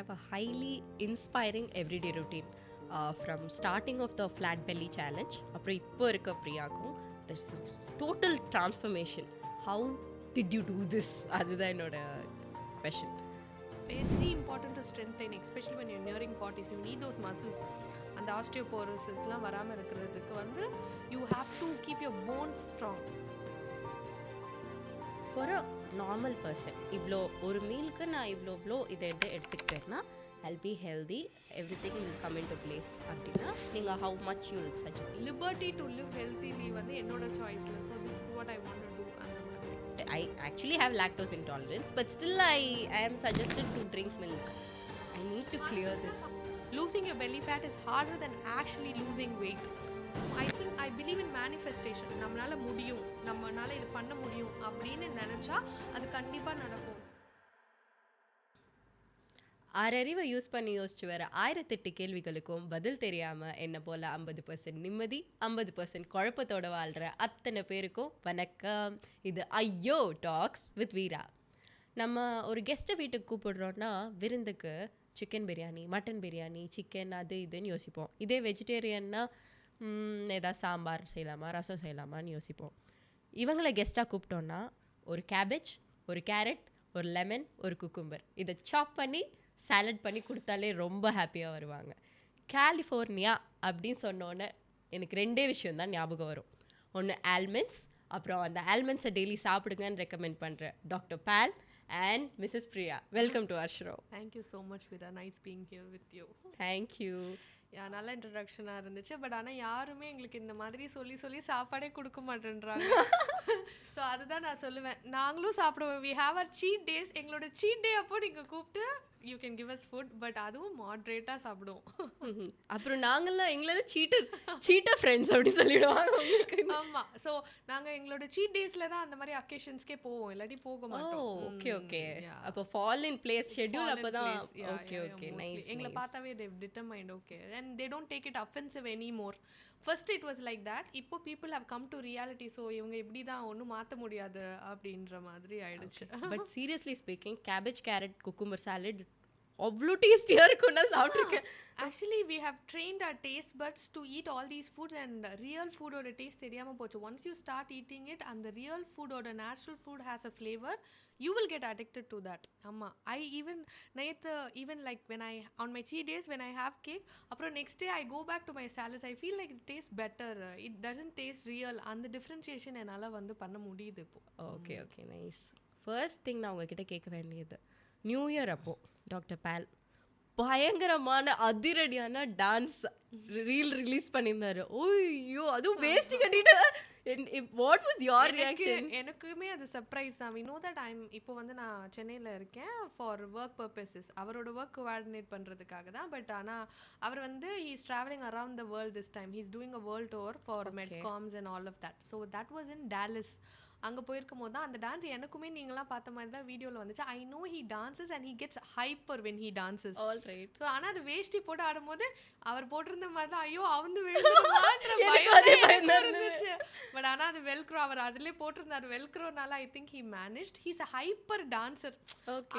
have a highly inspiring everyday routine. From starting of the flat belly challenge, அப்புறம் இப்போ இருக்க பிரியாக்கும் there's a total transformation. How did you do this? அதுதான் என்னோட question. Very important to strengthen, especially when you're nearing 40s. You need those muscles. And the osteoporosis வராமல் இருக்கிறதுக்கு வந்து you have to keep your bones strong. For a normal person, இவ்வளோ ஒரு மீலுக்கு நான் இவ்வளோ இதை எடுத்துக்கிட்டேன்னா I'll be healthy, everything will come into place அப்படின்னா நீங்கள் how much you will suggest? Liberty to live healthily வந்து என்னோட சாய்ஸில். So this is what I want to do. I actually have lactose intolerance, but still I am suggested to drink milk. I need to clear this. Losing your belly fat is harder than actually losing weight. I believe in manifestation. நம்மளால முடியும், நம்மளால இது பண்ண முடியும் அப்படின்னு நினைச்சா அது கண்டிப்பா நடக்கும். அறிவை யூஸ் பண்ணி யோசிச்சு வர 1008 கேள்விகளுக்கும் பதில் தெரியாமல் என்ன போல் 50% நிம்மதி 50% குழப்பத்தோடு வாழ்கிற அத்தனை பேருக்கும் வணக்கம். இது ஐயோ டாக்ஸ் வித் வீரா. நம்ம ஒரு கெஸ்ட்டை வீட்டுக்கு கூப்பிடுறோன்னா விருந்துக்கு chicken biryani, mutton biryani, chicken அது இதுன்னு யோசிப்போம். இதே வெஜிடேரியன்னா ஏதாவது சாம்பார் செய்யலாமா, ரசம் செய்யலாமான்னு யோசிப்போம். இவங்களை கெஸ்ட்டாக கூப்பிட்டோன்னா ஒரு கேபேஜ், ஒரு கேரட், ஒரு லெமன், ஒரு குக்கும்பர் இதை சாப் பண்ணி சாலட் பண்ணி கொடுத்தாலே ரொம்ப ஹாப்பியாக வருவாங்க. கலிஃபோர்னியா அப்படின்னு சொன்னோன்னே எனக்கு 2 விஷயம் தான் ஞாபகம் வரும். ஒன்று ஆல்மண்ட்ஸ், அப்புறம் அந்த ஆல்மண்ட்ஸை டெய்லி சாப்பிடுங்கன்னு ரெக்கமெண்ட் பண்ணுறேன் doctor Paul and Mrs Priya. Welcome to our show. Thank you so much Veera, nice being here with you. Thank you. நல்ல இன்ட்ரடக்ஷனாக இருந்துச்சு. பட் ஆனால் யாருமே எங்களுக்கு இந்த மாதிரி சொல்லி சாப்பாடே கொடுக்க மாட்டேன்றாங்க. ஸோ அதுதான் நான் சொல்லுவேன், நாங்களும் சாப்பிடுவோம். We have our cheat days. எங்களோட சீட் டே அப்போ நீங்கள் கூப்பிட்டு you can give us food, but அதுவும் மாட்ரேட்டாக சாப்பிடுவோம். அப்புறம் நாங்கள்லாம் எங்களது சீட்டர் ஃப்ரெண்ட்ஸ் அப்படின்னு சொல்லிடுவாங்க. ஆமாம். ஸோ நாங்கள் எங்களோட சீட் டேஸில் தான் அந்த மாதிரி அக்கேஷன்ஸ்க்கே போவோம், இல்லாட்டி போக மாட்டோம். ஓகே. அப்போ ஃபால் இன் பிளேஸ் ஷெட்யூல் அப்போ தான். Okay nice. எங்களை பார்த்தாவே they've determined. Okay, and they don't take it offensive anymore. First it was like that. இப்போ people have come to reality. So இவங்க இப்படி தான் ஒன்றும் மாற்ற முடியாது அப்படின்ற மாதிரி ஆயிடுச்சு. But seriously speaking, cabbage, carrot, cucumber salad அவ்வளோ டேஸ்டியாக இருக்கும். நான் சாப்பிட்ருக்கேன். Actually we have trained our taste buds to eat all these foods, and real food oda taste தெரியாம போச்சு. Once you start eating it and the real food or the natural food has a flavor, you will get addicted to that. Amma, I even like when I on my cheat days when I have cake, apro next day I go back to my salads, I feel like it tastes better. It doesn't taste real. And the differentiation enala vandu panna mudiyudhu ipo. Okay, nice. First thing நான் உங்ககிட்ட கேட்க வேண்டியது, new year அப்போ doctor பால் பயங்கரமான அதிரடியான dance reel release பண்ணியிருந்தாரு. ஓய்யோ, அதுவும் waste கட்டிட்டு. What was your reaction? எனக்குமே அது சர்ப்ரைஸ் தான். வி நோ தட் இப்போ வந்து நான் சென்னையில் இருக்கேன் ஃபார் ஒர்க் பர்பஸஸ், அவரோட ஒர்க் கோஆர்டினேட் பண்ணுறதுக்காக தான். பட் ஆனால் அவர் வந்து he is travelling around the world this time. He is doing a world tour for Medcoms and all of that. So that was in Dallas. அங்கே போயிருக்கும் போது தான் அந்த டான்ஸ் எனக்குமே நீங்களாம் பார்த்த மாதிரி தான் வீடியோவில் வந்துச்சு. I know he dances and he gets hyper when he dances. All right. So ஆனால் அது வேஷ்டி போட்டு ஆடும்போது அவர் போட்டிருந்த மாதிரி தான் ஐயோ அவந்து விழுந்துருமான்ற பயம் இருந்துச்சு. பட் ஆனால் அது வெல்க்ரோ, அவர் அதிலே போட்டிருந்தார். வெல்க்ரோனால I think he managed. He's a hyper dancer.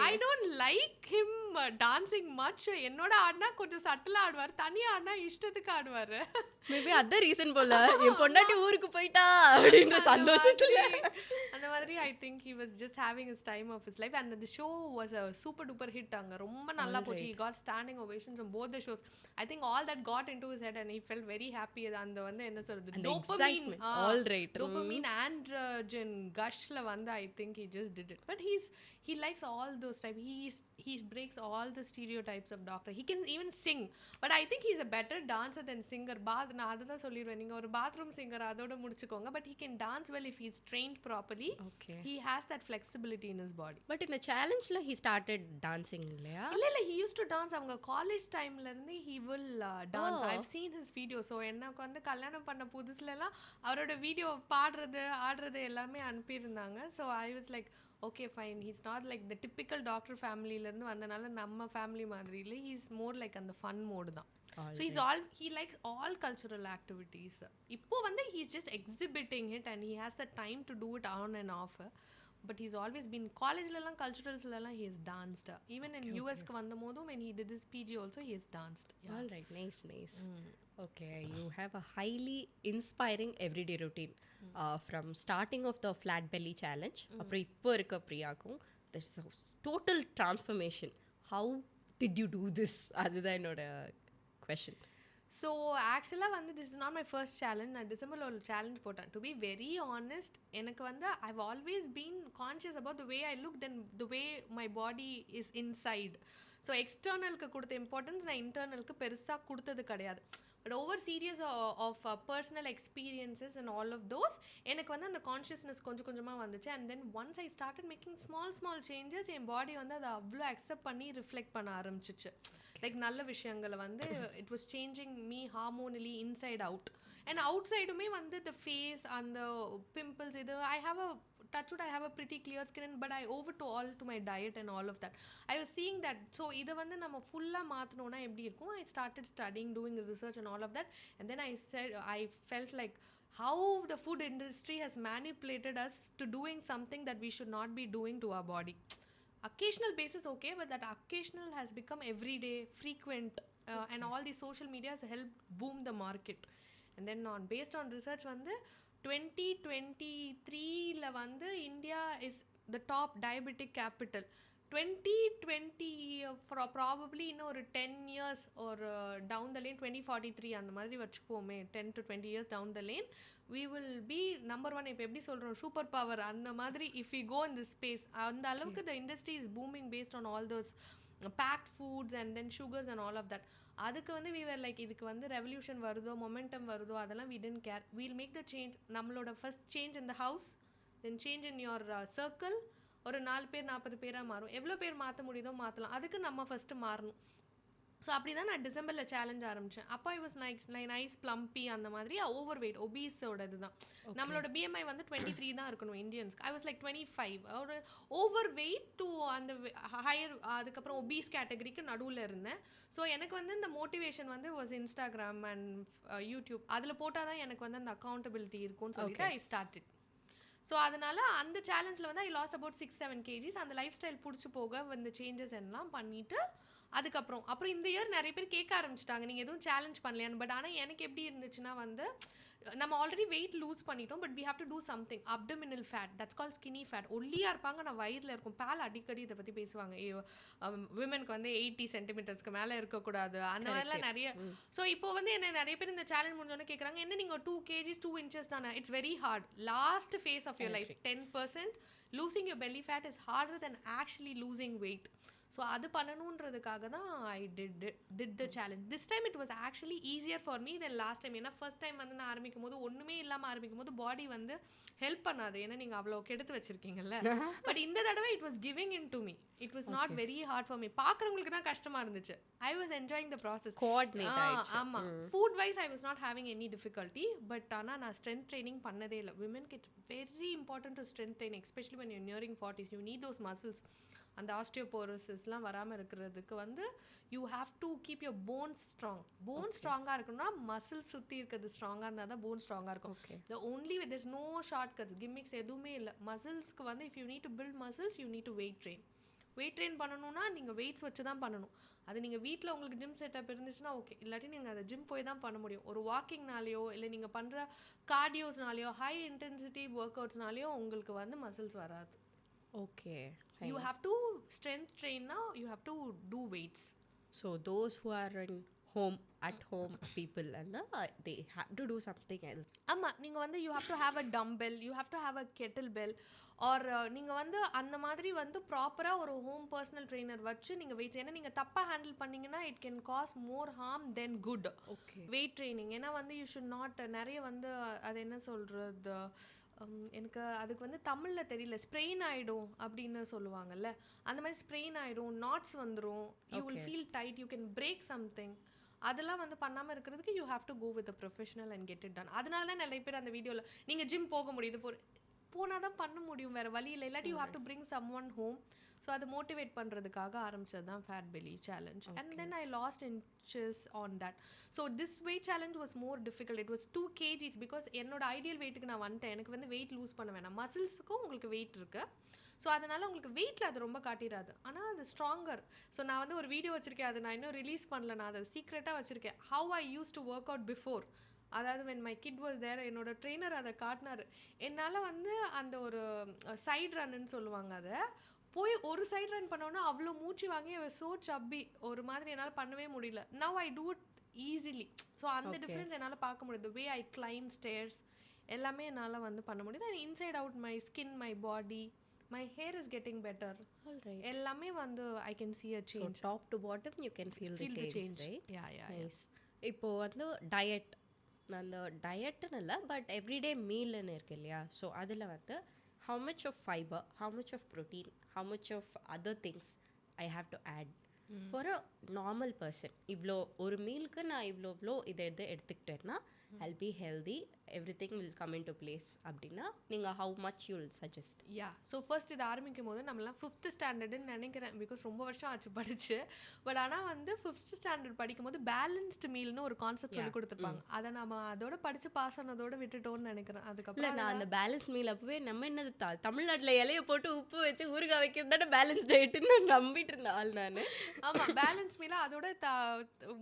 I don't like him dancing much. என்னோட ஆடினா கொஞ்சம் சட்டிலாக ஆடுவார், தனியாக ஆடினா இஷ்டத்துக்கு ஆடுவார். மேபி அதான் ரீசன் போல, என் பொண்டாட்டி ஊருக்கு போயிட்டா அப்படின்ற சந்தோஷத்துல அந்த மாதிரி I think he was just having his time of his life. And the show was a super duper hit. அங்கே ரொம்ப நல்லா போச்சு. He got standing ovations on both the shows. I think all that got into his head and he felt very happy. அந்த வந்து என்ன சொல்றது, dopamine, all right, dopamine androgen கஷ்ல வந்து I think he just did it. But he likes all those type. He breaks all the stereotypes of doctor. He can even sing, but I think he's a better dancer than singer. நான் அதுதான் சொல்லிடுவேன், நீங்கள் ஒரு bathroom singer அதோட முடிச்சுக்கோங்க. But he can dance well if he's trained properly. Okay, he has that flexibility in his body. But in the challenge he started dancing இல்லையா? இல்ல he used to dance. அவங்க காலேஜ் டைம்ல இருந்து he will dance. I've seen his video. So எனக்கு வந்து கல்யாணம் பண்ண புதுசுல எல்லாம் அவரோட வீடியோ பாடுறது ஆடுறது எல்லாமே அனுப்பியிருந்தாங்க. So I was like, okay fine, he's not like the typical doctor family ல இருந்து வந்தனால நம்ம ஃபேமிலி மாதிரி இல்லை. he's more like அந்த fun mode தான். So he likes all cultural activities. இப்போ வந்து he's just exhibiting it and he has the time to do it on and off. but he's always been collegeலலாம் culturalsலலாம் he has danced. Even in USக்கு வந்தபோதும் when he did his PG also he has danced. Yeah. All right, nice. Okay, you have a highly inspiring everyday routine. From starting of the flat belly challenge, அப்புறம் இப்போ இருக்க பிரியாக்கும் there's a total transformation. How did you do this? அதுதான் என்னோட question. So ஆக்சுவலாக வந்து this is not my first challenge. நான் டிசம்பரில் ஒரு சேலஞ்ச் போட்டேன். டு பி வெரி ஆனஸ்ட், எனக்கு வந்து I've always been conscious about the way I look then the way my body is inside. So எக்ஸ்டர்னலுக்கு கொடுத்த இம்பார்ட்டன்ஸ் நான் இன்டர்னலுக்கு பெருசாக கொடுத்தது கிடையாது. But over series of personal experiences and all of those எனக்கு வந்து அந்த கான்ஷியஸ்னஸ் கொஞ்சம் கொஞ்சமாக வந்துச்சு. And then once I started making small changes, என் பாடி வந்து அதை அவ்வளோ அக்செப்ட் பண்ணி ரிஃப்ளெக்ட் பண்ண ஆரம்பிச்சிச்சு. லைக் நல்ல விஷயங்களை வந்து it was changing me hormonally inside out. And அவுட் சைடுமே வந்து த ஃபேஸ் அந்த பிம்பிள்ஸ் இது I have a touchwood, I have a pretty clear skin, but I over to all to my diet and all of that. I was seeing that. So இதை வந்து நம்ம ஃபுல்லாக மாற்றணுன்னா எப்படி இருக்கும்? I started studying, doing research and all of that, and then I felt like how the food industry has manipulated us to doing something that we should not be doing to our body. Occasional basis okay, but that occasional has become everyday, frequent, and all the social media has helped boom the market. And then based on research வந்து 2023ல வந்து India is the top diabetic capital. 2020 probably இன்னும் ஒரு 10 years ஒரு down the lane 2043 அந்த மாதிரி வச்சுப்போமே, 10 to 20 years down the lane we will be number 1. இப்போ எப்படி சொல்கிறோம், சூப்பர் பவர் அந்த மாதிரி. if we go in this space, அந்த அளவுக்கு the industry is booming based on all those packed foods and then sugars and all of that. அதுக்கு வந்து we were like இதுக்கு வந்து ரெவல்யூஷன் வருதோ மொமெண்டம் வருதோ அதெல்லாம் we didn't care. we'll make the change. நம்மளோட first change in the house, then change in your circle. ஒரு 4 பேர் 40 பேராக மாறும். எவ்வளோ பேர் மாற்ற முடியுதோ மாற்றலாம். அதுக்கு நம்ம ஃபஸ்ட்டு மாறணும். ஸோ அப்படி தான் நான் டிசம்பரில் சேலஞ்ச் ஆரம்பித்தேன். அப்போ ஐ வாஸ் நைஸ் ப்ளம்பி அந்த மாதிரி. ஓவர் வெயிட் ஒபீஸோட இதுதான். நம்மளோட பிஎம்ஐ வந்து 23 தான் இருக்கணும் இந்தியன்ஸ்க்கு. I was like 25. ஒரு ஓவர் வெயிட் டு அந்த ஹையர், அதுக்கப்புறம் ஒபீஸ் கேட்டகரிக்கு நடுவில் இருந்தேன். ஸோ எனக்கு வந்து இந்த மோட்டிவேஷன் வந்து வாஸ் இன்ஸ்டாகிராம் அண்ட் யூடியூப். அதில் போட்டால் தான் எனக்கு வந்து அந்த அக்கௌண்டபிலிட்டி இருக்கும்னு சொல்லிட்டு ஐ ஸ்டார்டட். ஸோ அதனால் அந்த சேலஞ்சில் வந்து ஐ லாஸ்ட் அபவுட் 6-7 kgs. அந்த லைஃப் ஸ்டைல் பிடிச்சி போக வந்து சேஞ்சஸ் எல்லாம் பண்ணிவிட்டு அதுக்கப்புறம் இந்த இயர் நிறைய பேர் கேட்க ஆரம்பிச்சிட்டாங்க நீங்கள் எதுவும் சேலஞ்ச் பண்ணலையான்னு. பட் ஆனால் எனக்கு எப்படி இருந்துச்சுன்னா வந்து நம்ம ஆல்ரெடி வெயிட் லூஸ் பண்ணிட்டோம், but we have to do something. Abdominal fat, that's call skinny fat. ஒல்லியாக இருப்பாங்க, நான் வயிறில் இருக்கும். பேல் அடிக்கடி இதை பற்றி பேசுவாங்க. விமனுக்கு வந்து 80 centimeters மேலே இருக்கக்கூடாது அந்த மாதிரிலாம் நிறைய. ஸோ இப்போ வந்து என்ன நிறைய பேர் இந்த சேலஞ்ச் முடிஞ்சோன்னு கேட்குறாங்க, என்ன நீங்கள் 2 kgs 2 inches தானே? It's very hard. Last phase of your life 10% losing your belly fat is harder than actually losing weight. So அது பண்ணணுன்றதுக்காக தான் I did the challenge. This time it was actually easier for me than last time. ஏன்னா first time வந்து நான் ஆரம்பிக்கும் போது ஒன்றுமே இல்லாமல் ஆரம்பிக்கும் போது பாடி வந்து ஹெல்ப் பண்ணாது, ஏன்னா நீங்கள் அவ்வளோ கெடுத்து வச்சிருக்கீங்கல்ல. பட் இந்த தடவை it was giving in to me. It was not very hard for me. பார்க்குறவங்களுக்கு தான் கஷ்டமாக இருந்துச்சு. I was enjoying the process. ஆமாம், food wise I was not having any difficulty. But ஆனால் நான் ஸ்ட்ரென்த் ட்ரைனிங் பண்ணதே இல்லை. விமென்க்கு it's very important to strength train, especially when you're nearing 40s. you need those muscles. அந்த ஆஸ்டியோபோரோசிஸ்லாம் வராமல் இருக்கிறதுக்கு வந்து you have to keep your bones strong. Bone ஸ்ட்ராங்காக இருக்கணும்னா மசில்ஸ் சுற்றி இருக்கிறது ஸ்ட்ராங்காக இருந்தால் தான் போன் ஸ்ட்ராங்காக இருக்கும். The only way there's no shortcuts, gimmicks எதுவுமே இல்லை. மசில்ஸ்க்கு வந்து if you need to build muscles you need to weight train. Weight train பண்ணணும்னா நீங்கள் வெயிட்ஸ் வச்சு தான் பண்ணணும். அது நீங்கள் வீட்டில் உங்களுக்கு ஜிம் செட்டப் இருந்துச்சுன்னா ஓகே, இல்லாட்டி நீங்கள் அதை ஜிம் போய் தான் பண்ண முடியும். ஒரு வாக்கிங்னாலேயோ இல்லை நீங்கள் பண்ணுற கார்டியோஸ்னாலேயோ ஹை இன்டென்சிட்டி ஒர்க் அவுட்ஸ்னாலேயோ உங்களுக்கு வந்து மசில்ஸ் வராது. Okay. You have to strength train now. You have to do weights. So those who are at home people and they have to do something else. ஆமா, நீங்க வந்து you have to have a dumbbell, you have to have a kettlebell, or நீங்க வந்து அந்த மாதிரி வந்து ப்ராப்பரா ஒரு ஹோம் பர்சனல் ட்ரெயினர் வச்சு நீங்க வெயிட்ஸ். ஏன்னா நீங்க தப்பா ஹேண்டில் பண்ணீங்கன்னா it can cause more harm then good. Weight training ஏன்னா வந்து யூ ஷுட் நாட் நிறைய வந்து அது என்ன சொல்றது, எனக்கு அதுக்கு வந்து தமிழில் தெரியல, ஸ்ப்ரெயின் ஆகிடும் அப்படின்னு சொல்லுவாங்கல்ல, அந்த மாதிரி ஸ்ப்ரெயின் ஆகிடும், நாட்ஸ் வந்துடும், you will feel tight, you can break something. அதெல்லாம் வந்து பண்ணாமல் இருக்கிறதுக்கு you have to go with a professional and get it done. அதனால தான் நிறைய பேர் அந்த வீடியோவில் நீங்கள் ஜிம் போக முடியுது போனால் தான் பண்ண முடியும், வேறு வழி இல்லை, இல்லாட்டி you have to bring someone home. So அதை மோட்டிவேட் பண்ணுறதுக்காக ஆரம்பிச்சது தான் fat belly challenge. And then I lost inches on that. So this weight challenge was more difficult. It was 2 kgs because என்னோட ஐடியல் வெயிட்டுக்கு நான் வந்துட்டேன். எனக்கு வந்து வெயிட் லூஸ் பண்ண வேணாம். மசில்ஸுக்கும் உங்களுக்கு வெயிட் இருக்குது, ஸோ அதனால் உங்களுக்கு வெயிட்டில் அது ரொம்ப காட்டிடாது, ஆனால் அது ஸ்ட்ராங்கர். ஸோ நான் வந்து ஒரு வீடியோ வச்சுருக்கேன், அது நான் இன்னும் ரிலீஸ் பண்ணல, நான் அதை சீக்ரெட்டாக வச்சுருக்கேன். How I use to work out before, அதாவது when my kid was there, என்னோட ட்ரெயினர் அதை காட்டினார். என்னால் வந்து அந்த ஒரு சைட் ரன்னுன்னு சொல்லுவாங்க, அதை போய் ஒரு சைடு ரன் பண்ணோன்னா அவ்வளோ மூச்சு வாங்கி ஸோ சப்பி, ஒரு மாதிரி என்னால் பண்ணவே முடியல. Now I do it easily. So அந்த டிஃப்ரென்ஸ் என்னால் பார்க்க முடியுது. வே ஐ கிளைம் ஸ்டேர்ஸ் எல்லாமே என்னால் வந்து பண்ண முடியுது. And inside out my skin, my body, my hair is getting better. எல்லாமே வந்து I can see a change. So top to bottom you can feel the change, right? Yeah. Nice. இப்போ வந்து diet, அந்த டயட்டுன்னு இல்லை, பட் எவ்ரிடே மீல்னு இருக்கு இல்லையா? So அதில் வந்து how much of fiber, how much of protein, how much of other things I have to add for a normal person? இவ்வளோ ஒரு மீலுக்கு நான் இவ்வளோ இதை எடுத்துக்கிட்டேன்னா I'll be healthy, everything will come into place அப்படின்னா நீங்கள் how much you'll suggest? So first இது ஆரம்பிக்கும் போது நம்மளாம் 5th ஸ்டாண்டர்டுன்னு நினைக்கிறேன், பிகாஸ் ரொம்ப வருஷம் ஆச்சு படிச்சு. பட் ஆனால் வந்து 5th ஸ்டாண்டர்ட் படிக்கும் போது பேலன்ஸ்டு மீல்னு ஒரு கான்செப்ட் சொல்லி கொடுத்துருப்பாங்க. அதை நம்ம அதோட படித்து பாஸ் ஆனதோட விட்டுட்டோன்னு நினைக்கிறேன். அதுக்கப்புறம் நான் அந்த பேலன்ஸ் மீல் அப்பவே நம்ம என்னது தமிழ்நாட்டில் இலையை போட்டு உப்பு வச்சு ஊறுகாய் வைக்கிறது தானே பேலன்ஸ் டயட்டுன்னு நம்பிட்டு இருந்த ஆள் நான். ஆமாம், பேலன்ஸ் மீலாக அதோட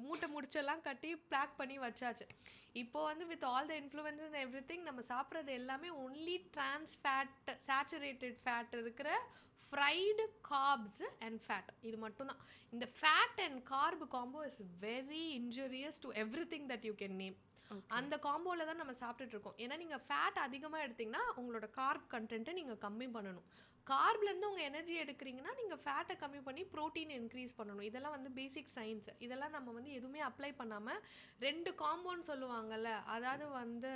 மூட்டை முடிச்செல்லாம் கட்டி பேக் பண்ணி வச்சாச்சு. இப்போ வந்து with all the influence and everything நம்ம சாப்பிட்றது எல்லாமே only trans fat, saturated fat இருக்கிற ஃப்ரைடு கார்ப்ஸ் அண்ட் ஃபேட், இது மட்டும்தான். இந்த fat and carb combo is very injurious to everything that you can name. அந்த காம்போவில் தான் நம்ம சாப்பிட்டுட்டு இருக்கோம். ஏன்னா நீங்கள் ஃபேட் அதிகமாக எடுத்திங்கன்னா உங்களோட கார்ப் கண்டென்ட்டை நீங்கள் கம்மி பண்ணணும். கார்ப்லேருந்து உங்கள் எனர்ஜி எடுக்கிறீங்கன்னா நீங்கள் ஃபேட்டை கம்மி பண்ணி ப்ரோட்டீன் இன்க்ரீஸ் பண்ணணும். இதெல்லாம் வந்து பேசிக் சயின்ஸ். இதெல்லாம் நம்ம வந்து எதுவுமே அப்ளை பண்ணாமல் 2 காம்போன்னு சொல்லுவாங்கள்ல, அதாவது வந்து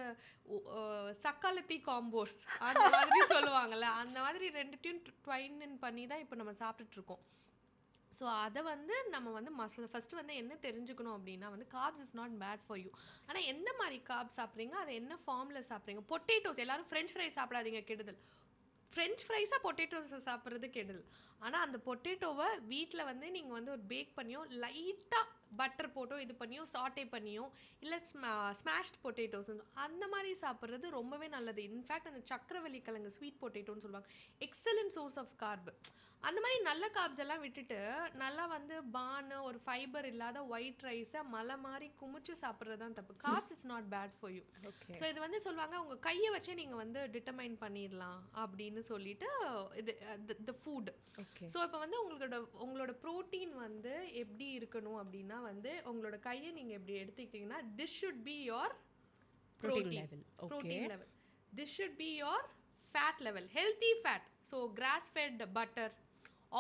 சக்காலத்தி காம்போஸ் அந்த மாதிரி சொல்லுவாங்கள்ல, அந்த மாதிரி 2த்தையும் ட்வைன் பண்ணி தான் இப்போ நம்ம சாப்பிட்டுட்ருக்கோம். ஸோ அதை வந்து நம்ம வந்து ஃபஸ்ட்டு வந்து என்ன தெரிஞ்சுக்கணும் அப்படின்னா வந்து carbs is not bad for you. ஆனால் எந்த மாதிரி கார்ப்ஸ் சாப்பிட்றீங்க, அதை என்ன ஃபார்மில் சாப்பிட்றீங்க. பொட்டேட்டோஸ், எல்லோரும் ஃப்ரெஞ்ச் ஃப்ரைஸ் சாப்பிடாதீங்க, கெடுதல். ஃப்ரெஞ்ச் ஃப்ரைஸாக பொட்டேட்டோஸை சாப்பிட்றது கெடுதல். ஆனால் அந்த பொட்டேட்டோவை வீட்டில் வந்து நீங்கள் வந்து ஒரு பேக் பண்ணியோ, லைட்டாக பட்டர் போட்டோ இது பண்ணியோ, சாட்டே பண்ணியோ, இல்லை ஸ்மாஷ்ட் பொட்டேட்டோஸ் அந்த மாதிரி சாப்பிட்றது ரொம்பவே நல்லது. இன்ஃபேக்ட் அந்த சக்கரவள்ளி கிழங்கு ஸ்வீட் பொட்டேட்டோன்னு சொல்லுவாங்க, எக்ஸலண்ட் சோர்ஸ் ஆஃப் கார்பு. அந்த மாதிரி நல்ல கார்ப்ஸ் எல்லாம் விட்டுட்டு நல்லா வந்து பானு ஒரு ஃபைபர் இல்லாத ஒயிட் ரைஸை மலை மாதிரி குமிச்சு சாப்பிட்றது தான் தப்பு. Carbs is not bad for you. So இது வந்து சொல்லுவாங்க உங்கள் கையை வச்சே நீங்கள் வந்து டிட்டர்மைன் பண்ணிடலாம் அப்படின்னு சொல்லிட்டு இது த ஃபுட். ஸோ இப்போ வந்து உங்களோட ப்ரோட்டீன் வந்து எப்படி இருக்கணும் அப்படின்னா வந்து உங்களோட கையை நீங்கள் எப்படி எடுத்துக்கிட்டிங்கன்னா this should be your protein level, this should be your fat level, healthy fat. So grass fed butter,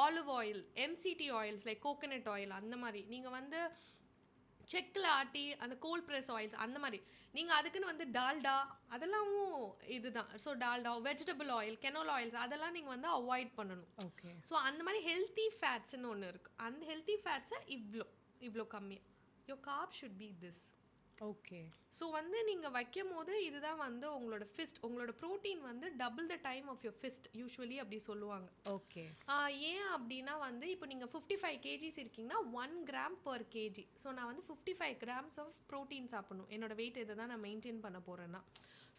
olive oil, MCT oils like coconut oil, அந்த மாதிரி நீங்கள் வந்து செக்கில் ஆட்டி அந்த கோல்ட் ப்ரெஸ் ஆயில்ஸ் அந்த மாதிரி நீங்கள் அதுக்குன்னு வந்து டால்டா அதெல்லாமும் இதுதான். So Dalda, vegetable oil, canola oils அதெல்லாம் நீங்கள் வந்து அவாய்ட் பண்ணணும். ஸோ அந்த மாதிரி ஹெல்த்தி ஃபேட்ஸ்ன்னு ஒன்று இருக்குது. அந்த ஹெல்த்தி ஃபேட்ஸை இவ்வளோ கம்மியாக your carb should be this. So வந்து நீங்கள் வைக்கும் போது இதுதான் வந்து உங்களோட ஃபிஸ்ட், உங்களோட ப்ரோட்டீன் வந்து double the time of your fist usually அப்படி சொல்லுவாங்க. ஏன் அப்படின்னா வந்து இப்போ நீங்கள் 55 kgs இருக்கீங்கன்னா 1 gram per kg. ஸோ நான் வந்து 55 grams ஆஃப் ப்ரோட்டீன் சாப்பிடணும். என்னோட வெயிட் இதை தான் நான் மெயின்டைன் பண்ண போகிறேன்னா.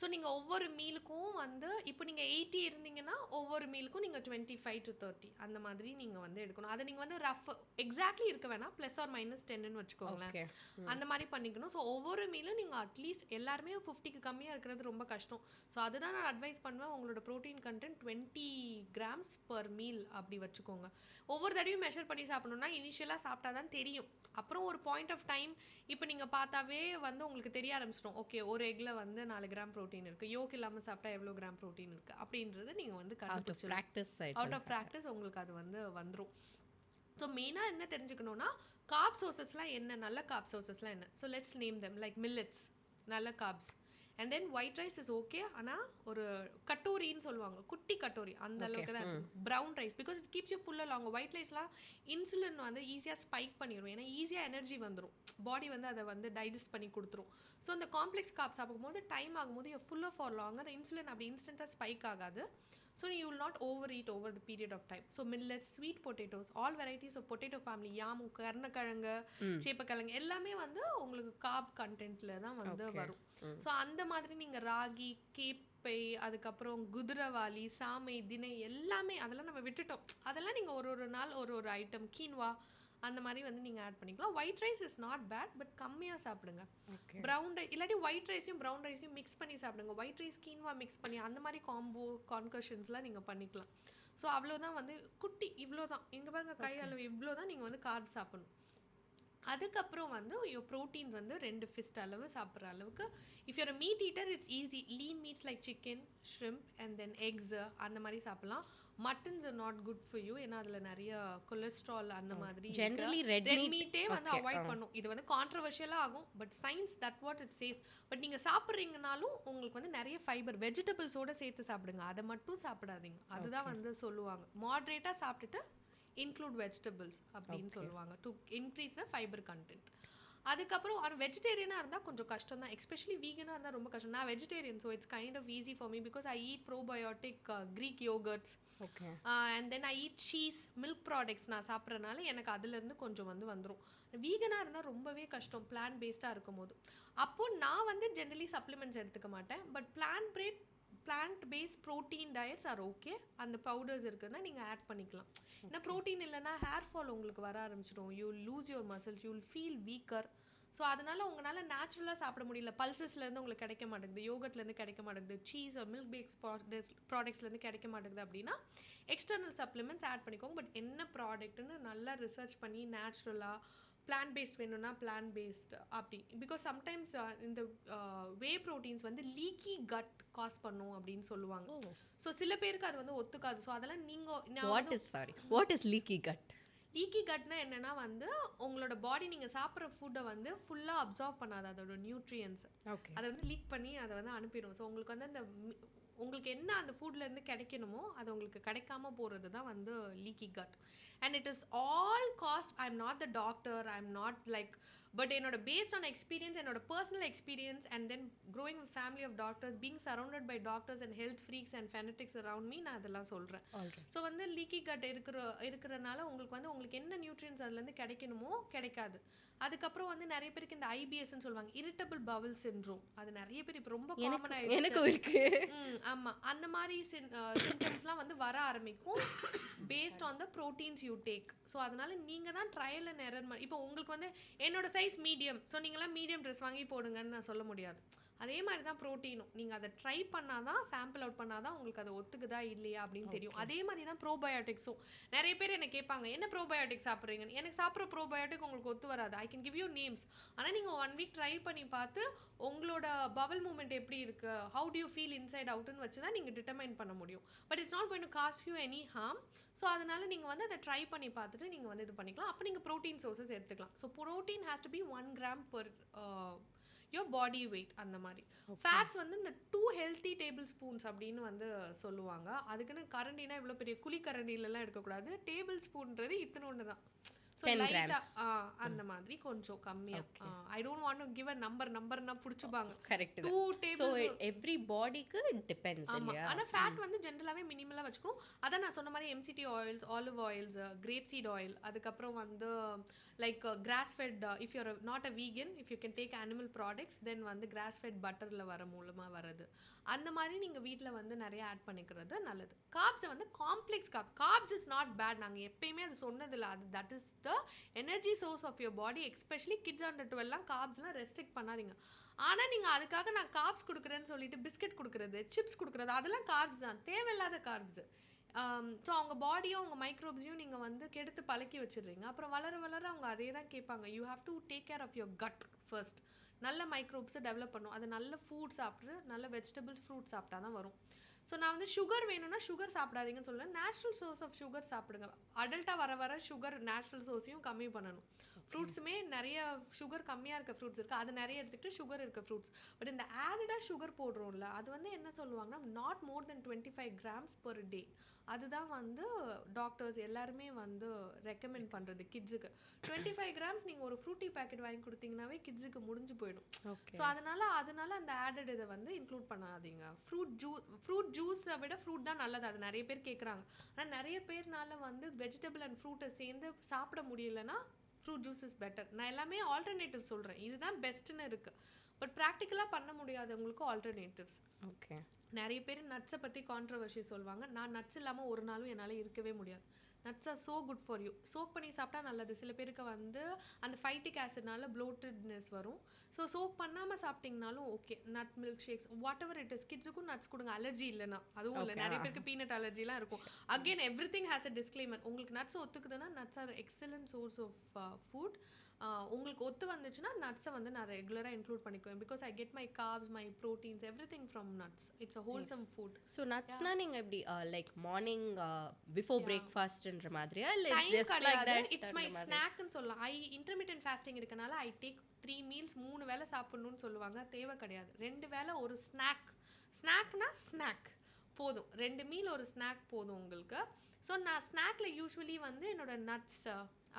ஸோ நீங்கள் ஒவ்வொரு மீலுக்கும் வந்து இப்போ நீங்கள் 80 இருந்தீங்கன்னா ஒவ்வொரு மீலுக்கும் நீங்கள் 25 to 30 அந்த மாதிரி நீங்கள் வந்து எடுக்கணும். அதை நீங்கள் வந்து ரஃப் எக்ஸாக்ட்லி இருக்க வேணாம், +or-10ன்னு வச்சுக்கோங்களேன், அந்த மாதிரி பண்ணிக்கணும். ஸோ ஒவ்வொரு மீலும் நீங்கள் அட்லீஸ்ட் எல்லாருமே 50க்கு கம்மியாக இருக்கிறது ரொம்ப கஷ்டம். ஸோ அதுதான் நான் அட்வைஸ் பண்ணுவேன். உங்களோட protein content 20 grams per meal அப்படி வச்சுக்கோங்க. ஒவ்வொரு தடவையும் மெஷர் பண்ணி சாப்பிடணும்னா இனிஷியலாக சாப்பிட்டா தான் தெரியும். அப்புறம் ஒரு பாயிண்ட் ஆஃப் டைம் இப்போ நீங்கள் பார்த்தாவே வந்து உங்களுக்கு தெரிய ஆரம்பிச்சிடும். ஓகே, ஒரு எக்கில் வந்து 4 கிராம் ப்ரோட்டீன் இருக்குது, யோக் இல்லாமல் சாப்பிட்டா எவ்வளோ கிராம் ப்ரோட்டீன் இருக்குது அப்படின்றது நீங்கள் வந்து அவுட் ஆஃப் ப்ராக்டிஸ் உங்களுக்கு அது வந்து வந்துடும். ஸோ மெயினாக என்ன தெரிஞ்சுக்கணுன்னா கார்ப் சோர்சஸ்லாம் என்ன, நல்ல கார்ப் சோர்சஸ்லாம் என்ன. So let's name them like millets, நல்ல carbs. And then white rice is okay, ஆனால் ஒரு கட்டோரின்னு சொல்லுவாங்க, குட்டி கட்டோரி அந்த அளவுக்கு தான். Brown rice because it keeps you full long. White ரைஸ்லாம் இன்சுலின் வந்து ஈஸியாக ஸ்பைக் பண்ணிடும், ஏன்னா ஈஸியாக எனர்ஜி வந்துடும், பாடி வந்து அதை வந்து டைஜஸ்ட் பண்ணி கொடுத்துரும். ஸோ அந்த காம்ப்ளெக்ஸ் கார்ப்ஸ் சாப்பிடும்போது டைம் ஆகும்போது ஃபுல்லாக ஃபார் லாங்கர் இன்சுலின் அப்படி இன்ஸ்டண்ட்டாக ஸ்பைக் ஆகாது. So you will not overeat over the period of time. So millets, sweet potatoes, all varieties of potato family, yam, கருணக்கிழங்கு, சேப்பக்கிழங்கு எல்லாமே வந்து உங்களுக்கு கார்ப் கண்டென்ட்ல தான் வந்து வரும். ஸோ அந்த மாதிரி நீங்கள் ராகி, கேப்பை, அதுக்கப்புறம் குதிரவாளி, சாமை, திணை எல்லாமே அதெல்லாம் நம்ம விட்டுட்டோம். அதெல்லாம் நீங்கள் ஒரு நாள் ஒரு ஐட்டம், கீன்வா அந்த மாதிரி வந்து நீங்கள் ஆட் பண்ணிக்கலாம். White rice is not bad, but கம்மியாக சாப்பிடுங்க. ப்ரௌன் ரைஸ் இல்லாட்டி ஒயிட் ரைஸையும் ப்ரௌன் ரைஸையும் மிக்ஸ் பண்ணி சாப்பிடுங்க. ஒயிட் ரைஸ் கீன்வா மிக்ஸ் பண்ணி அந்த மாதிரி காம்போ கான்கர்ஷன்ஸ்லாம் நீங்கள் பண்ணிக்கலாம். ஸோ அவ்வளோதான் வந்து குட்டி, இவ்வளோ தான். இங்கே பாருங்க கை அளவு இவ்வளோ தான் நீங்கள் வந்து கார்ப் சாப்பிடணும். அதுக்கப்புறம் வந்து ப்ரோட்டீன்ஸ் வந்து 2 ஃபிஸ்ட் அளவு சாப்பிட்ற அளவுக்கு. If you're meat eater it's easy. Lean meats like chicken, shrimp and then eggs அந்த மாதிரி சாப்பிடலாம். Muttons are not good for you, ஏன்னா அதில் நிறைய கொலஸ்ட்ரால் அந்த மாதிரி. ஜெனரலி ரெட் மீட்டே வந்து அவாய்ட் பண்ணும். இது வந்து கான்ட்ரவர்ஷியலாக ஆகும், but science that what it chase. But நீங்கள் சாப்பிட்றீங்கனாலும் உங்களுக்கு வந்து நிறைய ஃபைபர் வெஜிடபிள்ஸோடு சேர்த்து சாப்பிடுங்க, அதை மட்டும் சாப்பிடாதீங்க. அதுதான் வந்து சொல்லுவாங்க. மாட்ரேட்டாக சாப்பிட்டுட்டு இன்க்ளூட் வெஜிடபிள்ஸ் அப்படின்னு சொல்லுவாங்க, to increase the fibre content. அதுக்கப்புறம் ஆனால் வெஜிடேரியனாக இருந்தால் கொஞ்சம் கஷ்டம் தான், எஸ்பெஷலி வீகனாக இருந்தால் ரொம்ப கஷ்டம். நான் vegetarian, so it's kind of easy for me because I eat probiotic Greek yogurts and then I eat cheese, milk products நான் சாப்பிட்றதுனால எனக்கு அதுலேருந்து கொஞ்சம் வந்து வந்துடும். வீகனாக இருந்தால் ரொம்பவே கஷ்டம் பிளான் பேஸ்டாக இருக்கும் போது. அப்போது நான் வந்து ஜென்ரலி சப்ளிமெண்ட்ஸ் எடுத்துக்க மாட்டேன், but plant based protein diets are okay. அந்த பவுடர்ஸ் இருக்குதுன்னா நீங்கள் ஆட் பண்ணிக்கலாம். ஏன்னா ப்ரோட்டீன் இல்லைன்னா ஹேர் ஃபால் உங்களுக்கு வர ஆரம்பிச்சிடும், you lose your muscles, you will feel weaker. So அதனால் உங்களால் நேச்சுரலாக சாப்பிட முடியல. பல்சஸ்லேருந்து உங்களுக்கு கிடைக்க மாட்டேங்குது, யோகர்ட்லேருந்து கிடைக்க மாட்டேங்குது, சீஸ் மில்க் பேக்ஸ் ப்ராடக்ட்ஸ்லேருந்து கிடைக்க மாட்டேங்குது அப்படின்னா எக்ஸ்டர்னல் சப்ளிமெண்ட்ஸ் ஆட் பண்ணிக்கோங்க. பட் என்ன ப்ராடக்ட்னு நல்லா ரிசர்ச் பண்ணி நேச்சுரலாக பிளான் பேஸ்ட் வேணும்னா பிளான் பேஸ்ட் அப்படி. பிகாஸ் சம்டைம்ஸ் இந்த வே ப்ரோட்டீன்ஸ் வந்து லீக்கி கட் காஸ் பண்ணும் அப்படின்னு சொல்லுவாங்க. ஸோ சில பேருக்கு அது வந்து ஒத்துக்காது. ஸோ அதெல்லாம் நீங்கள் what is leaky gut? Leaky கட்னா என்னென்னா வந்து உங்களோட பாடி நீங்கள் சாப்பிட்ற ஃபுட்டை வந்து ஃபுல்லாக அப்சார்வ் பண்ணாது, அதோட நியூட்ரியன்ஸ் அதை வந்து லீக் பண்ணி அதை வந்து அனுப்பிடும். ஸோ உங்களுக்கு வந்து அந்த உங்களுக்கு என்ன அந்த ஃபுட்லேருந்து கிடைக்கணுமோ அது உங்களுக்கு கிடைக்காம போகிறது தான் வந்து leaky gut. And it is all caused. I am not the doctor, I am not like, but என்னோட பேஸ்ட் ஆன் எக்ஸ்பீரியன்ஸ், என்னோட personal experience and then growing with family of doctors, being surrounded by doctors and health freaks and fanatics around me, நான் அதெல்லாம் சொல்கிறேன். So வந்து leaky cut இருக்கிறனால உங்களுக்கு என்ன nutrients அதுலேருந்து கிடைக்கணுமோ கிடைக்காது. அதுக்கப்புறம் வந்து நிறைய பேருக்கு இந்த ஐபிஎஸ்ன்னு சொல்லுவாங்க, இரிட்டபிள் பவல் சிண்ட்ரோம். அது நிறைய பேர் இப்போ ரொம்ப காமன் ஆயிடுச்சு. எனக்கும் இருக்கு. ஆமாம், அந்த மாதிரி சிம்டம்ஸ்லாம் வந்து வர ஆரம்பிக்கும் based on the proteins you take. So அதனால நீங்கள் தான் ட்ரையல் அண்ட் எரர் மாதிரி. இப்போ உங்களுக்கு வந்து என்னோட சைஸ் மீடியம், ஸோ நீங்களாம் மீடியம் ட்ரெஸ் வாங்கி போடுங்கன்னு நான் சொல்ல முடியாது. அதே மாதிரி தான் ப்ரோட்டீனும், நீங்கள் அதை ட்ரை பண்ணால் தான், சாம்பிள் அவுட் பண்ணால் தான் உங்களுக்கு அதை ஒத்துக்குதா இல்லையா அப்படின்னு தெரியும். அதே மாதிரி தான் ப்ரோபயோட்டிக்ஸும். நிறைய பேர் என்ன கேட்பாங்க, என்ன ப்ரோபயோட்டிக் சாப்பிட்றீங்கன்னு. எனக்கு சாப்பிட்ற ப்ரோபயோட்டிக் உங்களுக்கு ஒத்து வராது. I can give you names. ஆனால் நீங்கள் 1 வீக் ட்ரை பண்ணி பார்த்து உங்களோட பவல் மூமெண்ட் எப்படி இருக்குது, how do you feel inside அவுட்னு வச்சு தான் நீங்கள் டிட்டர்மைன் பண்ண முடியும். But it's not going to cost you any harm. So அதனால் நீங்கள் வந்து அதை ட்ரை பண்ணி பார்த்துட்டு நீங்கள் வந்து இது பண்ணிக்கலாம். அப்போ நீங்கள் ப்ரோட்டீன் சோர்சஸ் எடுத்துக்கலாம். So protein has to be 1 gram per your body weight. அந்த மாதிரி ஃபேட்ஸ் வந்து இந்த 2 healthy tablespoons அப்படின்னு வந்து சொல்லுவாங்க. அதுக்குன்னு கரண்டினா இவ்வளோ பெரிய குழி கரண்டிலலாம் எடுக்கக்கூடாது. டேபிள் ஸ்பூன்றது இத்தனோண்டு தான். ஸோ லைட்டாக அந்த மாதிரி கொஞ்சம் கம்மியாக. I don't want to give a நம்பர்னா பிடிச்சிப்பாங்க. கரெக்ட். 2 tables. எவ்ரி பாடிக்கு டிபெண்ட்ஸ். ஆனால் ஃபேட் வந்து ஜென்ரலாகவே மினிமலாக வச்சுக்கணும். அதான் நான் சொன்ன மாதிரி MCT oils, olive oils, grape seed oil, அதுக்கப்புறம் வந்து like grass fed. If you're not a vegan, if you can take animal products, then வந்து கிராஸ் ஃபெட் பட்டரில் வர மூலமாக வருது. அந்த மாதிரி நீங்கள் வீட்டில் வந்து நிறைய ஆட் பண்ணிக்கிறது நல்லது. கார்ப்ஸை வந்து complex carbs is not bad. நாங்கள் எப்பயுமே அது சொன்னதில்லை. அது that is the energy source of your body. Especially kids under 12 கார்ப்ஸ்லாம் ரெஸ்ட்ரிக்ட் பண்ணாதீங்க. ஆனால் நீங்கள் அதுக்காக நான் கார்ப்ஸ் கொடுக்குறேன்னு சொல்லிட்டு பிஸ்கெட் கொடுக்குறது, சிப்ஸ் கொடுக்குறது, அதெல்லாம் கார்ப்ஸ் தான், தேவையில்லாத கார்ப்ஸ். ஸோ அவங்க பாடியும் அவங்க மைக்ரோப்ஸையும் நீங்கள் வந்து கெடுத்து பழக்கி வச்சிடுறீங்க. அப்புறம் வளர அவங்க அதே தான் கேட்பாங்க. You have to take care of your gut first. நல்ல மைக்ரோப்ஸை டெவலப் பண்ணும். அது நல்ல ஃபுட் சாப்பிட்டு நல்ல வெஜிடபிள்ஸ் ஃப்ரூட் சாப்பிட்டா தான் வரும். ஸோ நான் வந்து சுகர் வேணும்னா சுகர் சாப்பிடாதீங்கன்னு சொல்லுவேன். நேச்சுரல் சோர்ஸ் ஆஃப் சுகர் சாப்பிடுங்க. அடல்ட்டாக வர சுகர் நேச்சுரல் சோர்ஸையும் கம்மி பண்ணணும். ஃப்ரூட்ஸுமே நிறைய சுகர் கம்மியாக இருக்க ஃப்ரூட்ஸ் இருக்குது, அது நிறைய எடுத்துக்கிட்டு சுகர் இருக்க ஃப்ரூட்ஸ். பட் இந்த ஆடடாக சுகர் போடுறோம்ல, அது வந்து என்ன சொல்லுவாங்கன்னா not more then 25 grams per day. அதுதான் வந்து டாக்டர்ஸ் எல்லாருமே வந்து ரெக்கமெண்ட் பண்ணுறது கிட்ஸுக்கு. 25 grams நீங்கள் ஒரு ஃப்ரூட்டி பேக்கெட் வாங்கி கொடுத்தீங்கன்னாவே கிட்ஸுக்கு முடிஞ்சு போயிடும். ஸோ அதனால அந்த ஆடட் இதை வந்து இன்க்ளூட் பண்ணாதீங்க. ஃப்ரூட் ஜூஸை விட ஃப்ரூட் தான் நல்லது, அது நிறைய பேர் கேட்குறாங்க. ஆனால் நிறைய பேர்னால வந்து வெஜிடபிள் அண்ட் ஃப்ரூட்டை சேர்ந்து சாப்பிட முடியலன்னா ஃப்ரூட் ஜூஸ் இஸ் பெட்டர். நான் எல்லாமே ஆல்டர்னேட்டிவ் சொல்கிறேன், இதுதான் பெஸ்ட்டுன்னு இருக்குது. பட் ப்ராக்டிக்கலாக பண்ண முடியாதவங்களுக்கு ஆல்டர்னேட்டிவ்ஸ். ஓகே. நிறைய பேர் நட்ஸை பற்றி கான்ட்ரவர்ஷி சொல்லுவாங்க. நான் நட்ஸ் இல்லாமல் ஒரு நாளும் என்னால் இருக்கவே முடியாது. Nuts are so good for you. Soak பண்ணி சாப்பிட்டா நல்லது. சில பேருக்கு வந்து அந்த ஃபைட்டிக் ஆசிட்னால ப்ளோட்டட்னஸ் வரும். ஸோ சோக் பண்ணாமல் சாப்பிட்டிங்கனாலும் okay. Nut milk shakes whatever it is, கிட்ஸுக்கும் நட்ஸ் கொடுங்க. அலர்ஜி இல்லைன்னா அதுவும் இல்லை, நிறைய பேருக்கு பீனட் அலர்ஜிலாம் இருக்கும். Again everything has a disclaimer. உங்களுக்கு நட்ஸ் ஒத்துக்குதுன்னா nuts are excellent source of food. உங்களுக்கு ஒத்து வந்துச்சுன்னா நட்ஸை வந்து நான் ரெகுலராக இன்க்ளூட் பண்ணிக்குவேன். Because I get my carbs, my proteins, everything from nuts. It's a wholesome food. So நட்ஸ்னா நீங்கள் எப்படி லைக் மார்னிங் பிஃபோர் பிரேக்ஃபாஸ்ட்ன்ற மாதிரியா இல்லை இட்ஸ் மை ஸ்நாக்னு சொல்லலாம். இன்டர்மீடியன்ட் ஃபாஸ்டிங் இருக்கனால ஐ டேக் 3 மீல்ஸ் 3 வேளை சாப்பிடணும்னு சொல்லுவாங்க. தேவை கிடையாது. 2 வேளை ஒரு ஸ்நாக்னா ஸ்நாக் போதும். 2 மீல் ஒரு ஸ்நாக் போதும் உங்களுக்கு. ஸோ நான் ஸ்நாக்ல யூஸ்வலி வந்து என்னோட நட்ஸ்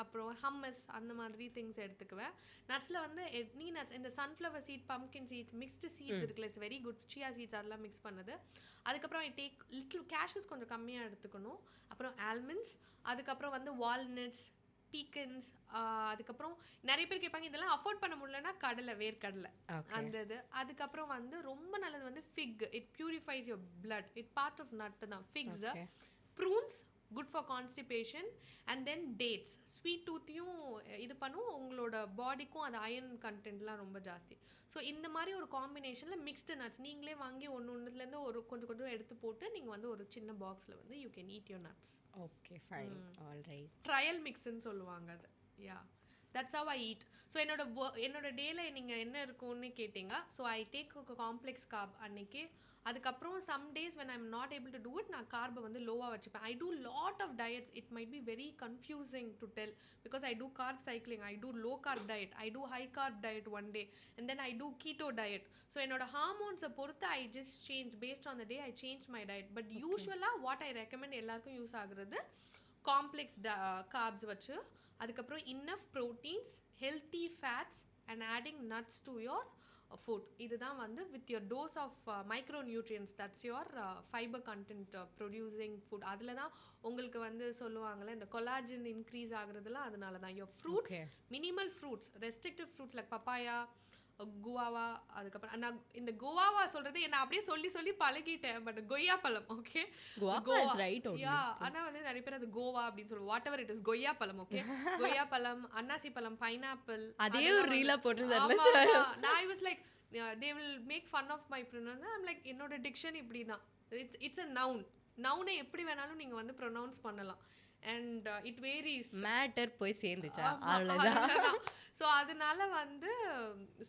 அப்புறம் ஹம்மஸ் அந்த மாதிரி திங்ஸ் எடுத்துக்குவேன். நட்ஸில் வந்து எனி நட்ஸ், இந்த sunflower seed, pumpkin seeds, mixed seeds இருக்குல்ல, it's very good. Chia seeds அதெல்லாம் மிக்ஸ் பண்ணது. அதுக்கப்புறம் ஐ டேக் லிட்டில் கேஷ்யூஸ் கொஞ்சம் கம்மியாக எடுத்துக்கணும். அப்புறம் ஆல்மண்ட்ஸ், அதுக்கப்புறம் வந்து வால்நட்ஸ், பீக்கன்ஸ், அதுக்கப்புறம் நிறைய பேர் கேட்பாங்க இதெல்லாம் அஃபோர்ட் பண்ண முடியலன்னா கடலை, வேர்க்கடலை அந்த இது. அதுக்கப்புறம் வந்து ரொம்ப நல்லது வந்து fig. It purifies your blood. It part of nut தான் figs. Prunes good for constipation. And then dates sweet டூத்தையும் இது பண்ணும், உங்களோட பாடிக்கும் அது அயர்ன் கண்டென்ட்லாம் ரொம்ப ஜாஸ்தி. ஸோ இந்த மாதிரி ஒரு காம்பினேஷனில் மிக்ஸ்டு நட்ஸ் நீங்களே வாங்கி ஒன்றுலேருந்து ஒரு கொஞ்சம் கொஞ்சம் எடுத்து போட்டு நீங்கள் வந்து ஒரு சின்ன பாக்ஸில் வந்து you can eat your nuts. Okay fine, all right. Trial மிக்ஸ்ன்னு சொல்லுவாங்க அது. Yeah, that's how I eat. So என்னோட டேயில் நீங்கள் என்ன இருக்கும்னு கேட்டிங்க. So I take complex carb அன்னைக்கு. அதுக்கப்புறம் some days when I'm not able to do it, நான் கார்பை வந்து லோவாக வச்சுப்பேன். I do lot of diets. It might be very confusing to tell because I do carb cycling, I do low carb diet, I do high carb diet one day, and then I do keto diet. So என்னோட ஹார்மோன்ஸை பொறுத்து I just change based on the day. I change my diet. But யூஸ்வலாக what I recommend எல்லாருக்கும் use ஆகுறது complex corps வச்சு, அதுக்கப்புறம் enough proteins, healthy fats, and adding nuts to your food. இதுதான் வந்து with your dose of micronutrients, that's your fiber content producing food. அதில் தான் உங்களுக்கு வந்து சொல்லுவாங்கள்ல இந்த கொலாஜன் இன்க்ரீஸ் ஆகுறதுலாம் அதனால தான். your fruits, minimal fruits, restrictive fruits like papaya, guava, அதுக்கப்புறம் நான் இந்த குவாவா சொல்றது நான் அப்படியே சொல்லி சொல்லி பழகிட்டேன். பட் கொய்யா பழம், ஓகே, ஆனா வந்து நிறைய பேர் அது கோவா அப்படின்னு சொல்லுவாங்க. வாட் எவர் இட் இஸ், கொய்யா பழம், ஓகே. கொய்யா பழம், அன்னாசி பழம், பைனாப்பிள், அதே ஒரு ரீலா போட்டுருந்தாங்க. நான் I was like they will make fun of my pronunciation. I'm like என்னோட டிக்ஷன் இப்படி தான். It's a noun. நவுனை எப்படி வேணாலும் நீங்க வந்து ப்ரொனவுன்ஸ் பண்ணலாம். அண்ட் இட் வேரிஸ், மேட்டர் போய் சேர்ந்துச்சா அவ்வளோதான். ஸோ அதனால வந்து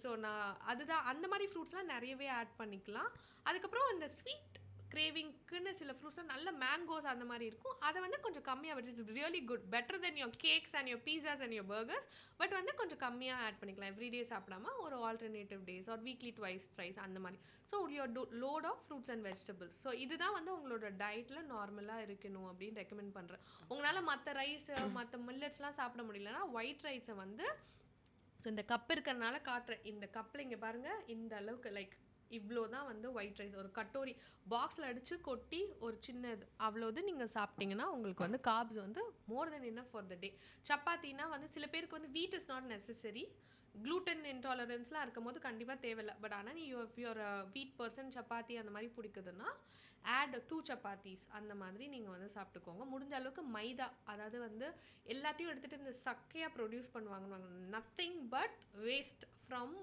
ஸோ நான் அதுதான் அந்த மாதிரி ஃப்ரூட்ஸ்லாம் நிறையவே ஆட் பண்ணிக்கலாம். அதுக்கப்புறம் இந்த ஸ்வீட் கிரேவிங்க்குன்னு சில ஃப்ரூட்ஸ்லாம் நல்ல மேங்கோஸ் அந்த மாதிரி இருக்கும். அதை வந்து கொஞ்சம் கம்மியாக வச்சு it's really good, better than your cakes and your pizzas and your burgers. But வந்து கொஞ்சம் கம்மியாக ஆட் பண்ணிக்கலாம். எவ்ரிடே சாப்பிடாம ஒரு alternative days or weekly twice thrice அந்த மாதிரி. So your load of fruits and vegetables. So இதுதான் வந்து உங்களோட டயட்டில் நார்மலாக இருக்கணும் அப்படின்னு ரெக்கமெண்ட் பண்ணுறேன். உங்களால் மற்ற ரைஸு மற்ற மில்லட்ஸ்லாம் சாப்பிட முடியலன்னா ஒயிட் ரைஸை வந்து ஸோ இந்த கப் இருக்கிறதுனால காட்டுறேன். இந்த கப்பில் இங்கே பாருங்கள், இந்த அளவுக்கு லைக் இவ்வளோ தான் வந்து ஒயிட் ரைஸ். ஒரு கட்டோரி பாக்ஸில் அடித்து கொட்டி ஒரு சின்னது அவ்வளோது நீங்கள் சாப்பிட்டீங்கன்னா உங்களுக்கு வந்து கார்ப்ஸ் வந்து மோர் தென் இனஃப் ஃபார் த டே. சப்பாத்தினா வந்து சில பேருக்கு வந்து wheat is not necessary. Gluten இன்டாலரன்ஸ்லாம் இருக்கும் போது கண்டிப்பாக தேவையில்லை. பட் ஆனால் நீ யுவர் வீட் பர்சன் சப்பாத்தி அந்த மாதிரி பிடிக்குதுன்னா ஆட் 2 சப்பாத்திஸ் அந்த மாதிரி நீங்கள் வந்து சாப்பிட்டுக்கோங்க. முடிஞ்ச அளவுக்கு மைதா, அதாவது வந்து எல்லாத்தையும் எடுத்துகிட்டு இந்த சக்கையாக ப்ரொடியூஸ் பண்ணுவாங்க. Nothing but waste from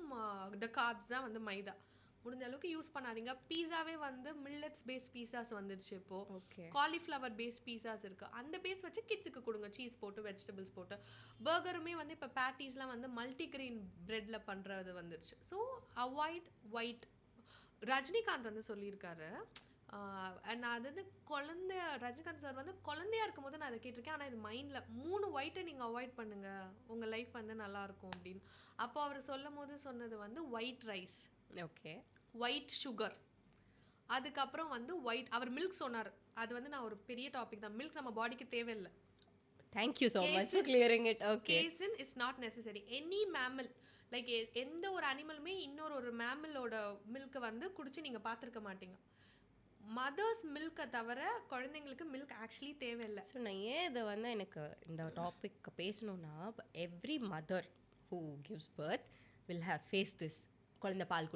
the corps தான் வந்து மைதா. முடிஞ்ச அளவுக்கு யூஸ் பண்ணாதீங்க. பீஸாவே வந்து மில்லட்ஸ் பேஸ்ட் பீஸாஸ் வந்துடுச்சு இப்போ. காலிஃப்ளவர் பேஸ்ட் பீஸாஸ் இருக்குது. அந்த பேஸ் வச்சு கிட்ஸுக்கு கொடுங்க, சீஸ் போட்டு வெஜிடபிள்ஸ் போட்டு. பர்கருமே வந்து இப்போ பேட்டிஸ்லாம் வந்து மல்டிகிரெயின் ப்ரெட்டில் பண்ணுறது வந்துடுச்சு. So avoid white. ரஜினிகாந்த் வந்து சொல்லியிருக்காரு. நான் அது வந்து ரஜினிகாந்த் சார் வந்து குழந்தையா இருக்கும் போது நான் அதை கேட்டிருக்கேன். ஆனால் இது மைண்டில் 3 ஒயிட்டை நீங்கள் அவாய்ட் பண்ணுங்கள், உங்கள் லைஃப் வந்து நல்லாயிருக்கும் அப்படின்னு. அப்போ அவர் சொல்லும் போது சொன்னது வந்து white rice, okay, white sugar, அதுக்கப்புறம் வந்து ஒயிட், அவர் மில்க் சொன்னார். அது வந்து நான் ஒரு பெரிய டாபிக் தான். மில்க் நம்ம பாடிக்கு தேவையில்லை. Thank you so much for clearing it. Okay. Casein is not necessary. Any mammal, like எந்த ஒரு அனிமலுமே இன்னொரு மேமலோட மில்க்கை வந்து குடிச்சு நீங்கள் பார்த்துருக்க மாட்டீங்க. மதர்ஸ் மில்கை தவிர குழந்தைங்களுக்கு மில்க் ஆக்சுவலி தேவையில்லை. ஸோ நான் ஏன் இதை வந்து எனக்கு இந்த டாபிக் பேசணும்னா, every mother who gives birth will have face this. குழந்தை பால்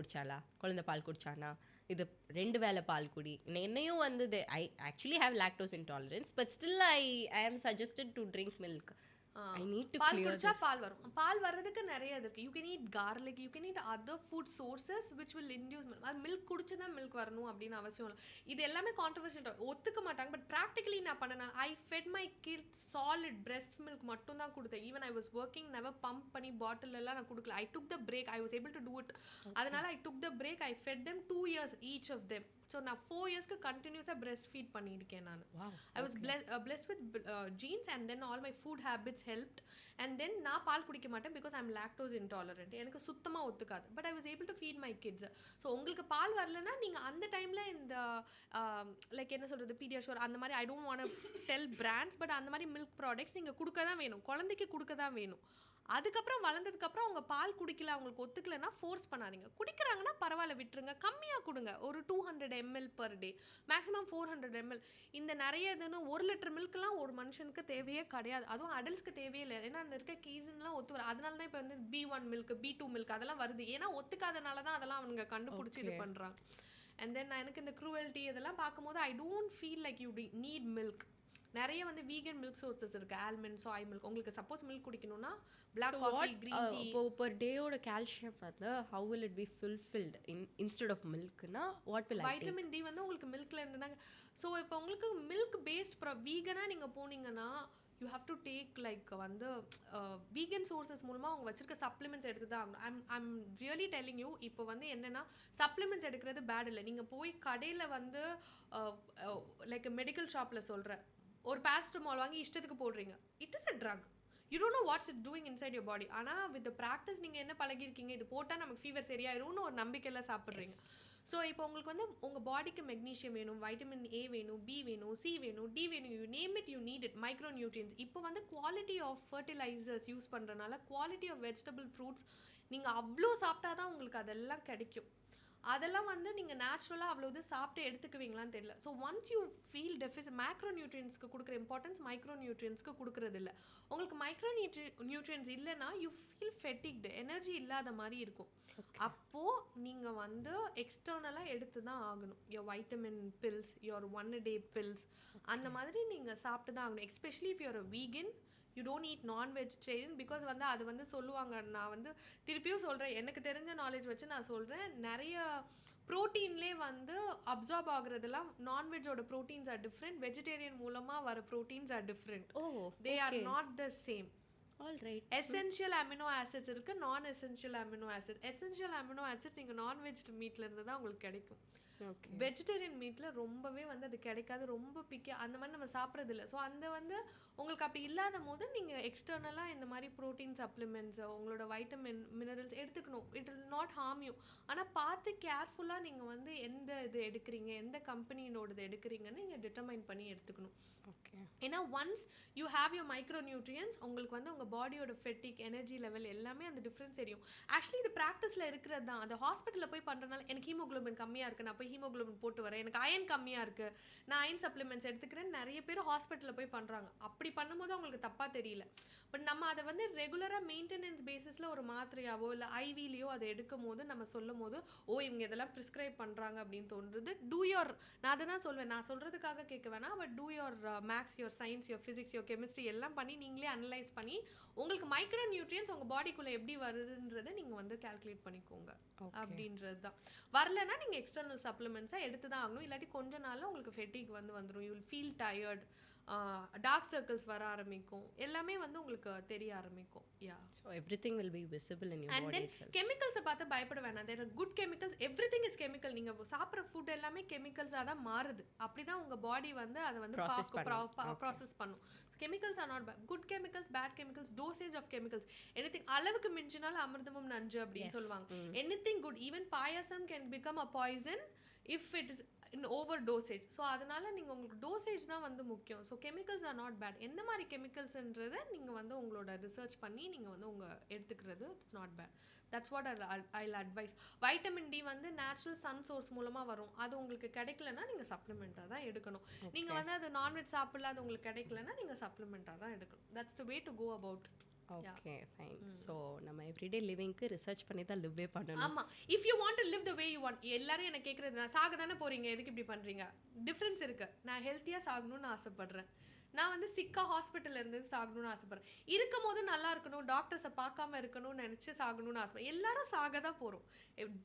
குடிச்சானா, இது 2 வேளை பால் குடி. என்னையும் வந்து I actually have lactose intolerance, but still I am suggested to drink milk. I need to பால் clear குடிச்சா this. பால் வரும். பால் வர்றதுக்கு நிறைய இருக்கு. You can eat garlic, you can eat other food sources which will induce milk. அது milk குடிச்சு தான் மில்க் வரணும் அப்படின்னு அவசியம் இல்லை. இது எல்லாமே கான்ட்ரவர்ஷியல், ஒத்துக்க மாட்டாங்க. பட் ப்ராக்டிகலி நான் பண்ணேன். I fed my kid solid breast milk மட்டும் தான் கொடுத்தேன். Even I was working, never pump பண்ணி பாட்டில் எல்லாம் நான் கொடுக்கல. I took the break, I was able to do it. அதனால I took the break, I fed them 2 years each of them. ஸோ நான் 4 இயர்ஸ்க்கு கண்டினியூஸாக பிரெஸ்ட் ஃபீட் பண்ணியிருக்கேன் நான். I was blessed with genes and then all my food habits helped. And then நான் பால் குடிக்க மாட்டேன் because I am lactose intolerant. எனக்கு சுத்தமாக ஒத்துக்காது. But I was able to feet my kids. So உங்களுக்கு பால் வரலன்னா நீங்கள் அந்த டைமில் இந்த லைக் என்ன சொல்கிறது, பீடியாஷோர் அந்த மாதிரி, ஐ don't want tell brands, but அந்த மாதிரி மில்க் ப்ராடக்ட்ஸ் நீங்கள் கொடுக்க தான் வேணும், குழந்தைக்கு கொடுக்க தான் வேணும். அதுக்கப்புறம் வளர்ந்ததுக்கப்புறம் அவங்க பால் குடிக்கல, அவங்களுக்கு ஒத்துக்கலைன்னா ஃபோர்ஸ் பண்ணாதீங்க. குடிக்கிறாங்கன்னா பரவாயில்ல, விட்டுருங்க, கம்மியாக கொடுங்க. ஒரு 200 ml per day, maximum 400 ml. இந்த நிறைய இதுன்னு 1 லிட்டர் மில்க்லாம் ஒரு மனுஷனுக்கு தேவையே கிடையாது. அதுவும் அடல்ட்ஸ்க்கு தேவையே இல்லை. ஏன்னா அந்த இருக்க கீசன்லாம் ஒத்து வரும். அதனால தான் இப்போ வந்து B1 மில்க், B2 மில்க் அதெல்லாம் வருது. ஏன்னா ஒத்துக்காதனால தான் அதெல்லாம் அவங்க கண்டுபிடிச்சி இது பண்ணுறாங்க. அண்ட் தென் எனக்கு இந்த க்ரூவல்ட்டி இதெல்லாம் பார்க்கும்போது I don't feel like you need milk. நிறைய வந்து வீகன் மில்க் சோர்சஸ் இருக்கு, ஆல்மண்ட், சோய் மில்க். உங்களுக்கு சப்போஸ் மில்க் குடிக்கணும்னா பிளாக் காஃபி, கிரீன் டீ. இப்போ per டேயோட கால்சியம் வந்து how will it be fulfilled instead of milkனா what will I take? Vitamin D வந்து உங்களுக்கு மில்க்ல இருந்து தாங்க. ஸோ இப்போ உங்களுக்கு மில்க் பேஸ்ட் வீகனா நீங்க போனீங்கன்னா you have to take like வந்து வீகன் சோர்சஸ் மூலமாக அவங்க வச்சிருக்க சப்ளிமெண்ட்ஸ் எடுத்து தான் ஆகணும். I'm really telling you. இப்போ வந்து என்னென்னா சப்ளிமெண்ட்ஸ் எடுக்கிறது பேட் இல்லை. நீங்கள் போய் கடையில் வந்து லைக் மெடிக்கல் ஷாப்பில் சொல்கிறேன், ஒரு பேராசிட்டமால் வாங்கி இஷ்டத்துக்கு போடுறீங்க. It is a drug. You don't know what's it doing inside your body. ஆனால் வித் ப்ராக்டிஸ் நீங்கள் என்ன பழகிருக்கீங்க, இது போட்டால் நமக்கு ஃபீவர் சரியாயிரும்னு ஒரு நம்பிக்கையில் சாப்பிட்றீங்க. ஸோ இப்போ உங்களுக்கு வந்து உங்கள் பாடிக்கு மெக்னீஷியம் வேணும், வைட்டமின் ஏ வேணும், பி வேணும், சி வேணும், டி வேணும், you name it, you need it. Micro nutrients. இப்போ வந்து குவாலிட்டி ஆஃப் ஃபர்டிலைசர்ஸ் யூஸ் பண்ணுறதுனால குவாலிட்டி ஆஃப் வெஜிடபிள் ஃப்ரூட்ஸ் நீங்கள் அவ்வளோ சாப்பிட்டா தான் உங்களுக்கு அதெல்லாம் கிடைக்கும். அதெல்லாம் வந்து நீங்கள் நேச்சுரலாக அவ்வளோ இது சாப்பிட்டு எடுத்துக்குவீங்களான்னு தெரியல. So once you feel deficit, macro நியூட்ரியன்ஸ்க்கு கொடுக்குற இம்பார்ட்டன்ஸ் மைக்ரோ நியூட்ரியன்ஸ்க்கு கொடுக்குறது இல்லை. உங்களுக்கு மைக்ரோ நியூட்ரியன்ஸ் இல்லைன்னா யூ ஃபீல் ஃபெட்டிக்டு, எனர்ஜி இல்லாத மாதிரி இருக்கும். அப்போது நீங்கள் வந்து எக்ஸ்டர்னலாக எடுத்து தான் ஆகணும். Your vitamin pills, your 1 a day pills, அந்த மாதிரி நீங்கள் சாப்பிட்டு தான் ஆகணும். Especially if you're a vegan, you don't eat non-vegetarian. Because வந்து அது வந்து சொல்லுவாங்க, நான் வந்து திருப்பியும் சொல்கிறேன், எனக்கு தெரிஞ்ச நாலேஜ் வச்சு நான் சொல்கிறேன், நிறைய ப்ரோட்டீன்லேயே வந்து அப்சார்ப் ஆகுறதுலாம் நான்வெஜ்ஜோட ப்ரோட்டீன்ஸ் ஆர் டிஃப்ரெண்ட், வெஜிடேரியன் மூலமாக வர proteins are different. They are not the same. Alright. Essential amino acids இருக்கு, non essential amino acid. Essential amino acid நீங்கள் நான்வெஜ் மீட்ல இருந்து தான் உங்களுக்கு கிடைக்கும். வெஜிடேரியன் மீட்டில் ரொம்பவே வந்து அது கிடைக்காது, ரொம்ப பிக்கி, அந்த மாதிரி நம்ம சாப்பிட்றது இல்லை. ஸோ அந்த வந்து உங்களுக்கு அப்படி இல்லாத போது நீங்கள் எக்ஸ்டர்னலாக இந்த மாதிரி ப்ரோட்டீன் சப்ளிமெண்ட்ஸ், உங்களோட வைட்டமின் மினரல்ஸ் எடுத்துக்கணும். It will not harm you. ஆனால் பார்த்து கேர்ஃபுல்லாக நீங்கள் வந்து எந்த இது எடுக்கிறீங்க, எந்த கம்பெனியோடது எடுக்கிறீங்கன்னு நீங்கள் டிட்டர்மைன் பண்ணி எடுத்துக்கணும். ஓகே. ஏன்னா once you have your micro nutrients, உங்களுக்கு வந்து உங்கள் பாடியோட ஃபெட்டிக், எனர்ஜி லெவல் எல்லாமே அந்த டிஃப்ரென்ஸ் தெரியும். ஆக்சுவலி இது ப்ராக்டிஸில் இருக்கிறது தான். அது ஹாஸ்பிட்டலில் போய் பண்ணுறதுனால எனக்கு ஹீமோக்ளோபின் கம்மியாக இருக்குது, நான் போய் ஹீமோக்ளோபின் போட்டு வரேன், எனக்கு அயன் கம்மியாக இருக்குது, நான் அயன் சப்ளிமெண்ட்ஸ் எடுத்துக்கிறேன், நிறைய பேர் ஹாஸ்பிட்டலில் போய் பண்ணுறாங்க. அப்படி பண்ணும்போது அவங்களுக்கு தப்பாக தெரியல. பட் நம்ம அதை வந்து ரெகுலராக மெயின்டெனன்ஸ் பேசிஸில் ஒரு மாத்திரையாவோ இல்லை ஐவிலையோ அதை எடுக்கும் போது நம்ம சொல்லும் போது, ஓ இவங்க இதெல்லாம் ப்ரிஸ்கிரைப் பண்ணுறாங்க அப்படின்னு தோன்றுறது. டூ யோர், நான் அதை தான் சொல்வேன், நான் சொல்கிறதுக்காக கேட்க வேணாம், but do your maths, your science, your physics, your chemistry எல்லாம் பண்ணி நீங்களே அனலைஸ் பண்ணி உங்களுக்கு மைக்ரோ நியூட்ரியன்ஸ் உங்கள் பாடிக்குள்ளே எப்படி வருதுன்றதை நீங்கள் வந்து கால்குலேட் பண்ணிக்கோங்க. அப்படின்றது தான். வரலன்னா நீங்கள் எக்ஸ்டர்னல் சப்ளிமெண்ட்ஸாக எடுத்து தான் ஆகணும். இல்லாட்டி கொஞ்ச நாளில் உங்களுக்கு ஃபெட்டிக் வந்துடும். You will feel tired, dark circles வர ஆரம்பிக்கும், எல்லாமே வந்து உங்களுக்கு தெரிய ஆரம்பிக்கும். So everything will be visible in your body itself. And then chemicals பார்த்து பயப்பட வேணாம். there are good chemicals, everything is chemical. நீங்க சாப்பிட்ற ஃபுட் எல்லாமே கெமிக்கல்ஸாக தான் மாறுது. அப்படிதான் உங்க பாடி வந்து அதை வந்து ப்ராசஸ் பண்ணும். chemicals are not bad. good chemicals, bad chemicals, dosage of chemicals, anything அளவுக்கு மிஞ்சினாலும் அமிர்தமும் நஞ்சு அப்படின்னு சொல்லுவாங்க. anything good, even payasam can become a poison if it is in over dosage. So அதனால நீங்கள் உங்களுக்கு டோசேஜ் தான் வந்து முக்கியம். So chemicals are not bad. எந்த மாதிரி கெமிக்கல்ஸ்ன்றதை நீங்கள் வந்து உங்களோட ரிசர்ச் பண்ணி நீங்கள் வந்து எடுத்துக்கிறது it's not bad. That's what I'll advise. Vitamin D வந்து நேச்சுரல் சன் சோர்ஸ் மூலமாக வரும். அது உங்களுக்கு கிடைக்கலன்னா நீங்கள் சப்ளிமெண்ட்டாக தான் எடுக்கணும். நீங்கள் வந்து அது நான்வெஜ் சாப்பிடல, அது உங்களுக்கு கிடைக்கலன்னா நீங்கள் சப்ளிமெண்ட்டாக தான் எடுக்கணும். That's the way to go about it. Okay fine. So நம்ம எவ்ரிடே லிவிங்க்கு ரிசர்ச் பண்ணி தான் லிவ்வே பண்ணணும். ஆமாம். If you want to live the way you want. எல்லாரும் என்ன கேட்குறது, நான் சாக தானே போகிறீங்க, எதுக்கு இப்படி பண்ணுறீங்க? டிஃப்ரென்ஸ் இருக்குது. நான் ஹெல்த்தியாக சாகணும்னு ஆசைப்பட்றேன். நான் வந்து சிக்கா ஹாஸ்பிட்டலில் இருந்து சாகணும்னு ஆசைப்பட்றேன். இருக்கும் போது நல்லா இருக்கணும், டாக்டர்ஸை பார்க்காம இருக்கணும்னு நினச்சி சாகணும்னு ஆசைப்பட்றேன். எல்லாரும் சாக தான் போகிறோம்.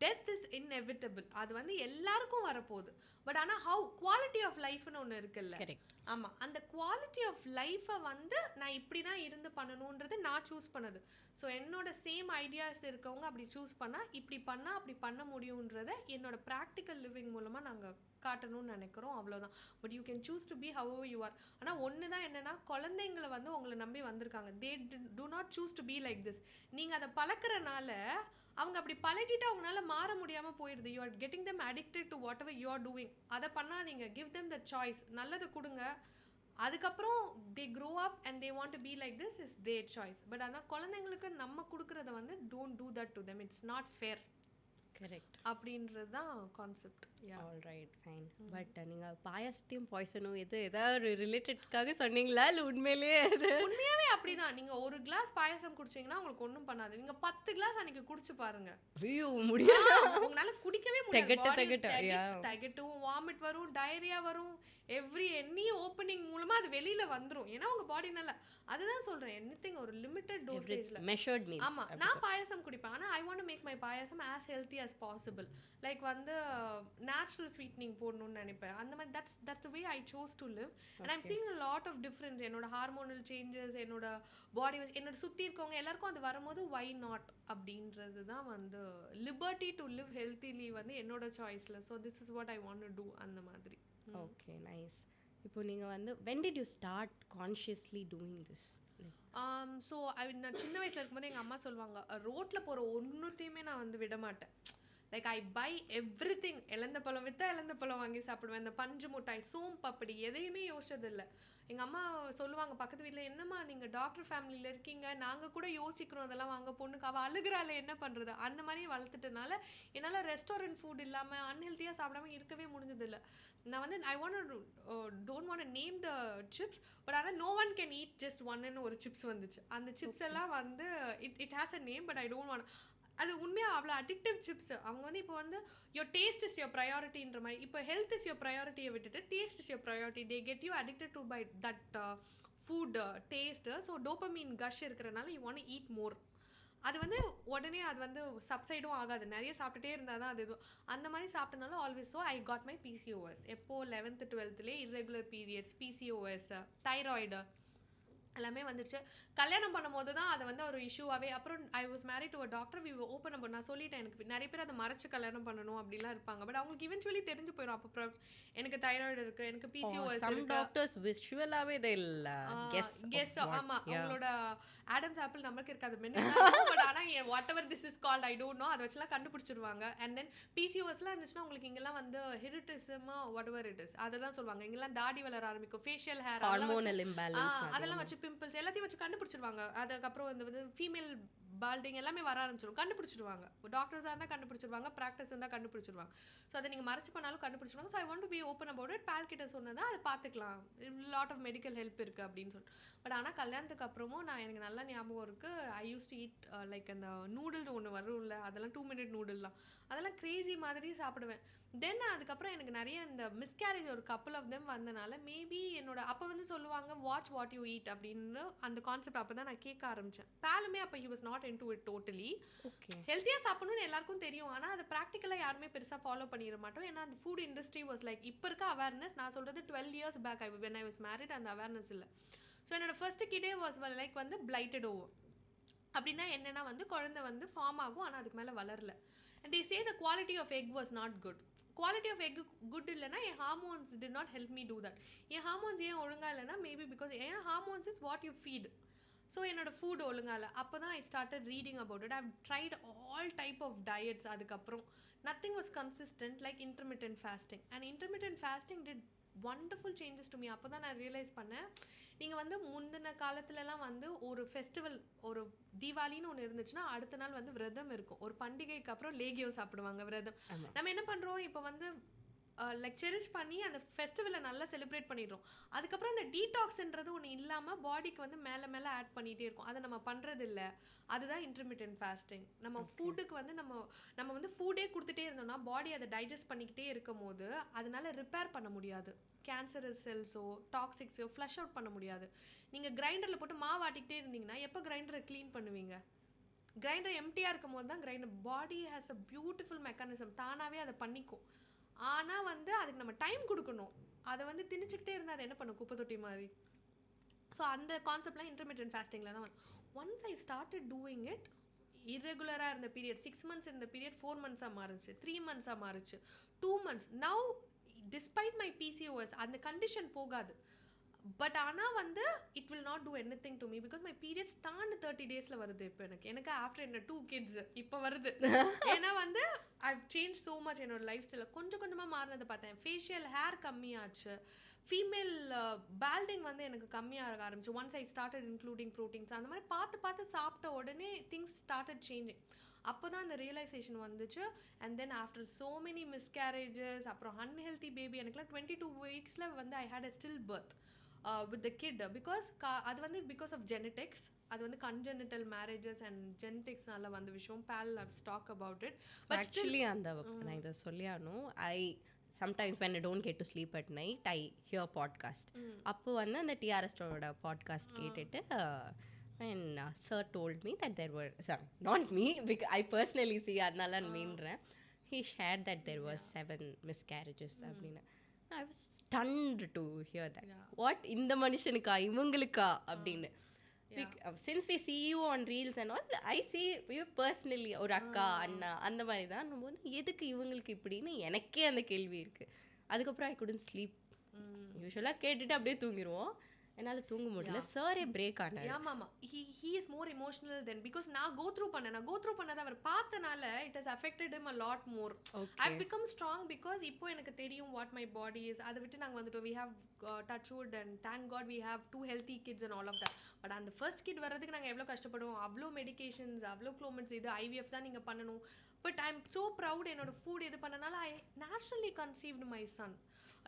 Death is inevitable. அது வந்து எல்லாருக்கும் வரப்போகுது. பட் ஆனால் ஹவு குவாலிட்டி ஆஃப் லைஃப்னு ஒன்று இருக்குல்ல. கரெக்ட். ஆமாம். அந்த குவாலிட்டி ஆஃப் லைஃப்பை வந்து நான் இப்படி தான் இருந்து பண்ணணுன்றது நான் சூஸ் பண்ணது. ஸோ என்னோட சேம் ஐடியாஸ் இருக்கவங்க அப்படி சூஸ் பண்ணால் இப்படி பண்ணால் அப்படி பண்ண முடியுன்றதை என்னோட ப்ராக்டிக்கல் லிவிங் மூலமாக நாங்கள் காட்டணும்னு நினைக்கிறோம். அவ்வளோதான். But you can choose to be how you are. ஆனால் ஒன்று தான் என்னென்னா, குழந்தைங்களை வந்து உங்களை நம்பி வந்திருக்காங்க. They do not choose to be like this. நீங்கள் அதை பழக்கிறனால அவங்க அப்படி பழகிட்டு அவங்களால மாற முடியாமல் போயிடுது. You are getting them addicted to whatever you are doing. அதை பண்ணாதீங்க. Give them the choice. நல்லதை கொடுங்க. அதுக்கப்புறம் they grow up and they want to be like this is their choice. But ஆனால் குழந்தைங்களுக்கு நம்ம கொடுக்குறத வந்து don't do that to them. It's not fair. Correct. அப்படின்றது தான் concept. All right fine. But நீங்கள் பாயசத்தையும் பாய்சனும் ஏதாவது ஒரு ரிலேட்டட்காக சொன்னீங்களா இல்லை உண்மையிலேயே அது? உண்மையாகவே அப்படிதான். நீங்கள் ஒரு கிளாஸ் பாயசம் குடிச்சிங்கன்னா உங்களுக்கு ஒன்றும் பண்ணாது. நீங்கள் 10 கிளாஸ் அன்றைக்கி குடிச்சு பாருங்க. ஐயோ முடியாது. உங்களால் குடிக்கவே முடியாது. தகட்டும், வாமிட் வரும், டயரியா வரும். எனி ஓப்பனிங் மூலமாக அது வெளியில் வந்துடும். ஏன்னா உங்கள் பாடி நல்லா. அதுதான் சொல்கிறேன். எனிதிங் ஒரு லிமிட்டட் டோசேஜில் மெஷர்ட் மீன்ஸ். ஆமாம். நான் பாயசம் குடிப்பேன். ஆனால் I want to make my payasam as healthy as possible. Like வந்து நேச்சுரல் ஸ்வீட்னிங் போடணும்னு நினைப்பேன். அந்த மாதிரி that's the way I chose to live. And I'm seeing a lot of difference. என்னோட ஹார்மோனல் சேஞ்சஸ், என்னோட பாடி, என்னோட சுற்றி இருக்கவங்க எல்லாருக்கும் அது வரும்போது வை நாட் அப்படின்றது தான் வந்து லிபர்ட்டி டு லிவ் ஹெல்த்திலி வந்து என்னோட சாய்ஸில். So this is what I want to do. அந்த மாதிரி. Okay nice. இப்போ நீங்கள் வந்து when did you start consciously doing this? So நான் சின்ன வயசில் இருக்கும்போது எங்கள் அம்மா சொல்லுவாங்க, ரோட்டில் போகிற ஒன்றுத்தையுமே நான் வந்து விட மாட்டேன். Like I buy everything. இழந்த பழம் விற்றா இழந்த பழம் வாங்கி சாப்பிடுவேன். இந்த பஞ்சு மிட்டாய், சோம் பப்படி எதையுமே யோசிச்சதில்லை. எங்கள் அம்மா சொல்லுவாங்க பக்கத்து வீட்டில், என்னம்மா நீங்கள் டாக்டர் ஃபேமிலியில் இருக்கீங்க, நாங்கள் கூட யோசிக்கிறோம் அதெல்லாம் வாங்க, பொண்ணுக்கு அவள் அழுகிறாள் என்ன பண்ணுறது. அந்த மாதிரி வளர்த்துட்டனால என்னால் ரெஸ்டாரண்ட் ஃபுட் இல்லாமல் அன்ஹெல்த்தியாக சாப்பிடாம இருக்கவே முடிஞ்சதில்லை. நான் வந்து I want don't want name the chips. But ஆனால் no one can eat just ஒன்னு ஒரு சிப்ஸ் வந்துச்சு. அந்த சிப்ஸ் எல்லாம் வந்து it has a name. But I don't want. அது உண்மையாக அவ்வளோ அடிக்டிவ் சிப்ஸ். அவங்க வந்து இப்போ வந்து யோர் டேஸ்ட் இஸ் யோர் ப்ரையாரிட்டின்ற மாதிரி. இப்போ ஹெல்த் இஸ் யோர் ப்ரையாரிட்டியை விட்டுட்டு taste is your priority. They get you addicted to buy that food taste. So dopamine கஷ் இருக்கிறனால யூ வாண்ட் ஈட் மோர். அது வந்து உடனே அது வந்து சப்சைடும் ஆகாது. நிறைய சாப்பிட்டுட்டே இருந்தால் தான் அது இதுவும். அந்த மாதிரி சாப்பிட்டனால always. So I got my PCOS. எப்போது 11th 12th irregular periods, PCOS, thyroid எல்லாமே வந்துடுச்சு. கல்யாணம் பண்ணும்போது தான் அதை வந்து ஒரு இஷ்யூவாகவே. அப்புறம் I was married to a doctor. We open up. நான் சொல்லிட்டேன், எனக்கு நிறைய பேர் அதை மறைச்சு கல்யாணம் பண்ணணும் அப்படிலாம் இருப்பாங்க. பட் அவங்களுக்கு இவென்ச்சுவலி தெரிஞ்சு போயிடும். அப்போ எனக்கு தைராய்டு இருக்குது, எனக்கு PCOS இருக்குது. டாக்டர்ஸ் விஷுவலாகவே they will guess. ஆமாம். அவங்களோட ஆடம்ஸ் ஆப்பிள் நமக்கு இருக்காது. பட் ஆனால் what ever this is called I don't know. அதை வச்சுலாம் கண்டுபிடிச்சிருவாங்க. அண்ட் தென் PCOSலாம் இருந்துச்சுன்னா உங்களுக்கு இங்கெல்லாம் வந்து ஹிரிட்டிசமா வாட் எவர் இட் இஸ் அதை தான் சொல்லுவாங்க. இங்கெல்லாம் தாடி வளர ஆரம்பிக்கும், ஃபேஷியல் ஹேர், ஹார்மோனல் இம்பேலன்ஸ், அதெல்லாம் வச்சு பிம்பிள்ஸ் எல்லாத்தையும் வச்சு கண்டுபிடிச்சிருவாங்க. அதுக்கப்புறம் வந்து ஃபீமேல் பால்டிங் எல்லாமே வர ஆரம்பிச்சிடும். கண்டுபிடிச்சிருவாங்க. டாக்டர்ஸாக இருந்தால் கண்டுபிடிச்சிருவாங்க, ப்ராக்டிஸ் இருந்தால் கண்டுபிடிச்சிருவாங்க. ஸோ அதை நீங்கள் மறைச்சு பண்ணாலும் கண்டுபிடிச்சிருவாங்க. So I want to be open about it. Paul கிட்ட சொன்னதான் அதை பார்த்துக்கலாம், லாட் ஆஃப் மெடிக்கல் ஹெல்ப் இருக்குது அப்படின்னு சொல்லிட்டு. பட் ஆனால் கல்யாணத்துக்கு அப்புறமும் எனக்கு நல்லா ஞாபகம் இருக்குது. ஐ யூஸ் டு ஈட் லைக் அந்த நூடுல்னு ஒன்று வரும்ல, அதெல்லாம் 2 minute நூடுல்லாம், அதெல்லாம் க்ரேசி மாதிரி சாப்பிடுவேன். தென் அதுக்கப்புறம் எனக்கு நிறைய இந்த மிஸ்கேரேஜ் ஒரு கப்புள் ஆஃப் தெம் வந்தனால மேபி என்னோட அப்போ வந்து சொல்லுவாங்க வாட் யூ ஈட் அப்படின்னு அந்த கான்செப்ட் அப்போ தான் நான் கேட்க ஆரம்பித்தேன். பாலுமே அப்போ he was not into it totally. Okay, ஹெல்த்தியாக சாப்பிடணும்னு எல்லாருக்கும் தெரியும். ஆனால் அதை ப்ராக்டிக்கலாக யாருமே பெருசாக ஃபாலோ பண்ணிட மாட்டோம். ஏன்னா அந்த ஃபுட் இண்டஸ்ட்ரி வாஸ் லைக் இப்போ இருக்க அவேர்னஸ். நான் சொல்கிறது 12 years back when I was married அந்த அவேர்னஸ் இல்லை. ஸோ என்னோட ஃபர்ஸ்ட் கிடே வாஸ் லைக் வந்து பிளைட்டட் ஓவர். அப்படின்னா என்னென்னா வந்து குழந்தை வந்து ஃபார்ம் ஆகும், ஆனால் அதுக்கு மேலே வளரல. And they say the quality of egg was not good. Quality of egg good இல்லைனா என் hormones did not help me do that. என் ஹார்மோன்ஸ் ஏன் ஒழுங்காக இல்லைனா மேபி பிகாஸ் என் hormones is what you feed. So என்னோட ஃபுட் ஒழுங்கால அப்போ தான் I started reading about it. I tried all type of diets. அதுக்கப்புறம் nothing was consistent like intermittent fasting. And intermittent fasting did wonderful changes to me. அப்போ தான் நான் realise பண்ணேன், நீங்கள் வந்து முந்தின காலத்துலலாம் வந்து ஒரு ஃபெஸ்டிவல், ஒரு தீபாவளின்னு ஒன்று இருந்துச்சுன்னா அடுத்த நாள் வந்து விரதம் இருக்கும். ஒரு பண்டிகைக்கு அப்புறம் லேகியோ சாப்பிடுவாங்க விரதம். நம்ம என்ன பண்ணுறோம் இப்போ வந்து லைக் செரிஷ் பண்ணி அந்த ஃபெஸ்டிவலை நல்லா செலிப்ரேட் பண்ணிடுறோம். அதுக்கப்புறம் அந்த டீடாக்ஸ்ன்றது ஒன்று இல்லாமல் பாடிக்கு வந்து மேலே மேலே ஆட் பண்ணிகிட்டே இருக்கும். அதை நம்ம பண்ணுறது இல்லை. அதுதான் இன்டர்மிட்டன்ட் ஃபாஸ்டிங். நம்ம ஃபுட்டுக்கு வந்து நம்ம வந்து ஃபுட்டே கொடுத்துட்டே இருந்தோம்னா பாடி அதை டைஜஸ்ட் பண்ணிக்கிட்டே இருக்கும் போது அதனால ரிப்பேர் பண்ண முடியாது. கேன்சரஸ் செல்ஸோ டாக்ஸிக்ஸோ ஃப்ளஷ் அவுட் பண்ண முடியாது. நீங்கள் கிரைண்டரில் போட்டு மாவு ஆட்டிக்கிட்டே இருந்தீங்கன்னா எப்போ கிரைண்டரை க்ளீன் பண்ணுவீங்க? கிரைண்டர் எம்டியாக இருக்கும் போது தான் grinder body has a beautiful mechanism, தானாகவே அதை பண்ணிக்கும். ஆனால் வந்து அதுக்கு நம்ம டைம் கொடுக்கணும். அதை வந்து திணிச்சுக்கிட்டே இருந்தால் அதை என்ன பண்ணும், குப்பை தொட்டி மாதிரி. ஸோ அந்த கான்செப்ட்லாம் இன்டர்மிட்டன்ட் ஃபாஸ்டிங்கில் தான் வந்து once I started doing it. இரெகுலராக இருந்த பீரியட் 6 months இருந்த பீரியட் 4 months மாறுச்சு, 3 months மாறுச்சு, 2 months. Now despite my PCOS அந்த கண்டிஷன் போகாது. பட் ஆனால் வந்து it will not do anything to me because my periods தான் 30 daysல வருது. இப்போ எனக்கு ஆஃப்டர் என்ன 2 kids இப்போ வருது. ஏன்னா வந்து ஐவ் சேஞ்ச் ஸோ மச். என்னோட லைஃப் ஸ்டைலில் கொஞ்சம் கொஞ்சமாக மாறினதை பார்த்தேன். ஃபேஷியல் ஹேர் கம்மியாச்சு, ஃபீமேல் பேல்டிங் வந்து எனக்கு கம்மியாக ஆரம்பிச்சு. Once I started including proteins அந்த மாதிரி பார்த்து சாப்பிட்ட உடனே திங்ஸ் ஸ்டார்டட் சேஞ்சிங். அப்போ தான் அந்த ரியலைசேஷன் வந்துச்சு. And then after so many miscarriages, அப்புறம் அன்ஹெல்தி பேபி, எனக்குலாம் 22 weeks வந்து I had a stillbirth with the kid because அது வந்து பிகாஸ் ஆஃப் ஜெனட்டிக்ஸ். அது வந்து கன்ஜெனிட்டல் மேரேஜஸ் அண்ட் ஜெனட்டிக்ஸ்னால வந்த விஷயம். பேல் talk about it. But actually அந்த நான் இதை சொல்லியானும், ஐ sometimes when I don't get to sleep at night I hear podcast. அப்போ வந்து அந்த டிஆர்எஸ்டோட பாட்காஸ்ட் கேட்டுட்டு and sir told me that there were not me because I personally see அதனால மீன்றேன். He shared that there was 7 miscarriages அப்படின்னு. I was stunned to hear that. What இந்த மனுஷனுக்கா இவங்களுக்கா அப்படின்னு. Since we see you on reels and all, I see you personally ஒரு அக்கா அண்ணா அந்த மாதிரி தான். நம்ம வந்து எதுக்கு இவங்களுக்கு இப்படின்னு எனக்கே அந்த கேள்வி இருக்குது. அதுக்கப்புறம் I couldn't sleep. யூஸ்வலாக கேட்டுட்டு அப்படியே தூங்கிடுவோம். என்னால் தூங்க முடியல. சாரே பிரேக் ஆனார். ஆமாம், he is more emotional than because நான் கோ த்ரூ பண்ணதை அவர் பார்த்தனால it has affected him a lot more. I've become strong because இப்போ எனக்கு தெரியும் what my body is. அதை விட்டு நாங்கள் வந்துட்டோம். we have touch wood and thank God we have 2 healthy kids and all of that. But அந்த first kit வர்றதுக்கு நாங்கள் எவ்வளோ கஷ்டப்படுவோம். அவ்வளோ மெடிகேஷன்ஸ், அவ்வளோ க்ளோமெட்ஸ், இது IVF தான் நீங்கள் பண்ணணும். But I am so proud. என்னோட ஃபுட் எது பண்ணனால I naturally conceived my son.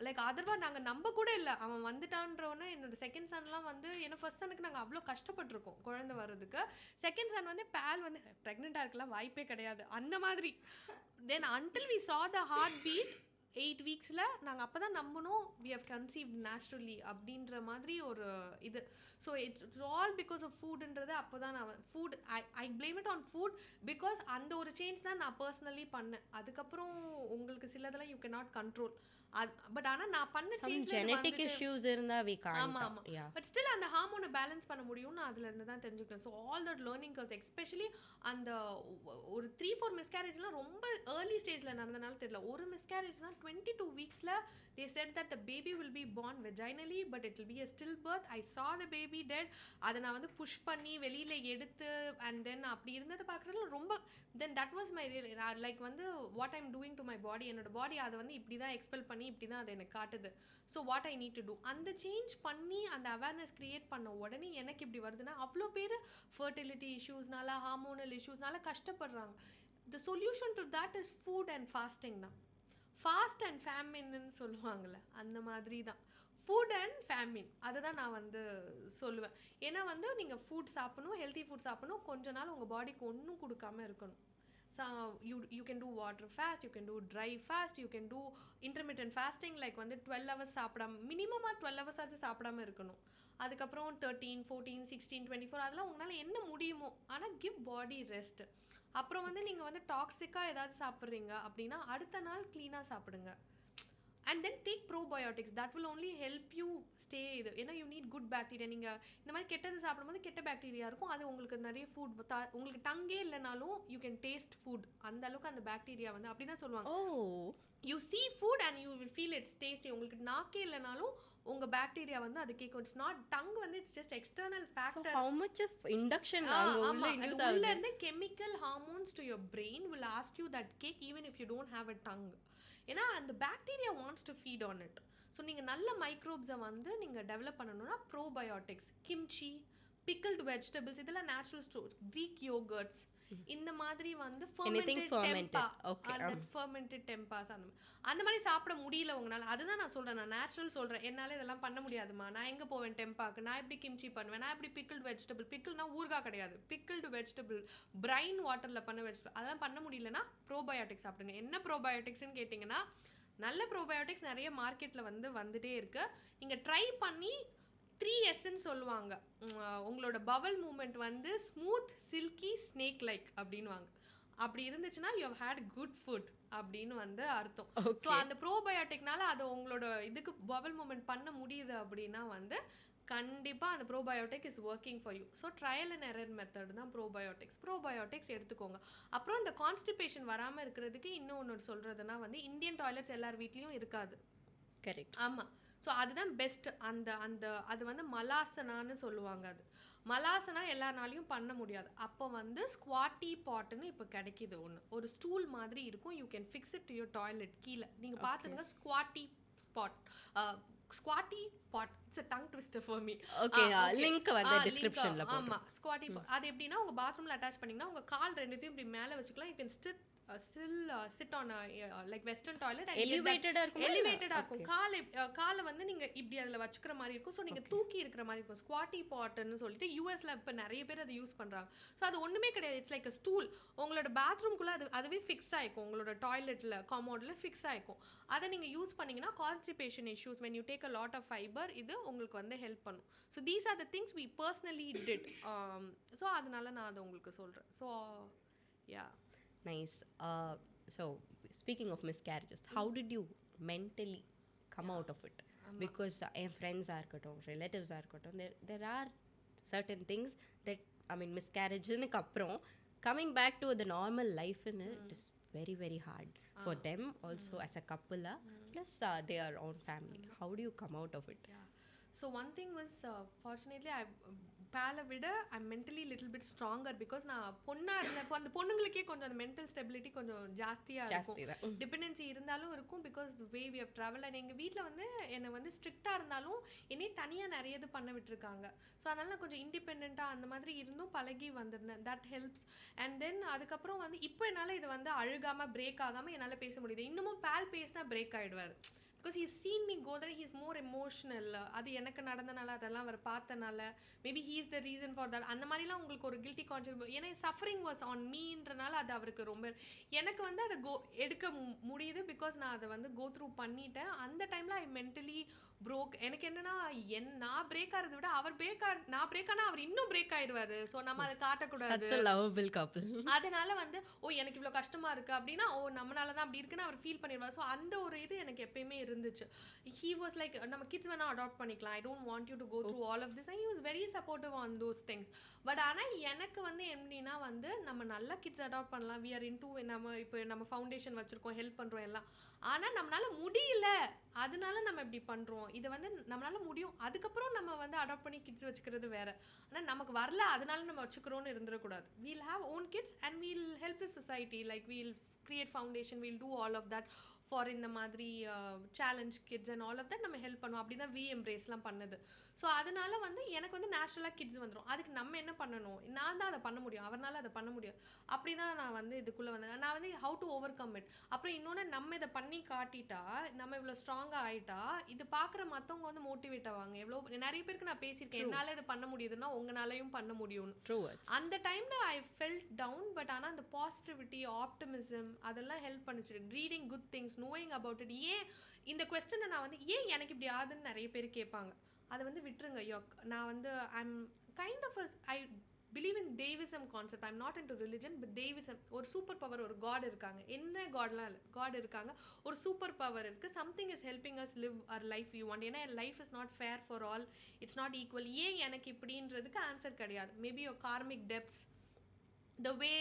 Like Atharva நாங்கள் நம்ப கூட இல்லை அவன் வந்துட்டான்றோன்னே. என்னோட செகண்ட் சன்லாம் வந்து ஏன்னா ஃபர்ஸ்ட் சனுக்கு நாங்கள் அவ்வளோ கஷ்டப்பட்டிருக்கோம் குழந்தை வர்றதுக்கு. செகண்ட் சன் வந்து பேல் வந்து ப்ரெக்னெண்ட்டாக இருக்கலாம் வாய்ப்பே கிடையாது அந்த மாதிரி. Then until we saw the heart beat 8 weeksல நாங்கள் அப்போ தான் நம்பணும் we have conceived naturally அப்படின்ற மாதிரி ஒரு இது. So it's all because of ஃபுட்ன்றது. அப்போ தான் நான் food I blame it on food because அந்த ஒரு சேஞ்ச் தான் நான் பர்சனலி பண்ணேன். அதுக்கப்புறம் உங்களுக்கு சிலதெல்லாம் you can not control. But ஆனால் நான் பண்ண சேஞ்ச் ஜெனடிக் இஷ்யூஸ் இருந்தால் we can't. ஆமாம் பட் ஸ்டில் அந்த ஹார்மோனை பேலன்ஸ் பண்ண முடியும்னு அதில் இருந்து தான் தெரிஞ்சுக்கிட்டேன். So all that learning curves especially அந்த ஒரு 3-4 மிஸ்கேரேஜ்லாம் ரொம்ப ஏர்லி ஸ்டேஜில் நடந்தனால தெரியல. ஒரு மிஸ்கேரேஜ் தான் 22 weeksல they said that the baby will be born vaginally but it will be a stillbirth. I saw the baby dead. அதை நான் வந்து புஷ் பண்ணி வெளியில் எடுத்து and then அப்படி இருந்ததை பார்க்குறதுல ரொம்ப then that was my real like வந்து what I'm doing to my body. என்னோட பாடி அதை வந்து இப்படி தான் எக்ஸ்பெல் பண்ணி இப்படி தான் அதை எனக்கு காட்டுது. So what I need to do அந்த சேஞ்ச் பண்ணி அந்த அவேர்னஸ் க்ரியேட் பண்ண உடனே எனக்கு இப்படி வருதுன்னா அவ்வளோ பேர் ஃபர்டிலிட்டி இஷ்யூஸ்னால ஹார்மோனல் இஷ்யூஸ்னால கஷ்டப்படுறாங்க. The solution to that is food and fasting தான். ஃபாஸ்ட் அண்ட் ஃபேமின்னு சொல்லுவாங்கள்ல அந்த மாதிரி தான் ஃபுட் அண்ட் ஃபேமின். அதை தான் நான் வந்து சொல்லுவேன். ஏன்னா வந்து நீங்கள் ஃபுட் சாப்பிடணும், ஹெல்த்தி ஃபுட் சாப்பிடணும், கொஞ்ச நாள் உங்கள் பாடிக்கு ஒன்றும் கொடுக்காம இருக்கணும். So you can do water fast, you can do dry fast, you can do intermittent fasting like வந்து 12 hours சாப்பிடாம மினிமமாக 12 hours ஆச்சு சாப்பிடாம இருக்கணும். அதுக்கப்புறம் 13, 14, 16, 24 அதெல்லாம் உங்களால் என்ன முடியுமோ. ஆனால் கிவ் பாடி ரெஸ்ட். அப்புறம் வந்து நீங்கள் வந்து டாக்ஸிக்காக ஏதாவது சாப்பிட்றீங்க அப்படின்னா அடுத்த நாள் க்ளீனாக சாப்பிடுங்க. And then take probiotics. That will only help you stay இது. ஏன்னா யூ நீட் குட் பாக்டீரியா. நீங்கள் இந்த மாதிரி கெட்டது சாப்பிடும்போது கெட்ட பாக்டீரியா இருக்கும், அது உங்களுக்கு நிறைய ஃபுட் உங்களுக்கு டங்கே இல்லைனாலும் யூ கேன் டேஸ்ட் ஃபுட். அந்த அளவுக்கு அந்த பாக்டீரியா வந்து அப்படி தான் சொல்லுவாங்க. You see food and you will feel it's tasty. உங்களுக்கு நாக்கே இல்லைனாலும் உங்கள் பாக்டீரியா வந்து அது கேட்கும். இட்ஸ் நாட் டங் வந்து it's just external factor. how much of induction உள்ள இருந்து chemical hormones to your brain will ask you that cake even if you don't have a tongue. ஏன்னா அந்த bacteria wants to feed on it. So நீங்கள் நல்ல மைக்ரோப்ஸை வந்து நீங்கள் develop பண்ணணும்னா ப்ரோபயோட்டிக்ஸ், கிம்ச்சி, பிக்கிள்டு வெஜிடபிள்ஸ், இதெல்லாம் நேச்சுரல் ஸ்டோர், க்ரீக் யோகர்ட்ஸ், இந்த மாதிரி வந்து ஃபெர்மெண்டட் டெம்பாஸ் அந்த மாதிரி சாப்பிட முடியல உங்களால். அதுதான் நான் சொல்கிறேன், நான் நேச்சுரல் சொல்கிறேன். என்னால் இதெல்லாம் பண்ண முடியாதுமா, நான் எங்கே போவேன் டெம்பாக்கு, நான் எப்படி கிம்ச்சி பண்ணுவேன், நான் எப்படி பிக்கிள்டு வெஜிடபிள், பிக்கிள்னா ஊறுகாய் கிடையாது, பிக்கிள்டு வெஜிடபிள் பிரைன் வாட்டரில் பண்ண வெஜிடபிள், அதெல்லாம் பண்ண முடியலன்னா ப்ரோபயோட்டிக்ஸ் சாப்பிடுங்க. என்ன ப்ரோபயோட்டிக்ஸ்ன்னு கேட்டிங்கன்னா, நல்ல ப்ரோபயோட்டிக்ஸ் நிறைய மார்க்கெட்டில் வந்துட்டே இருக்குது. நீங்கள் ட்ரை பண்ணி 3Sன்னு சொல்லுவாங்க. உங்களோட பவல் மூமெண்ட் வந்து ஸ்மூத், சில்கி, ஸ்னேக் லைக் அப்படின்வாங்க. அப்படி இருந்துச்சுன்னா you have had good food அப்படின்னு வந்து அர்த்தம். ஸோ அந்த ப்ரோபயோட்டிக்னால அதை உங்களோட இதுக்கு பவல் மூமெண்ட் பண்ண முடியுது அப்படின்னா வந்து கண்டிப்பாக அந்த probiotic is working for you. So trial and error method தான் ப்ரோபயோட்டிக்ஸ் எடுத்துக்கோங்க. அப்புறம் இந்த கான்ஸ்டிபேஷன் வராமல் இருக்கிறதுக்கு இன்னொன்று சொல்கிறதுனா வந்து இந்தியன் டாய்லெட்ஸ் எல்லார் வீட்லேயும் இருக்காது. கரெக்ட். ஆமாம். ஸோ அதுதான் பெஸ்ட். அது வந்து மலாசனான்னு சொல்லுவாங்க. அது மலாசனா எல்லாருனாலையும் பண்ண முடியாது. அப்போ வந்து ஸ்குவாட்டி பாட்டுன்னு இப்போ கிடைக்கிது ஒன்று, ஒரு ஸ்டூல் மாதிரி இருக்கும். You can fix it to your toilet கீழே. நீங்கள் பார்த்துங்க ஸ்குவாட்டி பாட். இட்ஸ் a tongue twister for me. Okay, link வந்து டிஸ்கிரிப்ஷன்ல போடுறேன். ஆமா, ஸ்குவாட்டி பாட். அது எப்படின்னா உங்க பாத்ரூம்ல அட்டாச் பண்ணீங்கன்னா உங்க கால் ரெண்டுத்தையும் இப்படி மேலே வச்சுக்கலாம். You can still sit on a like western toilet and elevated இருக்கும். காலை வந்து நீங்க இப்படி அதுல வச்சுக்கிற மாதிரி இருக்கும். ஸோ நீங்க தூக்கி இருக்கிற மாதிரி இருக்கும். ஸ்குவாட்டி பாட்னு சொல்லிட்டு யூஎஸ்ல இப்போ நிறைய பேர் அதை யூஸ் பண்றாங்க. ஸோ அது ஒண்ணுமே கிடையாது. It's like a stool. உங்களோட பாத்ரூம்குள்ள அதுவே ஃபிக்ஸ் ஆயிக்கும். உங்களோட டாய்லெட்ல காமோட்ல ஃபிக்ஸ் ஆயிக்கும். அதை நீங்க யூஸ் பண்ணீங்கன்னா constipation issues when you take a lot of fiber இது உங்களுக்கு வந்து ஹெல்ப் பண்ணும். So these are the things we personally did. So அதனால நான் அதை உங்களுக்கு சொல்றேன். So yeah. Nice. So speaking of miscarriages, how did you mentally come out of it? Because friends are இருக்கட்டும், relatives are இருக்கட்டும், there are certain things that miscarriage னுக்கு அப்புறம் coming back to the normal life it is very very hard for them also as a couple plus their own family. How do you come out of it? So one thing was fortunately பேலை விட I mentally little bit stronger. Because நான் பொண்ணாக இருந்தப்போ அந்த பொண்ணுங்களுக்கே கொஞ்சம் அந்த mental stability கொஞ்சம் ஜாஸ்தியாக இருக்கும். டிபெண்டன்சி இருந்தாலும் இருக்கும். Because the way we have travel. And எங்கள் வீட்டில் வந்து என்னை வந்து ஸ்ட்ரிக்டாக இருந்தாலும் என்னையே தனியாக நிறைய இது பண்ண விட்டுருக்காங்க. ஸோ அதனால் நான் கொஞ்சம் இண்டிபெண்ட்டாக அந்த மாதிரி இருந்தும் பழகி வந்திருந்தேன். That helps. அண்ட் தென் அதுக்கப்புறம் வந்து இப்போ என்னால் இது வந்து அழுகாமல் பிரேக் ஆகாமல் என்னால் பேச முடியுது. இன்னமும் பேல் பேசினா பிரேக் ஆகிடுவார். Because he's seen me go there, he's more emotional. அது எனக்கு நடந்தனால, அதெல்லாம் அவர் பார்த்தனால, maybe he is the reason for that. அந்த மாதிரிலாம் உங்களுக்கு ஒரு கில்ட்டி கான்ஷியஸ். ஏன்னா சஃபரிங் வாஸ் ஆன் மீன்றனால அது அவருக்கு ரொம்ப, எனக்கு வந்து அதை எடுக்க முடியுது. பிகாஸ் நான் அதை வந்து கோ த்ரூ பண்ணிட்டேன். அந்த டைமில் ஐ மென்டலி ப்ரோக். எனக்கு என்னன்னா நான் பிரேக் ஆகிறத விட நான் பிரேக் ஆனால் அவர் இன்னும் பிரேக் ஆயிடுவாரு. ஸோ நம்ம அதை காட்டக்கூடாது. அதனால வந்து எனக்கு இவ்வளோ கஷ்டமா இருக்கு அப்படின்னா நம்மளால தான் அப்படி இருக்குன்னு அவர் ஃபீல் பண்ணிடுவார். ஸோ அந்த ஒரு இது எனக்கு எப்பயுமே இருந்துச்சு. ஹீ வாஸ் லைக் நம்ம கிட்ஸ் வேணா அடாப்ட் பண்ணிக்கலாம், I don't want you to go through all of this. And he was very supportive on those things. But ஆனால் எனக்கு வந்து எப்படின்னா வந்து நம்ம நல்லா கிட்ஸ் அடாப்ட் பண்ணலாம். வி ஆர் இன்டூ நம்ம ஃபவுண்டேஷன் வச்சுருக்கோம், ஹெல்ப் பண்ணுறோம் எல்லாம். ஆனால் நம்மளால முடியல, அதனால நம்ம இப்படி பண்ணுறோம். இதை வந்து நம்மளால முடியும், அதுக்கப்புறம் நம்ம வந்து அடாப்ட் பண்ணி கிட்ஸ் வச்சுக்கிறது வேற. ஆனால் நமக்கு வரல அதனால நம்ம வச்சுக்கிறோன்னு இருந்துடக்கூடாது. We'll have own kids and we'll help the society. Like we'll create foundation, we'll do all of that for இந்த மாதிரி challenge kids and all of that நம்ம ஹெல்ப் பண்ணுவோம். அப்படி தான் வி எம்ப்ரேஸ்லாம் பண்ணுது. ஸோ அதனால வந்து எனக்கு வந்து நேச்சுரலாக கிட்ஸ் வந்துடும். அதுக்கு நம்ம என்ன பண்ணணும், நான் தான் அதை பண்ண முடியும், அவரால் அதை பண்ண முடியாது. அப்படி தான் நான் வந்து இதுக்குள்ளே வந்தேன். நான் வந்து how to over come it. அப்புறம் இன்னொன்று, நம்ம இதை பண்ணி காட்டிட்டா, நம்ம இவ்வளோ ஸ்ட்ராங்காக ஆகிட்டா, இது பார்க்குற மற்றவங்க வந்து மோட்டிவேட் ஆவாங்க. எவ்வளோ நிறைய பேருக்கு நான் பேசியிருக்கேன், என்னால் இதை பண்ண முடியுதுன்னா உங்களாலையும் பண்ண முடியும்னு. அந்த டைமில் ஐ ஃபெல்ட் டவுன். பட் ஆனால் அந்த பாசிட்டிவிட்டி, ஆப்டிமிசம் அதெல்லாம் ஹெல்ப் பண்ணிச்சு. Reading good things, knowing about it. ஏன் இந்த கொஸ்டினை நான் வந்து ஏன் எனக்கு இப்படி ஆகுதுன்னு நிறைய பேர் கேட்பாங்க. அதை வந்து விட்டுருங்க. நான் வந்து I'm kind of I believe in deism concept. I'm not into religion, but deism, ஒரு சூப்பர் பவர், ஒரு காட் இருக்காங்க. என்ன காட்லாம் இல்லை, காட் இருக்காங்க, ஒரு சூப்பர் பவர் இருக்குது. Something is helping us live our life you want. ஏன்னா life is not fair for all, it's not equal. ஏன் எனக்கு இப்படின்றதுக்கு ஆன்சர் கிடையாது. Maybe your karmic debts, the way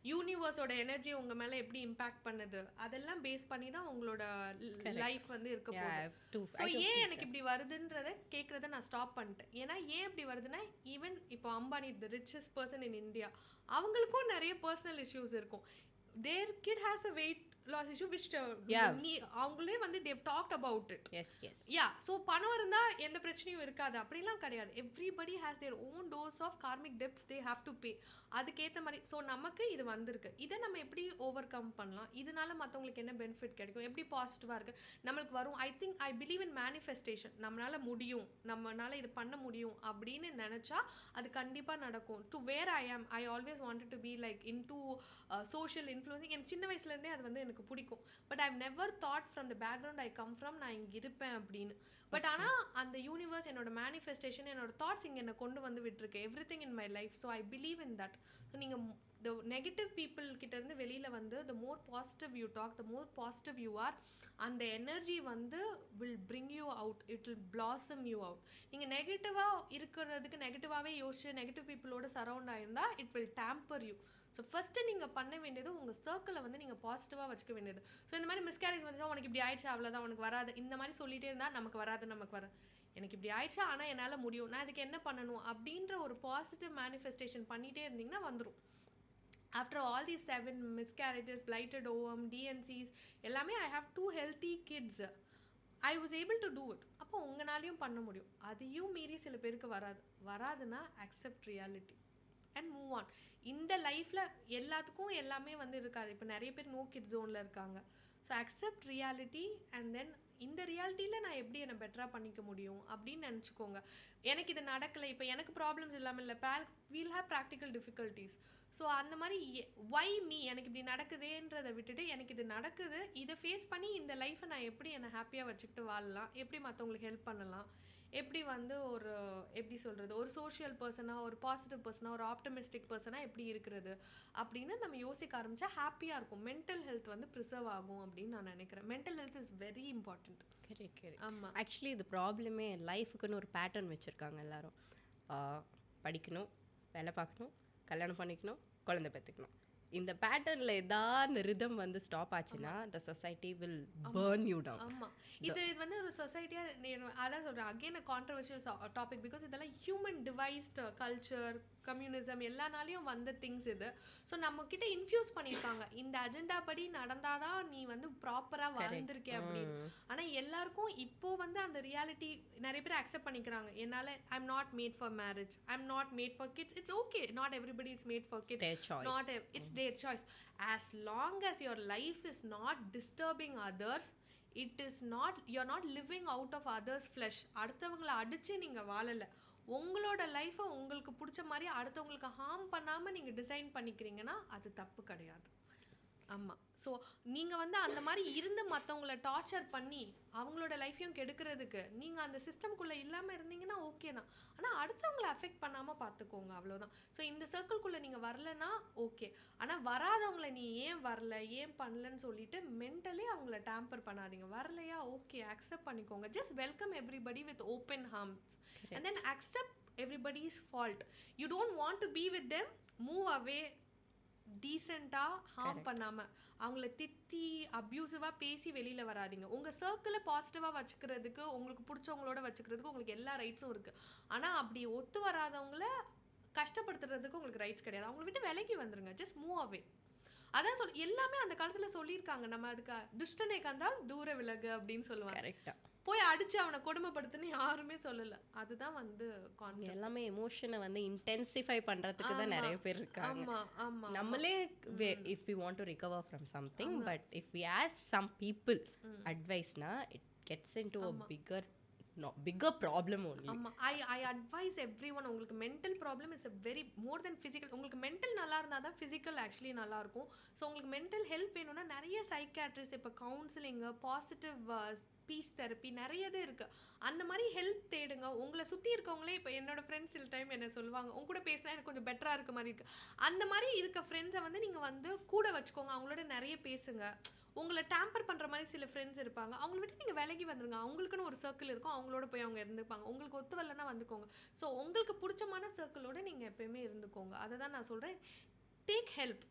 யூனிவர்ஸோட எனர்ஜி உங்க மேல எப்படி இம்பாக்ட் பண்ணுது, அதெல்லாம் பேஸ் பண்ணி தான் உங்களோட லைஃப் வந்து இருக்க போகுது. ஸோ ஏன் எனக்கு இப்படி வருதுன்றத கேட்கறத நான் ஸ்டாப் பண்ணிட்டேன். ஏன்னா ஏன் இப்படி வருதுன்னா, ஈவன் இப்போ Ambani, the richest person in India, அவங்களுக்கும் நிறைய பர்சனல் இஷ்யூஸ் இருக்கும். Their kid has a weight loss issue which அவங்களே வந்து they've talked about it. yes so பணம் இருந்தா எந்த பிரச்சனையும் இருக்காது அப்படிலாம் கிடையாது. Everybody has their own dose of karmic debts they have to pay. அதுக்கேற்ற மாதிரி ஸோ நமக்கு இது வந்திருக்கு, இதை நம்ம எப்படி ஓவர் கம் பண்ணலாம், இதனால மற்றவங்களுக்கு என்ன பெனிஃபிட் கிடைக்கும், எப்படி பாசிட்டிவாக இருக்குது நம்மளுக்கு வரும். ஐ பிலீவ் இன் மேனிஃபெஸ்டேஷன். நம்மளால முடியும், நம்மளால இது பண்ண முடியும் அப்படின்னு நினச்சா அது கண்டிப்பாக நடக்கும். To where I always wanted to be like into social influencing. எனக்கு சின்ன வயசுலேருந்தே அது வந்து எனக்கு பிடிக்கும். But I've never thought from the background I come from நான் இங்கே இருப்பேன் அப்படின்னு. பட் ஆனால் அந்த யூனிவர்ஸ் என்னோட மேனிஃபெஸ்டேஷன், என்னோட தாட்ஸ் இங்கே என்னை கொண்டு வந்து விட்டுருக்கு, everything in my life. So I believe in that. So நீங்கள் த நெகட்டிவ் பீப்புள் கிட்டேருந்து வெளியில் வந்து the more positive you talk, the more positive you are, அந்த எனர்ஜி வந்து will bring you out, it will blossom you out. நீங்கள் நெகட்டிவாக இருக்கிறதுக்கு நெகட்டிவாகவே யோசிச்சு நெகட்டிவ் பீப்புளோட சரௌண்ட் ஆயிருந்தால் it will tamper you. So first நீங்கள் பண்ண வேண்டியது உங்கள் சர்க்கிளை வந்து நீங்கள் பாசிட்டிவாக வச்சுக்க வேண்டியது. ஸோ இந்த மாதிரி மிஸ்கேரேஜ் வந்துச்சா உனக்கு இப்படி ஆயிடுச்சா அவ்வளோதான் உனக்கு வராது, இந்த மாதிரி சொல்லிகிட்டே இருந்தால் நமக்கு வராது. எனக்கு இப்படி ஆயிடுச்சா, ஆனால் என்னால் முடியும், நான் இதுக்கு என்ன பண்ணணும் அப்படின்ற ஒரு பாசிட்டிவ் மேனிஃபெஸ்டேஷன் பண்ணிகிட்டே இருந்தீங்கன்னா வந்துடும். After all these 7 miscarriages, blighted ovum, DNCs எல்லாமே, I have 2 healthy kids. I was able to do it. அப்போ உங்களாலையும் பண்ண முடியும். அதையும் மீறி சில பேருக்கு வராதுன்னா accept reality and move on. இந்த லைஃப்பில் எல்லாத்துக்கும் எல்லாமே வந்து இருக்காது. இப்போ நிறைய பேர் நோ கிட் ஜோனில் இருக்காங்க. So accept reality and then இந்த ரியாலிட்டியில் நான் எப்படி என்னை பெட்டராக பண்ணிக்க முடியும் அப்படின்னு நினச்சிக்கோங்க. எனக்கு இது நடக்கலை, இப்போ எனக்கு ப்ராப்ளம்ஸ் இல்லாமல் இல்லை, we'll have practical difficulties. So அந்த மாதிரி வை மீ, எனக்கு இப்படி நடக்குதுன்றதை விட்டுட்டு எனக்கு இது நடக்குது, இதை ஃபேஸ் பண்ணி இந்த லைஃப்பை நான் எப்படி என்னை ஹாப்பியாக வச்சுக்கிட்டு வாழலாம், எப்படி மற்றவங்களுக்கு ஹெல்ப் பண்ணலாம், எப்படி வந்து ஒரு எப்படி சொல்கிறது, ஒரு சோஷியல் பர்சனாக, ஒரு பாசிட்டிவ் பர்சனாக, ஒரு ஆப்டமிஸ்டிக் பர்சனாக எப்படி இருக்கிறது அப்படின்னு நம்ம யோசிக்க ஆரம்பித்தா ஹாப்பியாக இருக்கும். மென்டல் ஹெல்த் வந்து ப்ரிசர்வ் ஆகும் அப்படின்னு நான் நினைக்கிறேன். Mental health is very important. ஆமாம், ஆக்சுவலி இது ப்ராப்ளமே லைஃபுக்குன்னு ஒரு பேட்டர்ன் வச்சுருக்காங்க எல்லாரும். படிக்கணும், வேலை பார்க்கணும், கல்யாணம் பண்ணிக்கணும், குழந்தை பெற்றுக்கணும். இந்த பேட்டர்னில் ஏதாவது இந்த ரிதம் வந்து ஸ்டாப் ஆச்சுன்னா the society will burn you down. ஆமாம், இது வந்து ஒரு சொசைட்டியாக, அதான் சொல்கிறேன், again a controversial topic. Because இதெல்லாம் ஹியூமன் டிவைஸ்டு கல்ச்சர், கம்யூனிசம் எல்லானாலையும் வந்த திங்ஸ் இது. ஸோ நம்மக்கிட்ட இன்ஃப்யூஸ் பண்ணியிருக்காங்க, இந்த அஜெண்டா படி நடந்தாதான் நீ வந்து ப்ராப்பராக வாழ்ந்திருக்கே அப்படின்னு. ஆனால் எல்லாருக்கும் இப்போது வந்து அந்த ரியாலிட்டி நிறைய பேர் அக்செப்ட் பண்ணிக்கிறாங்க. என்னால் ஐ am not made for marriage, I am not made for kids. It's okay, not everybody is made for kids, not it's their choice. As long as your life is not disturbing others, it is not, you're not living out of others flesh. அடுத்தவங்களை அடிச்சு நீங்க வாழல, உங்களோட லைஃப்பை உங்களுக்கு பிடிச்ச மாதிரி அடுத்தவங்களுக்கு harm பண்ணாமல் நீங்கள் டிசைன் பண்ணிக்கிறீங்கன்னா அது தப்பு கிடையாது. ஆமாம், ஸோ நீங்கள் வந்து அந்த மாதிரி இருந்து மற்றவங்கள டார்ச்சர் பண்ணி அவங்களோட லைஃப்பையும் கெடுக்கிறதுக்கு நீங்கள் அந்த சிஸ்டம்குள்ளே இல்லாமல் இருந்தீங்கன்னா ஓகே தான். ஆனால் அடுத்தவங்களை அஃபெக்ட் பண்ணாமல் பார்த்துக்கோங்க, அவ்வளோதான். ஸோ இந்த சர்க்கிள்குள்ளே நீங்கள் வரலன்னா ஓகே. ஆனால் வராதவங்களை நீ ஏன் வரல, ஏன் பண்ணலன்னு சொல்லிட்டு மென்டலி அவங்கள டேம்பர் பண்ணாதீங்க. வரலையா, ஓகே, அக்செப்ட் பண்ணிக்கோங்க. Just welcome everybody with open harms and then accept everybody's fault. You don't want to be with them, move away. டீசெண்டாக ஹார்ம் பண்ணாமல் அவங்கள திட்டி அப்யூசிவாக பேசி வெளியில் வராதிங்க. உங்கள் சர்க்கிளை பாசிட்டிவாக வச்சுக்கிறதுக்கு, உங்களுக்கு பிடிச்சவங்களோட வச்சுக்கிறதுக்கு உங்களுக்கு எல்லா ரைட்ஸும் இருக்குது. ஆனால் அப்படி ஒத்து வராதவங்கள கஷ்டப்படுத்துறதுக்கு உங்களுக்கு ரைட்ஸ் கிடையாது. அவங்கள விட்டு விலகி வந்துருங்க, ஜஸ்ட் மூவ் அவே. அதான் எல்லாமே அந்த காலத்தில் சொல்லியிருக்காங்க. நம்ம அதுக்கு துஷ்டனை கண்டால் தூர விலகு அப்படின்னு சொல்லுவாங்க. கரெக்டாக போய் அடிச்சு அவனை கொடுமைப்படுத்துன்னு யாருமே சொல்லல. அதுதான் வந்து கான்செப்ட். எல்லாமே எமோஷனை வந்து இன்டென்சிஃபை பண்றதுக்கு தான் நிறைய பேர் இருக்காங்க. ஆமா ஆமா, நம்மளே if we want to recover from something, but if we ask some people advice na, it gets into a bigger problem only. I advise everyone, உங்களுக்கு mental problem is a very more than physical. உங்களுக்கு mental நல்லா இருந்தால் தான் physical actually நல்லாயிருக்கும். So உங்களுக்கு mental help வேணும்னா நிறைய psychiatrist, இப்போ கவுன்சிலிங்கு, பாசிட்டிவ் ஸ்பீச் தெரப்பி நிறைய இது இருக்குது. அந்த மாதிரி ஹெல்ப் தேடுங்க. உங்களை சுற்றி இருக்கவங்களே, இப்போ என்னோட ஃப்ரெண்ட்ஸ் சில டைம் என்ன சொல்லுவாங்க, உங்க கூட பேசினா எனக்கு கொஞ்சம் பெட்டராக இருக்க மாதிரி இருக்குது. அந்த மாதிரி இருக்க ஃப்ரெண்ட்ஸை வந்து நீங்கள் வந்து கூட வச்சுக்கோங்க. அவங்களோட நிறைய பேசுங்க. உங்களை டேம்பர் பண்ணுற மாதிரி சில ஃப்ரெண்ட்ஸ் இருப்பாங்க, அவங்கள விட்டு நீங்கள் விலகி வந்துருங்க. அவங்களுக்குன்னு ஒரு சர்க்கிள் இருக்கும், அவங்களோட போய் அவங்க இருந்துப்பாங்க. உங்களுக்கு ஒத்து வரலன்னா வந்துக்கோங்க. ஸோ உங்களுக்கு பிடிச்சமான சர்க்கிளோட நீங்கள் எப்பயுமே இருந்துக்கோங்க. அதை தான் நான் சொல்கிறேன். Take help,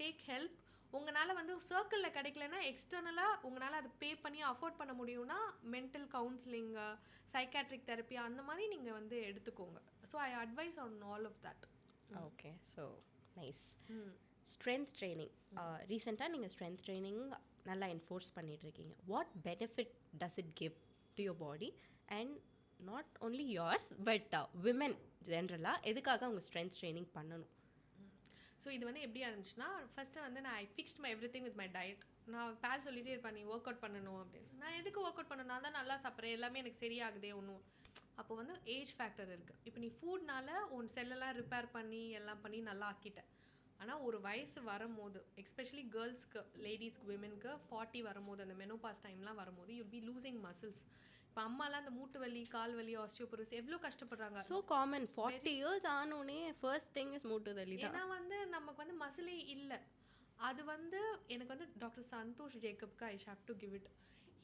take help. உங்களால் வந்து சர்க்கிளில் கிடைக்கலன்னா எக்ஸ்டர்னலாக உங்களால் அதை பே பண்ணி அஃபோர்ட் பண்ண முடியும்னா மென்டல் கவுன்சிலிங்கு, சைக்காட்ரிக் தெரப்பி அந்த மாதிரி நீங்கள் வந்து எடுத்துக்கோங்க. So I advise on all of that. Okay, so nice. Strength training, ரீசெண்டாக நீங்கள் ஸ்ட்ரென்த் ட்ரைனிங் நல்லா என்ஃபோர்ஸ் பண்ணிகிட்ருக்கீங்க. What benefit does it give to your body and not only yours but women ஜென்ரலாக எதுக்காக அவங்க ஸ்ட்ரென்த் ட்ரைனிங் பண்ணணும்? So இது வந்து எப்படி இருந்துச்சுன்னா, ஃபஸ்ட்டு வந்து நான் I fixed my everything with my diet. நான் பேல் சொல்லிகிட்டே இருப்பேன், நீ ஒர்க் அவுட் பண்ணணும் அப்படின்னு. நான் எதுக்கு ஒர்க் அவுட் பண்ணணும், நான் தான் நல்லா சாப்பிட்றேன், எல்லாமே எனக்கு சரியாகுதே ஒன்றும். அப்போ வந்து ஏஜ் ஃபேக்டர் இருக்குது. இப்போ நீ ஃபுட்னால உன் செல்லெல்லாம் ரிப்பேர் பண்ணி எல்லாம் பண்ணி நல்லா ஆக்கிட்டேன். ஆனால் ஒரு வயசு வரும்போது, எஸ்பெஷலி கேர்ள்ஸ்க்கு, லேடிஸ்க்கு, விமென்க்கு 40 வரும்போது, அந்த மெனோபாஸ் டைம்லாம் வரும்போது யூல் பி லூசிங் மசில்ஸ். இப்போ அம்மாலாம் அந்த மூட்டு வலி, கால் வலி, ஆஸ்டியோபோரோசிஸ் எவ்வளோ கஷ்டப்படுறாங்க. ஸோ காமன் 40 இயர்ஸ் ஆனோடனே ஃபர்ஸ்ட் திங் இஸ் மூட்டு வலி தான். ஏன்னா வந்து நமக்கு வந்து மசிலே இல்லை. அது வந்து எனக்கு வந்து டாக்டர் சந்தோஷ் ஜேக்கப்க்கு I have to give it.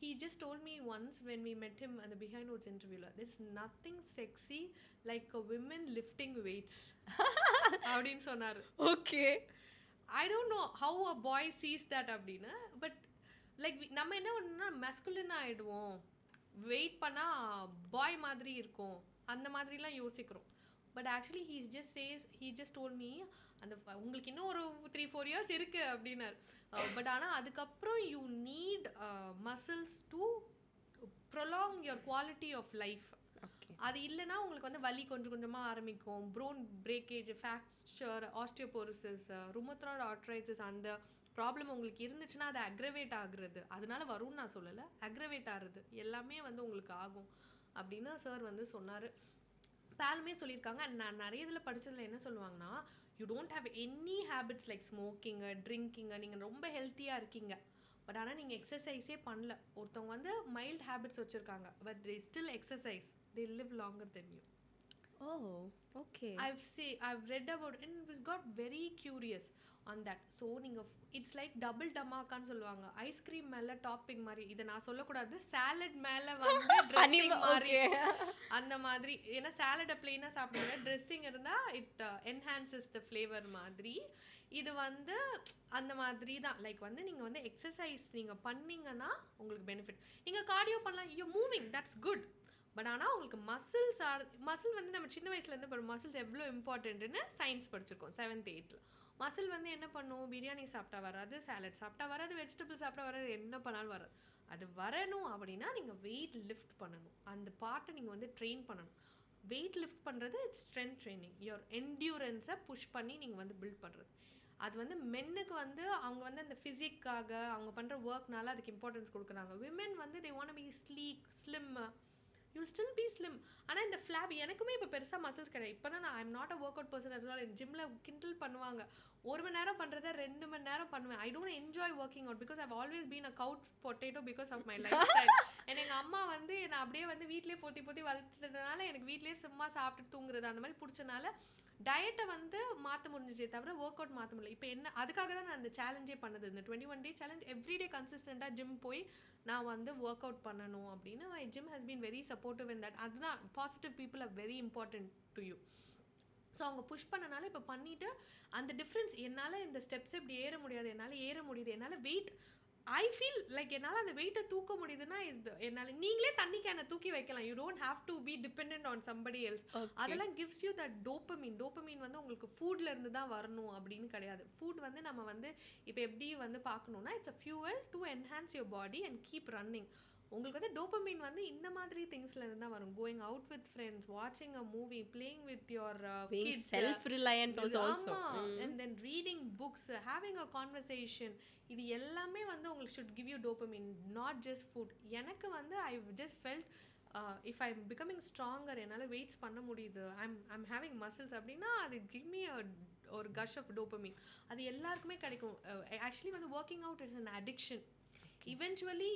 He just told me once when we met him at the behind notes interview, there's nothing sexy like a women lifting weights. அப்படின்னு சொன்னார். Okay, I don't know how a boy sees that அப்படின்னு. But like நம்ம என்ன ஒன்றுனா masculine ஆகிடுவோம், wait பண்ணால் பாய் மாதிரி இருக்கும், அந்த மாதிரிலாம் யோசிக்கிறோம். But actually he just told me அந்த உங்களுக்கு இன்னும் ஒரு 3-4 இயர்ஸ் இருக்குது அப்படின்னாரு. பட் ஆனால் அதுக்கப்புறம் you need muscles to prolong your quality of life. அது இல்லைன்னா உங்களுக்கு வந்து வலி கொஞ்சம் கொஞ்சமாக ஆரம்பிக்கும். Bone breakage, fracture, osteoporosis, rheumatoid arthritis, அந்த ப்ராப்ளம் உங்களுக்கு இருந்துச்சுன்னா அது அக்ரவேட் ஆகுறது. அதனால வரும்னு நான் சொல்லலை, அக்ரவேட் ஆகுறது எல்லாமே வந்து உங்களுக்கு ஆகும் அப்படின்னு சார் வந்து சொன்னார். பேலுமே சொல்லியிருக்காங்க. நான் நிறைய இதில் படித்ததில் என்ன சொல்லுவாங்கன்னா, you don't have any habits like smoking, drinking, நீங்கள் ரொம்ப ஹெல்த்தியாக இருக்கீங்க, பட் ஆனால் நீங்கள் எக்ஸசைஸே பண்ணல. ஒருத்தவங்க வந்து மைல்ட் ஹேபிட்ஸ் வச்சுருக்காங்க, but they still exercise, they live longer than you. Oh, okay. I've read about it and was got very curious on that. So நீங்க it's like double dhamaka ன்னு சொல்லுவாங்க. ஐஸ்கிரீம் மேல டாப்பிங் மாதிரி. இதை நான் சொல்லக்கூடாது, salad மேல வந்து ட்ரெஸ்ஸிங் மாதிரி, அந்த மாதிரி. ஏன்னா சாலடை பிளெயினாக சாப்பிடுற, ட்ரெஸ்ஸிங் இருந்தால் இட் என்ஹான்சஸ் த ஃப்ளேவர் மாதிரி. இது வந்து அந்த மாதிரி தான். லைக் வந்து நீங்கள் வந்து எக்ஸசைஸ் நீங்கள் பண்ணீங்கன்னா உங்களுக்கு பெனிஃபிட். நீங்கள் கார்டியோ பண்ணலாம், you moving, that's good. But ஆனால் உங்களுக்கு மசில் வந்து நம்ம சின்ன வயசுலேருந்து படும் மசில்ஸ் எவ்வளோ இம்பார்ட்டன்ட்னு சயின்ஸ் படிச்சிருக்கோம் 7th 8th. மசில் வந்து என்ன பண்ணும், பிரியாணி சாப்பிட்டா வராது, சாலட் சாப்பிட்டா வராது, வெஜிடபிள் சாப்பிட்டா வராது, என்ன பண்ணாலும் வராது. அது வரணும் அப்படின்னா நீங்கள் வெயிட் லிஃப்ட் பண்ணணும், அந்த பார்ட்டை நீங்கள் வந்து ட்ரெயின் பண்ணணும். வெயிட் லிஃப்ட் பண்ணுறது இட்ஸ் ஸ்ட்ரென்த் ட்ரைனிங். யுவர் என்டியூரன்ஸை புஷ் பண்ணி நீங்கள் வந்து பில்ட் பண்ணுறது. அது வந்து மென்னுக்கு வந்து அவங்க வந்து அந்த ஃபிசிக்காக அவங்க பண்ணுற ஒர்க்னால அதுக்கு இம்பார்ட்டன்ஸ் கொடுக்குறாங்க. விமென் வந்து they want to be sleek, slim, you still be slim. ஆனால் இந்த ஃப்ளாப் எனக்குமே இப்போ பெருசாக மசில்ஸ் கிடையாது. இப்போ தான் நான் I'm not a work out person இருந்தாலும் என் ஜிம்மில் கிண்டில் பண்ணுவாங்க, 1 மணி நேரம் பண்ணுறத 2 மணி நேரம் பண்ணுவேன். I don't enjoy working out because I've always been a couch potato because of my lifestyle. எங்கள் அம்மா வந்து என்னை அப்படியே வந்து வீட்டிலே பொத்தி வளர்த்ததுனால எனக்கு வீட்டிலே சும்மா சாப்பிட்டு தூங்குறது அந்த மாதிரி பிடிச்சனால டயட்டை வந்து மாற்ற முடிஞ்சிச்சே தவிர ஒர்க் அவுட் மாற்ற முடியல. இப்போ என்ன, அதுக்காக தான் நான் அந்த சேலஞ்சே பண்ணது, இந்த 21 day சேலஞ்ச். எவ்ரிடே கன்சிஸ்டண்ட்டாக ஜிம் போய் நான் வந்து ஒர்க் அவுட் பண்ணணும் அப்படின்னு. My gym has been very supportive in that. அதுதான் positive people are very important to you. So அவங்க புஷ் பண்ணனால இப்போ பண்ணிவிட்டு அந்த டிஃப்ரென்ஸ், என்னால் இந்த ஸ்டெப்ஸ் இப்படி ஏற முடியாது, என்னால் ஏற முடியுது, என்னால் வெயிட் ஐ ஃபீல் லைக் என்னால் அந்த வெயிட்டை தூக்க முடியுதுன்னா இது என்னால். நீங்களே தண்ணி கேனை தூக்கி வைக்கலாம், you don't have to be depend on somebody else. அதெல்லாம் gives you that dopamine. Dopamine வந்து உங்களுக்கு ஃபுட்ல இருந்து தான் வரணும் அப்படின்னு கிடையாது. ஃபுட் வந்து நம்ம வந்து இப்போ எப்படி வந்து பார்க்கணுன்னா, it's a fuel to enhance your body and keep running. உங்களுக்கு வந்து டோப்பமின் வந்து இந்த மாதிரி திங்ஸ்ல இருந்து தான் வரும். கோயிங் அவுட் வித் ஃப்ரெண்ட்ஸ், வாட்சிங் a movie, playing with your kids, self reliant also, and then reading books, having a conversation, இது எல்லாமே வந்து உங்களுக்கு should give you dopamine, not just food. எனக்கு வந்து I just felt if I'm becoming stronger, என்னால் weights பண்ண முடியுது, I'm having muscles அப்படின்னா அது கிவ் மீ ஒரு கஷ் ஆஃப் டோபமின். அது எல்லாருக்குமே கிடைக்கும். ஆக்சுவலி வந்து working out is an addiction. Eventually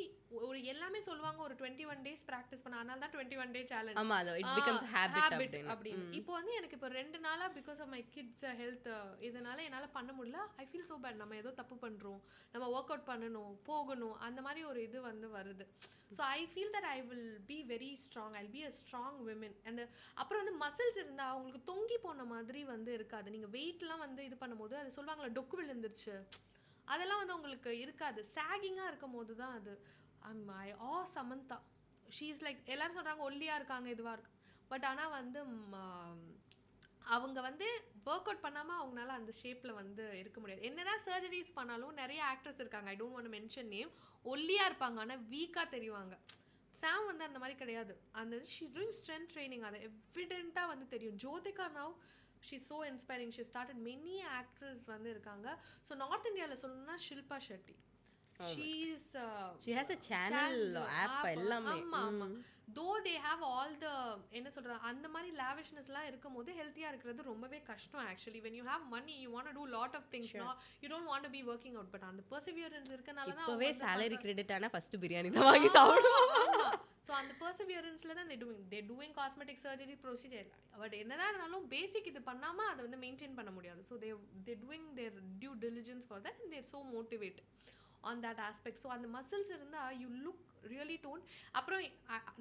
ஒரு எல்லாமே சொல்லுவாங்க ஒரு 21 டேஸ் ப்ராக்டிஸ் பண்ண, அதனால தான் 21 டே சேலஞ்ச். ஆமா, அது இட் பிகம்ஸ் ஹேபிட் அப்படின்னு. இப்போ வந்து எனக்கு இப்போ 2 நாளா because of my kids health இதனால என்னால் பண்ண முடியல. I feel so bad. நம்ம ஏதோ தப்பு பண்ணுறோம், நம்ம ஒர்க் அவுட் பண்ணணும், போகணும், அந்த மாதிரி ஒரு இது வந்து வருது. So I feel that I will be very strong, I be a strong women. அந்த அப்புறம் வந்து மசில்ஸ் இருந்தால் அவங்களுக்கு தொங்கி போன மாதிரி வந்து இருக்காது. நீங்கள் வெயிட்லாம் வந்து இது பண்ணும்போது அது சொல்லுவாங்களா டொக்கு விழுந்துருச்சு, அதெல்லாம் வந்து உங்களுக்கு இருக்காது. சாகிங்காக இருக்கும் போது தான் அது. சமந்தா ஷீ இஸ் லைக், எல்லாரும் சொல்கிறாங்க ஒல்லியாக இருக்காங்க இதுவாக இருக்கு, பட் ஆனால் வந்து அவங்க வந்து ஒர்க் அவுட் பண்ணாமல் அவங்களால அந்த ஷேப்பில் வந்து இருக்க முடியாது. என்னதான் சர்ஜரிஸ் பண்ணாலும் நிறைய ஆக்டர்ஸ் இருக்காங்க, ஐ don't want to mention name, ஒல்லியாக இருப்பாங்க ஆனால் வீக்காக தெரிவாங்க. சாம் வந்து அந்த மாதிரி கிடையாது. அந்த she is doing strength training, அது எவிடெண்ட்டாக வந்து தெரியும். Jyothika now she so inspiring. She started many actors வந்து இருக்காங்க. ஸோ நார்த் இந்தியாவில் சொல்லணும்னா Shilpa Shetty, she has a channel app எல்லாமே. ஆமா. though they have all the என்ன சொல்ற அந்த மாதிரி lavishnessலாம் இருக்கும்போது ஹெல்த்தியா இருக்கிறது ரொம்பவே கஷ்டம். Actually when you have money you want to do lot of things, no you don't want to be working out, but அந்த perseverance இருக்கனால தான் இப்பவே salary credit ஆனா first பிரியாணி தான் வாங்கி சாப்பிடுவோம். ஸோ அந்த பர்சவியரன்ஸில் தான் doing cosmetic surgery procedure. But என்னதான் இருந்தாலும் பேசிக் இது பண்ணாமல் அதை வந்து மெயின்டைன் பண்ண முடியாது. So they doing their due diligence for that and they're so motivate on that aspect. So அந்த மசில்ஸ் இருந்தால் யூ லுக் ரியலி டோன். அப்புறம்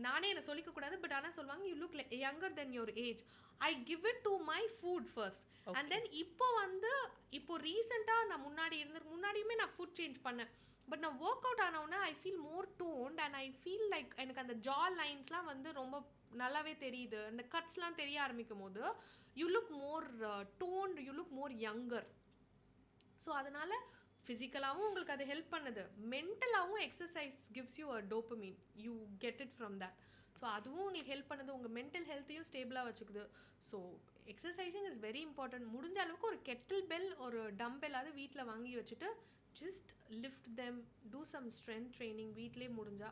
நானே என்னை சொல்லிக்கக்கூடாது, பட் ஆனால் சொல்லுவாங்க you look younger than your age. I give it to my food first and then இப்போ ரீசெண்டாக நான் முன்னாடியுமே நான் ஃபுட் சேஞ்ச் பண்ணேன். பட் நான் ஒர்க் அவுட் ஆனவுடனே I feel more toned and I feel like எனக்கு அந்த ஜா லைன்ஸ்லாம் வந்து ரொம்ப நல்லாவே தெரியுது. அந்த கட்ஸ்லாம் தெரிய ஆரம்பிக்கும் போது you look more toned, you look more younger. So அதனால் ஃபிசிக்கலாகவும் உங்களுக்கு அது ஹெல்ப் பண்ணுது, மென்டலாகவும் exercise gives you a dopamine, you get it from that. So அதுவும் உங்களுக்கு ஹெல்ப் பண்ணுது, உங்கள் மென்டல் ஹெல்த்தையும் ஸ்டேபிளாக வச்சுக்குது. So exercising is very important. முடிஞ்ச அளவுக்கு ஒரு கெட்டில் பெல் ஒரு டம்பெல் அது வீட்டில் வாங்கி வச்சுட்டு just lift them, do some strength training வீட்டிலே முடிஞ்சா.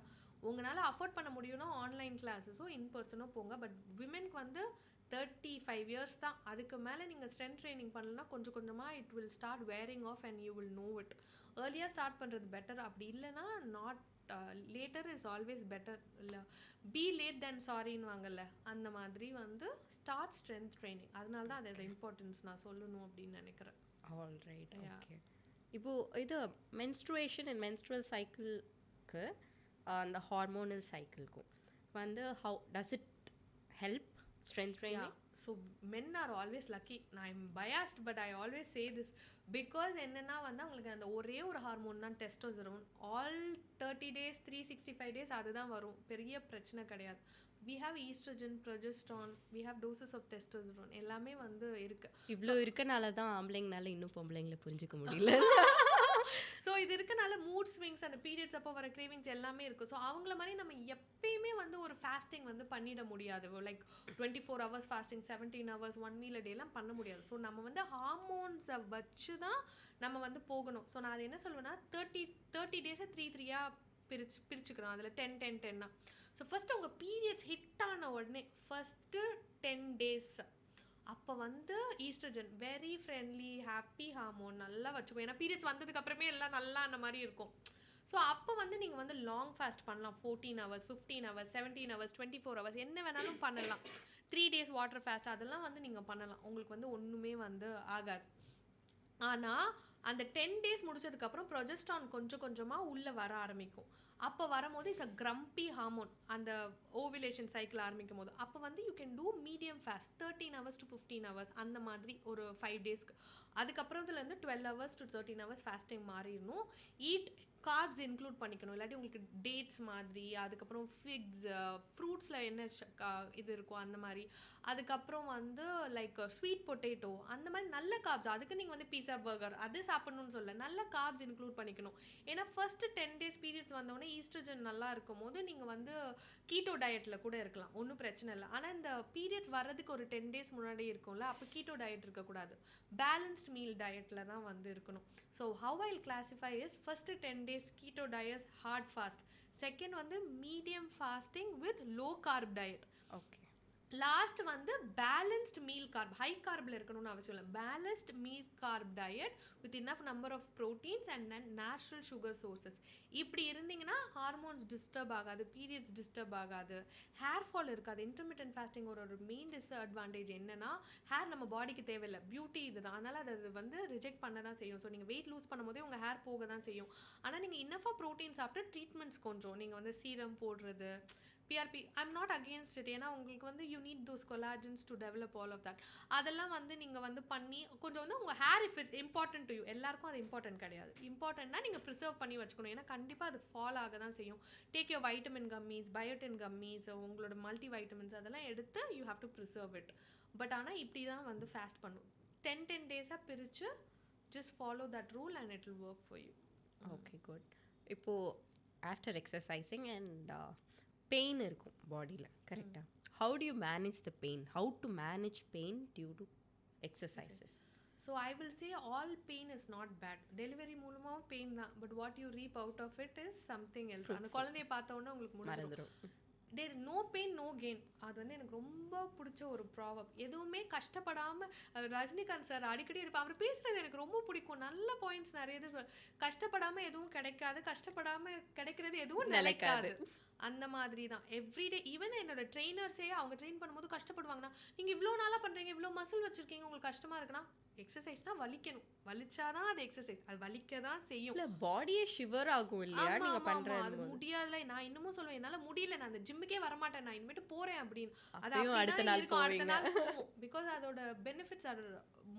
உங்களால் அஃபோர்ட் பண்ண முடியும்னா ஆன்லைன் கிளாஸஸோ இன் பர்சனோ போங்க. பட் விமென்க்கு வந்து 35 இயர்ஸ் தான், அதுக்கு மேலே நீங்கள் ஸ்ட்ரென்த் ட்ரைனிங் பண்ணலன்னா கொஞ்சம் கொஞ்சமாக it will start wearing off and you will know it. ஏர்லியாக ஸ்டார்ட் பண்ணுறது பெட்டர். அப்படி இல்லைனா not later is always better. இல்லை பி லேட் தென் சாரின்னு வாங்கல, அந்த மாதிரி வந்து ஸ்டார்ட் ஸ்ட்ரென்த் ட்ரைனிங். அதனால தான் அதோட இம்பார்ட்டன்ஸ் நான் சொல்லணும் அப்படின்னு நினைக்கிறேன். All right, okay. இப்போது இது மென்ஸ்ட்ருவேஷன் அண்ட் மென்ஸ்ட்ரல் சைக்கிளுக்கு அந்த ஹார்மோனல் சைக்கிளுக்கும் வந்து how does it help strength training? So men are always lucky. நான் I'm biased but I always say this because என்னென்னா வந்து அவங்களுக்கு அந்த ஒரே ஒரு ஹார்மோன் தான் டெஸ்டோஸ்டெரோன். ஆல் 30 days 365 days அதுதான் வரும், பெரிய பிரச்சனை கிடையாது. we have estrogen, progesterone, we have doses of testosterone, எல்லாமே வந்து இருக்கு. இவ்வளோ இருக்கனால தான் ஆம்பளைங்கனால இன்னும் பொம்பளைங்களை புரிஞ்சிக்க முடியல. ஸோ இது இருக்கனால மூட் ஸ்விங்ஸ், அந்த பீரியட்ஸ் அப்போ வர கிரேவிங்ஸ் எல்லாமே இருக்குது. ஸோ அவங்கள மாதிரி நம்ம எப்பயுமே வந்து ஒரு ஃபாஸ்டிங் வந்து பண்ணிட முடியாது. Like 24 hours fasting, 17 hours 1 meal a day எல்லாம் பண்ண முடியாது. ஸோ நம்ம வந்து ஹார்மோன்ஸை வச்சு தான் நம்ம வந்து போகணும். ஸோ நான் அது என்ன சொல்லுவேன்னா 30 days 3-3 பிரிச்சுக்கிறோம். அதில் 10-10-10. ஸோ ஃபஸ்ட்டு உங்கள் பீரியட்ஸ் ஹிட் ஆன உடனே ஃபஸ்ட்டு 10 days அப்போ வந்து oestrogen very friendly happy hormone நல்லா வச்சுக்கோ. ஏன்னா பீரியட்ஸ் வந்ததுக்கு அப்புறமே எல்லாம் நல்லா அந்த மாதிரி இருக்கும். ஸோ அப்போ வந்து நீங்கள் வந்து லாங் ஃபாஸ்ட் பண்ணலாம். 14 hours 15 hours 17 hours 24 hours என்ன வேணாலும் பண்ணலாம். 3 days வாட்டர் ஃபாஸ்ட் அதெல்லாம் வந்து நீங்கள் பண்ணலாம். உங்களுக்கு வந்து ஒன்றுமே வந்து ஆகாது. ஆனால் அந்த 10 days முடிச்சதுக்கப்புறம் ப்ரொஜெஸ்டான் கொஞ்சம் கொஞ்சமாக உள்ளே வர ஆரம்பிக்கும். அப்போ வரும்போது இட்ஸ் அ கிரம்பி ஹார்மோன். அந்த ஓவிலேஷன் சைக்கிள் ஆரம்பிக்கும் போது அப்போ வந்து you can do medium fast 13 hours to 15 hours அந்த மாதிரி ஒரு 5 daysக்கு. அதுக்கப்புறத்துலேருந்து 12 hours to 13 hours ஃபாஸ்டிங் மாறிடணும். ஈட் கார்ப்ஸ் இன்க்ளூட் பண்ணிக்கணும். இல்லாட்டி உங்களுக்கு டேட்ஸ் மாதிரி, அதுக்கப்புறம் ஃபிக்ஸ், ஃப்ரூட்ஸில் என்ன இது இருக்கும் அந்த மாதிரி, அதுக்கப்புறம் வந்து லைக் ஸ்வீட் பொட்டேட்டோ அந்த மாதிரி நல்ல கார்ப்ஸ். அதுக்கு நீங்கள் வந்து பீஸா பர்கர் அது சாப்பிட்ணுன்னு சொல்ல, நல்ல கார்ப்ஸ் இன்க்ளூட் பண்ணிக்கணும். ஏன்னா ஃபஸ்ட்டு 10 days பீரியட்ஸ் வந்தோடனே ஈஸ்ட்ரஜன் நல்லா இருக்கும் போது நீங்கள் வந்து கீட்டோ டயட்டில் கூட இருக்கலாம், ஒன்றும் பிரச்சனை இல்லை. ஆனால் இந்த பீரியட்ஸ் வர்றதுக்கு ஒரு 10 days முன்னாடி இருக்கும்ல, அப்போ கீட்டோ டயட் இருக்கக்கூடாது, பேலன்ஸ்ட் மீல் டயட்டில் தான் வந்து இருக்கணும். So how I classify is first 10 days keto diet hard fast, second வந்து medium fasting with low carb diet. Okay. Last வந்து பேலன்ஸ்ட் மீல் கார்ப், ஹை கார்பில் இருக்கணும்னு அவசியம் இல்லை. Balanced meal carb diet with enough number of proteins and natural sugar sources. இப்படி இருந்தீங்கன்னா hormones disturb ஆகாது, periods disturb ஆகாது, ஹேர் ஃபால் இருக்காது. இன்டர்மீடியன்ட் ஃபாஸ்டிங் ஒரு மெயின் டிஸ்அட்வான்டேஜ் என்னன்னா, ஹேர் நம்ம பாடிக்கு தேவையில்லை, பியூட்டி இதுதான். அதனால் அது வந்து ரிஜெக்ட் பண்ண தான் செய்யும். ஸோ நீங்கள் வெயிட் லூஸ் பண்ணும்போதே உங்கள் ஹேர் போக தான் செய்யும். ஆனால் நீங்கள் இன்னஃபாக ப்ரோட்டீன் சாப்பிட்டு ட்ரீட்மெண்ட்ஸ் கொஞ்சம் நீங்கள் வந்து சீரம் போடுறது, PRP, I'm not against it. ஏன்னா உங்களுக்கு வந்து you need those collagens to develop all of that. அதெல்லாம் வந்து நீங்கள் வந்து பண்ணி கொஞ்சம் வந்து உங்கள் hair if it's important to you, எல்லாருக்கும் அது இம்பார்ட்டன்ட் கிடையாது. இம்பார்ட்டன்ட்னா நீங்கள் ப்ரிசர்வ் பண்ணி வச்சுக்கணும். ஏன்னா கண்டிப்பாக அது ஃபால் ஆக தான் செய்யும். Take your vitamin gummies, biotin gummies, உங்களோட மல்டி வைட்டமின்ஸ் அதெல்லாம் எடுத்து you have to preserve it. But ஆனால் இப்படி தான் வந்து ஃபாஸ்ட் பண்ணும். 10 டேஸாக பிரித்து just follow that rule and it will work for you. Okay, good. இப்போது ஆஃப்டர் எக்ஸசைசிங் அண்ட் பெயின் இருக்கும் பாடியில், கரெக்டாக? How do you manage the pain? How to manage pain due to exercises? So I will say all pain is not bad. Delivery மூலமாகவும் pain தான், but what you reap out of it is something else. அந்த குழந்தைய பார்த்த உடனே உங்களுக்கு மறந்துடும். There no pain no gain. அது வந்து எனக்கு ரொம்ப பிடிச்ச ஒரு ப்ராவப். எதுவுமே கஷ்டப்படாமல், ரஜினிகாந்த் சார் அடிக்கடி இருப்பார், அவர் பேசுகிறது எனக்கு ரொம்ப பிடிக்கும். நல்ல பாயிண்ட்ஸ் நிறைய இது. கஷ்டப்படாமல் எதுவும் கிடைக்காது, கஷ்டப்படாமல் கிடைக்கிறது எதுவும் நிலைக்காது. அந்த மாதிரி தான் எவ்ரிடே. ஈவன் என்னோட ட்ரெயினர்ஸே அவங்க ட்ரெயின் பண்ணும்போது கஷ்டப்படுவாங்கன்னா, நீங்கள் இவ்வளோ நாளாக பண்ணுறீங்க, இவ்வளோ மசில் வச்சுருக்கீங்க, உங்களுக்கு கஷ்டமாக இருக்குன்னா, எக்ஸசைஸ்னால் வலிக்கணும், வலிச்சாதான் அது எக்ஸசைஸ், அது வலிக்க தான் செய்யும். இல்லை, பாடியே ஷிவர் ஆகும் இல்லையா நீங்கள் பண்ணுறது? அது முடியாதுல. நான் இன்னமும் சொல்லுவேன், என்னால் முடியல, நான் அந்த ஜிம்முக்கே வரமாட்டேன், நான் இனிமேட்டு போகிறேன் அப்படின்னு. அது அடுத்த நாள் இருக்கும், அடுத்த நாள் போவோம். பிகாஸ் அதோட பெனிஃபிட்ஸ் அது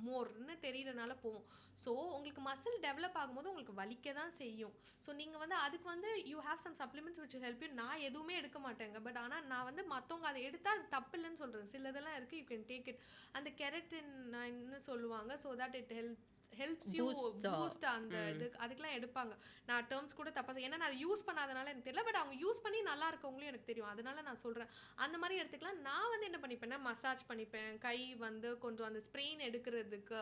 மோர்னு தெரியறதுனால போவோம். ஸோ உங்களுக்கு மசில் டெவலப் ஆகும்போது உங்களுக்கு வலிக்க தான் செய்யும். ஸோ நீங்கள் வந்து அதுக்கு வந்து you have some supplements which help you. நான் எதுவுமே எடுக்க மாட்டேங்க, பட் ஆனால் நான் வந்து மற்றவங்க அதை எடுத்தால் அது தப்பு இல்லைன்னு சொல்கிறேன். சிலதெல்லாம் இருக்குது, யூ கேன் டேக் இட். அந்த கெரட்டின்னு சொல்லுவாங்க, so that it helps you boost. அந்த இது அதுக்கெல்லாம் எடுப்பாங்க. நான் டேர்ம்ஸ் கூட தப்பாக, ஏன்னா நான் யூஸ் பண்ணாதனால எனக்கு தெரியல, பட் அவங்க யூஸ் பண்ணி நல்லா இருக்கவங்களும் எனக்கு தெரியும், அதனால நான் சொல்கிறேன். அந்த மாதிரி எடுத்துக்கலாம். நான் வந்து என்ன பண்ணிப்பேன்னா, மசாஜ் பண்ணிப்பேன், கை வந்து கொஞ்சம் அந்த ஸ்ப்ரெயின் எடுக்கிறதுக்கு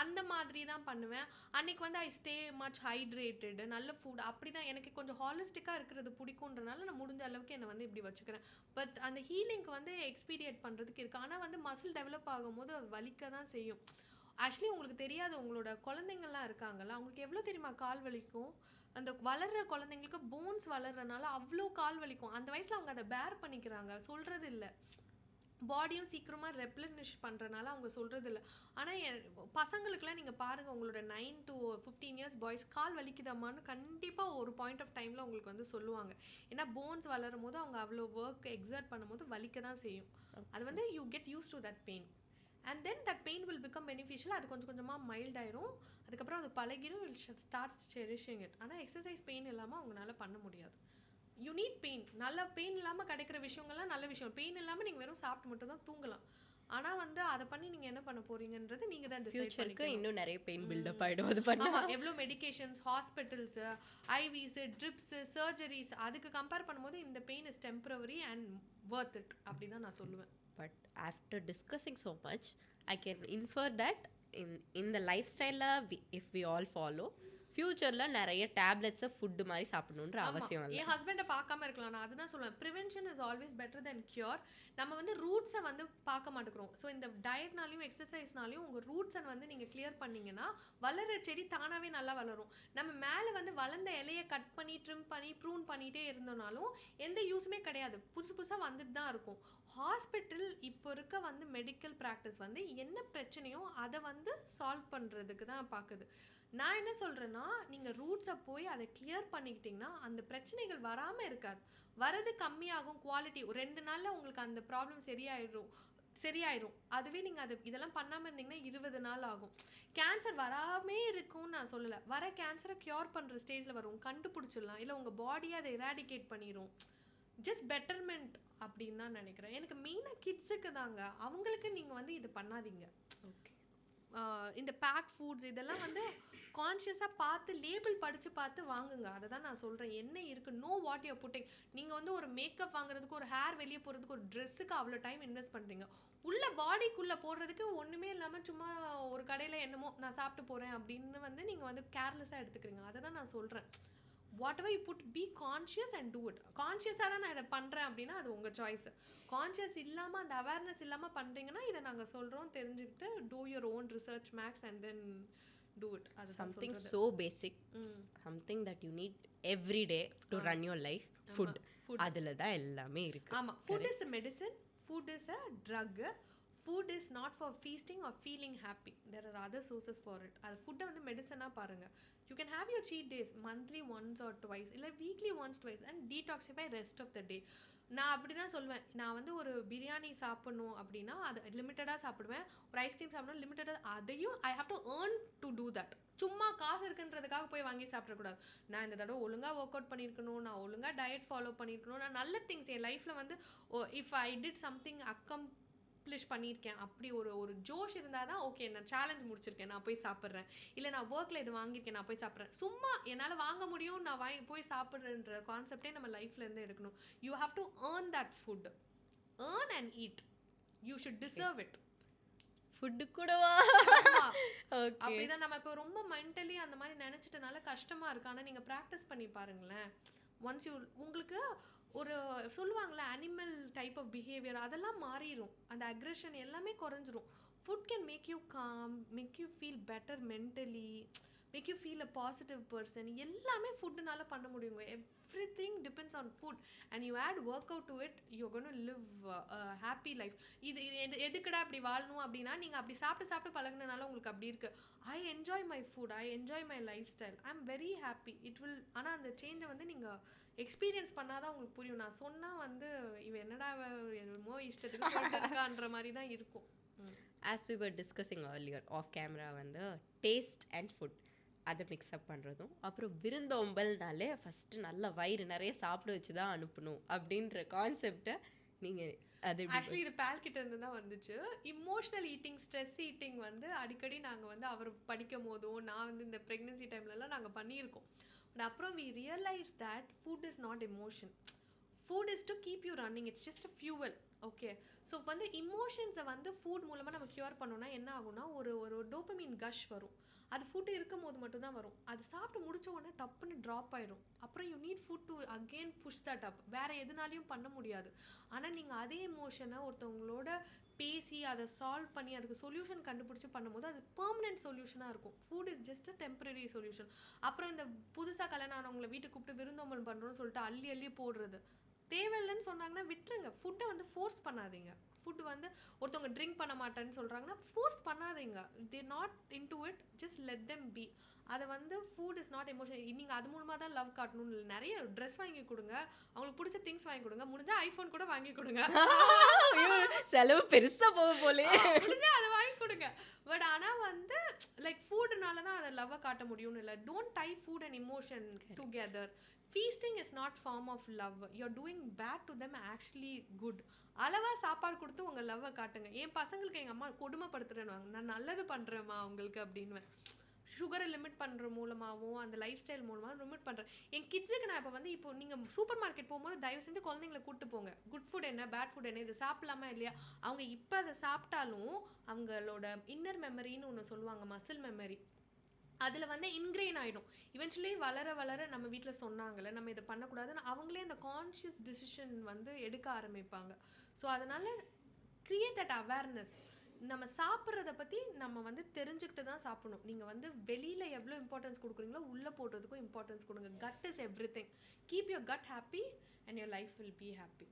அந்த மாதிரி தான் பண்ணுவேன். அன்றைக்கி வந்து ஐ ஸ்டே மச் ஹைட்ரேட்டடு, நல்ல ஃபுட், அப்படி தான் எனக்கு கொஞ்சம் ஹாலிஸ்டிக்காக இருக்கிறது பிடிக்குன்றனால நான் முடிஞ்ச அளவுக்கு என்னை வந்து இப்படி வச்சுக்கிறேன். பட் அந்த ஹீலிங்க்கு வந்து எக்ஸ்பீரியட் பண்ணுறதுக்கு இருக்குது. ஆனால் வந்து மசில் டெவலப் ஆகும்போது அது வலிக்க தான் செய்யும். ஆக்சுவலி உங்களுக்கு தெரியாது, உங்களோட குழந்தைங்கள்லாம் இருக்காங்கல்ல, அவங்களுக்கு எவ்வளோ தெரியுமா கால் வலிக்கும்? அந்த வளர்கிற குழந்தைங்களுக்கு போன்ஸ் வளர்றதுனால அவ்வளோ கால் வலிக்கும். அந்த வயசில் அவங்க அதை பேர் பண்ணிக்கிறாங்க, சொல்கிறது இல்லை. பாடியும் சீக்கிரமாக ரெப்ளனிஷ் பண்ணுறனால அவங்க சொல்கிறது இல்லை. ஆனால் பசங்களுக்குலாம் நீங்கள் பாருங்கள், உங்களோட 9 to 15 years பாய்ஸ் கால் வலிக்குதாமான்னு கண்டிப்பாக ஒரு பாயிண்ட் ஆஃப் டைமில் உங்களுக்கு வந்து சொல்லுவாங்க. ஏன்னா போன்ஸ் வளரும் போது அவங்க அவ்வளோ ஒர்க் எக்ஸர்ட் பண்ணும்போது வலிக்க தான் செய்யும். அது வந்து you get used to that pain and then that pain will become beneficial. அது கொஞ்சம் கொஞ்சமாக மைல்ட் ஆயிரும், அதுக்கப்புறம் அது பழகிடும், வில் ஸ்டார்ட் செரிஷிங் இட். ஆனால் எக்ஸசைஸ் பெயின் இல்லாமல் அவங்களால பண்ண முடியாது. You need pain. நல்ல பெயின் இல்லாமல் கிடைக்கிற விஷயங்கள்லாம் நல்ல விஷயம். பெயின் இல்லாமல் நீங்கள் வெறும் சாப்பிட்டு மட்டும் தான் தூங்கலாம். ஆனால் வந்து அதை பண்ணி நீங்கள் என்ன பண்ண போறீங்கன்றது நீங்கள் தான் டிசைட் பண்ணிக்கணும். இன்னும் நிறைய பெயின் பில்டப் ஆகிடும். அது பண்ணா எவ்வளோ மெடிகேஷன்ஸ், ஹாஸ்பிட்டல்ஸு, ஐவிஸு, ட்ரிப்ஸு, சர்ஜரிஸ், அதுக்கு கம்பேர் பண்ணும்போது இந்த pain is temporary and worth it, அப்படி தான் நான் சொல்லுவேன். But after discussing so much, I can infer that in the lifestyle if we all follow, ஃபியூச்சரில் நிறைய டேப்லெட்ஸை ஃபுட்டு மாதிரி சாப்பிடணுன்ற அவசியம் இல்லை. என் ஹஸ்பண்டை பார்க்காம இருக்கலாம். நான் அதுதான் சொல்லுவேன், prevention is always better then cure. நம்ம வந்து ரூட்ஸை வந்து பார்க்க மாட்டேங்கிறோம். ஸோ இந்த டயட்னாலையும் எக்ஸசைஸ்னாலையும் உங்கள் ரூட்ஸை வந்து நீங்கள் கிளியர் பண்ணிங்கன்னா வளர்கிற செடி தானாகவே நல்லா வளரும். நம்ம மேலே வந்து வளர்ந்த இலையை கட் பண்ணி ட்ரிம் பண்ணி ப்ரூன் பண்ணிகிட்டே இருந்தோனாலும் எந்த யூஸுமே கிடையாது, புதுசு புதுசாக வந்துட்டு தான் இருக்கும். ஹாஸ்பிட்டல் இப்போ இருக்க வந்து மெடிக்கல் ப்ராக்டிஸ் வந்து என்ன பிரச்சனையோ அதை வந்து சால்வ் பண்ணுறதுக்கு தான் பார்க்குது. நான் என்ன சொல்கிறேன்னா, நீங்கள் ரூட்ஸை போய் அதை கிளியர் பண்ணிக்கிட்டிங்கன்னா அந்த பிரச்சனைகள் வராமல் இருக்காது, வரது கம்மியாகும். குவாலிட்டி 2 நாளில் உங்களுக்கு அந்த ப்ராப்ளம் சரியாயிரும். அதுவே நீங்கள் இதெல்லாம் பண்ணாமல் இருந்தீங்கன்னா 20 நாள் ஆகும். கேன்சர் வராமே இருக்கும்னு நான் சொல்லலை, வர கேன்சரை க்யூர் பண்ணுற ஸ்டேஜில் வரும், கண்டுபிடிச்சிடலாம். இல்லை உங்கள் பாடியை அதை எராடிகேட் பண்ணிடும். ஜஸ்ட் பெட்டர்மெண்ட் அப்படின்னு தான் நினைக்கிறேன். எனக்கு மெயினாக கிட்ஸுக்கு தாங்க, அவங்களுக்கு நீங்கள் வந்து இது பண்ணாதீங்க. ஓகே, இந்த பேக் ஃபுட்ஸ் இதெல்லாம் வந்து கான்ஷியஸாக பார்த்து லேபிள் படித்து பார்த்து வாங்குங்க. அதை தான் நான் சொல்கிறேன். என்ன இருக்குது, நோ வாட் யூர் புட்டிங். நீங்கள் வந்து ஒரு மேக்கப் வாங்குறதுக்கு, ஒரு ஹேர் வெளியே போகிறதுக்கு, ஒரு ட்ரெஸ்ஸுக்கு அவ்வளோ டைம் இன்வெஸ்ட் பண்ணுறீங்க. உள்ள பாடிக்குள்ளே போடுறதுக்கு ஒன்றுமே இல்லாமல் சும்மா ஒரு கடையில் என்னமோ நான் சாப்பிட்டு போகிறேன் அப்படின்னு வந்து நீங்கள் வந்து கேர்லெஸ்ஸாக எடுத்துக்கிறீங்க. அதை தான் நான் சொல்கிறேன். Whatever you put be conscious and do it. கான்ஷியஸாக தான் நான் இதை பண்ணுறேன் அப்படின்னா அது உங்கள் சாய்ஸ். கான்ஷியஸ் இல்லாமல் அந்த அவேர்னஸ் இல்லாமல் பண்ணுறீங்கன்னா இதை நாங்கள் சொல்கிறோம், தெரிஞ்சுக்கிட்டு do your own research max and then do it. Something so basic, something that you need every day to run your life. Food adula da ellame irukku. Ama food is a medicine, food is a drug, food is not for feasting or feeling happy. There are other sources for it. அது food வந்து மெடிசனா பாருங்க. You can have your cheat days monthly once or twice இல்ல weekly once twice and detoxify rest of the day. நான் அப்படி தான் சொல்வேன். நான் வந்து ஒரு பிரியாணி சாப்பிடணும் அப்படின்னா அது லிமிட்டடாக சாப்பிடுவேன். ஒரு ஐஸ்கிரீம் சாப்பிடணும் லிமிட்டடாக, அதையும் ஐ have to earn to do that. சும்மா காசு இருக்குன்றதுக்காக போய் வாங்கி சாப்பிடக்கூடாது. நான் இந்த தடவை ஒழுங்காக ஒர்க் அவுட் பண்ணியிருக்கணும், நான் ஒழுங்காக டயட் ஃபாலோ பண்ணியிருக்கணும், நான் நல்ல திங்ஸ் என் லைஃப்பில் வந்து if I did something accomplish பண்ணியிருக்கேன் அப்படி ஒரு ஜோஷ் இருந்தால் தான் ஓகே நான் சேலஞ்ச் முடிச்சிருக்கேன் நான் போய் சாப்பிட்றேன், இல்லை நான் ஒர்க்கில் இது வாங்கியிருக்கேன் நான் போய் சாப்பிட்றேன். சும்மா என்னால் வாங்க முடியும் நான் போய் சாப்பிட்றேன்ற கான்செப்டே நம்ம லைஃப்லேருந்து எடுக்கணும். You have to earn that food, earn and eat. You should deserve it. Food கூடவா? அப்படிதான் நம்ம இப்போ ரொம்ப மென்டலி அந்த மாதிரி நினச்சிட்டனால கஷ்டமாக இருக்கு. ஆனால் நீங்கள் ப்ராக்டிஸ் பண்ணி பாருங்களேன். ஒன்ஸ் யூ உங்களுக்கு ஒரு சொல்லுவாங்களே அனிமல் டைப் ஆஃப் பிஹேவியர் அதெல்லாம் மாறிடும், அந்த அக்ரெஷன் எல்லாமே குறைஞ்சிரும். Food can make you calm, make you feel better mentally, make you feel a positive person. எல்லாமே ஃபுட்டுனால பண்ண முடியுங்க. Everything depends on food and you add work out to it, you gonna live happy life. இது எதுக்குடா அப்படி வாழணும் அப்படின்னா நீங்கள் அப்படி சாப்பிட்டு பழகினால உங்களுக்கு அப்படி இருக்குது. I enjoy my foot, I enjoy my life style, I am very happy. It will. ஆனால் அந்த சேஞ்சை வந்து நீங்கள் எக்ஸ்பீரியன்ஸ் பண்ணாதான் உங்களுக்கு புரியும். நான் சொன்னால் வந்து இவன் என்னடா என்னமோ இஷ்டத்துக்கு சொல்லிருக்கான்ற மாதிரி தான் இருக்கும். As we were discussing earlier off camera வந்து டேஸ்ட் அண்ட் ஃபுட் அதை மிக்ஸ்அப் பண்ணுறதும், அப்புறம் விருந்தோம்பல்னாலே ஃபஸ்ட்டு நல்ல வயிறு நிறைய சாப்பிட வச்சு தான் அனுப்பணும் அப்படின்ற கான்செப்டை நீங்கள் அது ஆக்சுவலி இது பால்கிட்ட இருந்து தான் வந்துச்சு. இமோஷனல் ஈட்டிங், ஸ்ட்ரெஸ் ஈட்டிங் வந்து அடிக்கடி நாங்கள் வந்து அவர் படிக்கும் போதும் நான் வந்து இந்த ப்ரெக்னென்சி டைம்லலாம் நாங்கள் பண்ணியிருக்கோம். பட் அப்புறம் we realize that food is not emotion. Food is to keep you running. It's just a fuel. Okay. So வந்து இமோஷன்ஸை வந்து ஃபுட் மூலமாக நம்ம க்யூர் பண்ணோன்னா என்ன ஆகும்னா ஒரு டோபமைன் கஷ் வரும். அது ஃபுட்டு இருக்கும் போது மட்டும்தான் வரும். அது சாப்பிட்டு முடிச்ச உடனே டப்புன்னு ட்ராப் ஆயிடும். அப்புறம் you need food to again push that up. வேறு எதுனாலையும் பண்ண முடியாது. ஆனால் நீங்கள் அதே எமோஷனை ஒருத்தவங்களோட பேசி அதை சால்வ் பண்ணி அதுக்கு சொல்யூஷன் கண்டுபிடிச்சி பண்ணும்போது அது பெர்மனெண்ட் சொல்யூஷனாக இருக்கும். Food is just a temporary solution. அப்புறம் இந்த புதுசாக கல்யாணம் ஆனவங்களை வீட்டுக்கு கூப்பிட்டு விருந்தோம்பல் பண்ணுறோன்னு சொல்லிட்டு அள்ளி போடுறது தேவையில்லைன்னு சொன்னாங்கன்னா விட்டுருங்க. ஃபுட்டை வந்து ஃபோர்ஸ் பண்ணாதீங்க. ஃபுட் வந்து ஒருத்தவங்க ட்ரிங்க் பண்ண மாட்டேன்னு சொல்கிறாங்கன்னா ஃபோர்ஸ் பண்ணாதீங்க. They not in to it, just let them B. அதை வந்து ஃபுட் இஸ் நாட் எமோஷன். நீங்கள் அது மூலமாக தான் லவ் காட்டணும்னு இல்லை. நிறைய ட்ரெஸ் வாங்கி கொடுங்க, அவங்களுக்கு பிடிச்ச திங்ஸ் வாங்கி கொடுங்க, முடிஞ்சால் ஐஃபோன் கூட வாங்கி கொடுங்க. செலவு பெருசாக போக போலே, முடிஞ்சால் அதை வாங்கி கொடுங்க. பட் ஆனால் வந்து லைக் ஃபுட்னால தான் அதை லவ்வை காட்ட முடியும்னு இல்லை. Don't tie food and emotion together. Feasting is not form of love. You're doing bad to them, actually good. அளவாக சாப்பாடு கொடுத்து உங்கள் லவ்வை காட்டுங்க. என் பசங்களுக்கு எங்கள் அம்மா கொடுமைப்படுத்துறேன்னு, நான் நல்லது பண்ணுறேம்மா அவங்களுக்கு அப்படின்னுவேன். சுகரை லிமிட் பண்ணுற மூலமாகவும் அந்த லைஃப் ஸ்டைல் மூலமாக லிமிட் பண்ணுறேன். என் கிட்ஸுக்கு நான் இப்போ நீங்கள் சூப்பர் மார்க்கெட் போகும்போது தயவு செஞ்சு குழந்தைங்களை கூப்பிட்டு போங்க. குட் ஃபுட் என்ன, பேட் ஃபுட் என்ன, இது சாப்பிடலாமா இல்லையா. அவங்க இப்போ அதை சாப்பிட்டாலும் அவங்களோட இன்னர் மெமரின்னு ஒன்று சொல்லுவாங்க, மசில் மெமரி, அதில் வந்து இன்க்ரெயின் ஆகிடும். இவென்ச்சுவலி வளர நம்ம வீட்டில் சொன்னாங்கல்ல நம்ம இதை பண்ணக்கூடாதுன்னு அவங்களே அந்த கான்ஷியஸ் டிசிஷன் வந்து எடுக்க ஆரம்பிப்பாங்க. ஸோ அதனால் க்ரியேட் தட் அவேர்னஸ். நம்ம சாப்பிட்றத பற்றி நம்ம வந்து தெரிஞ்சுக்கிட்டு தான் சாப்பிடணும். நீங்கள் வந்து வெளியில் எவ்வளோ இம்பார்ட்டன்ஸ் கொடுக்குறீங்களோ உள்ளே போடுறதுக்கும் இம்பார்ட்டன்ஸ் கொடுங்க. Cut is everything. Keep your cut happy and your life will be happy.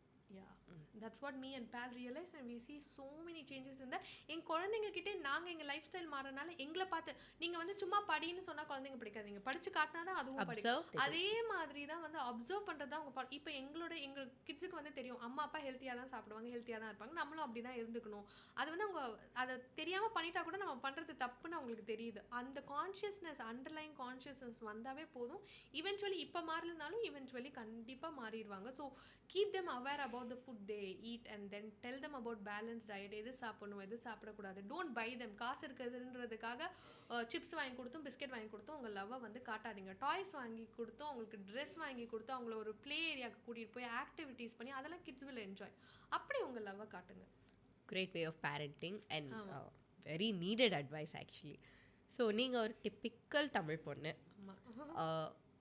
that's what me and Pal realized and we see so many changes in that. என் குழந்தைங்க கிட்டே நாங்கள் எங்கள் லைஃப் ஸ்டைல் மாறனால எங்களை பார்த்து நீங்கள் வந்து சும்மா படின்னு சொன்னால் குழந்தைங்க படிக்காதீங்க, படித்து காட்டினா தான் அதுவும் படிக்கும். அதே மாதிரி தான் வந்து அப்சர்வ் பண்ணுறது தான் அவங்க. இப்போ எங்கள் கிட்ஸுக்கு வந்து தெரியும் அம்மா அப்பா ஹெல்த்தியாக தான் சாப்பிடுவாங்க, ஹெல்த்தியாக தான் இருப்பாங்க, நம்மளும் அப்படி தான் இருந்துக்கணும். அது வந்து அவங்க அதை தெரியாமல் பண்ணிட்டா கூட நம்ம பண்ணுறது தப்புன்னு அவங்களுக்கு தெரியுது. அந்த கான்ஷியஸ்னஸ், அண்டர்லைன் கான்ஷியஸ்னஸ் வந்தாவே போதும். இவென்ச்சுவலி இப்போ மாறலனாலும் இவென்ச்சுவலி கண்டிப்பாக மாறிடுவாங்க. So keep them aware about the food they eat and then tell them about balanced diet. எது சாப்பிடணும் எது சாப்பிடக்கூடாது. Don't by them. காசு இருக்குதுன்றதுக்காக சிப்ஸ் வாங்கி கொடுத்தும் பிஸ்கெட் வாங்கி கொடுத்தும் உங்கள் லவ்வை வந்து காட்டாதீங்க. டாய்ஸ் வாங்கி கொடுத்தும் அவங்களுக்கு ட்ரெஸ் வாங்கி கொடுத்தும் அவங்கள ஒரு ப்ளே ஏரியாவுக்கு கூட்டிகிட்டு போய் ஆக்டிவிட்டீஸ் பண்ணி அதெல்லாம் கிட்ஸ் வில் என்ஜாய். அப்படி உங்கள் லவ்வை காட்டுங்க. Great way of parenting and very needed advice actually. So நீங்கள் ஒரு டிப்பிக்கல் தமிழ் பொண்ணு,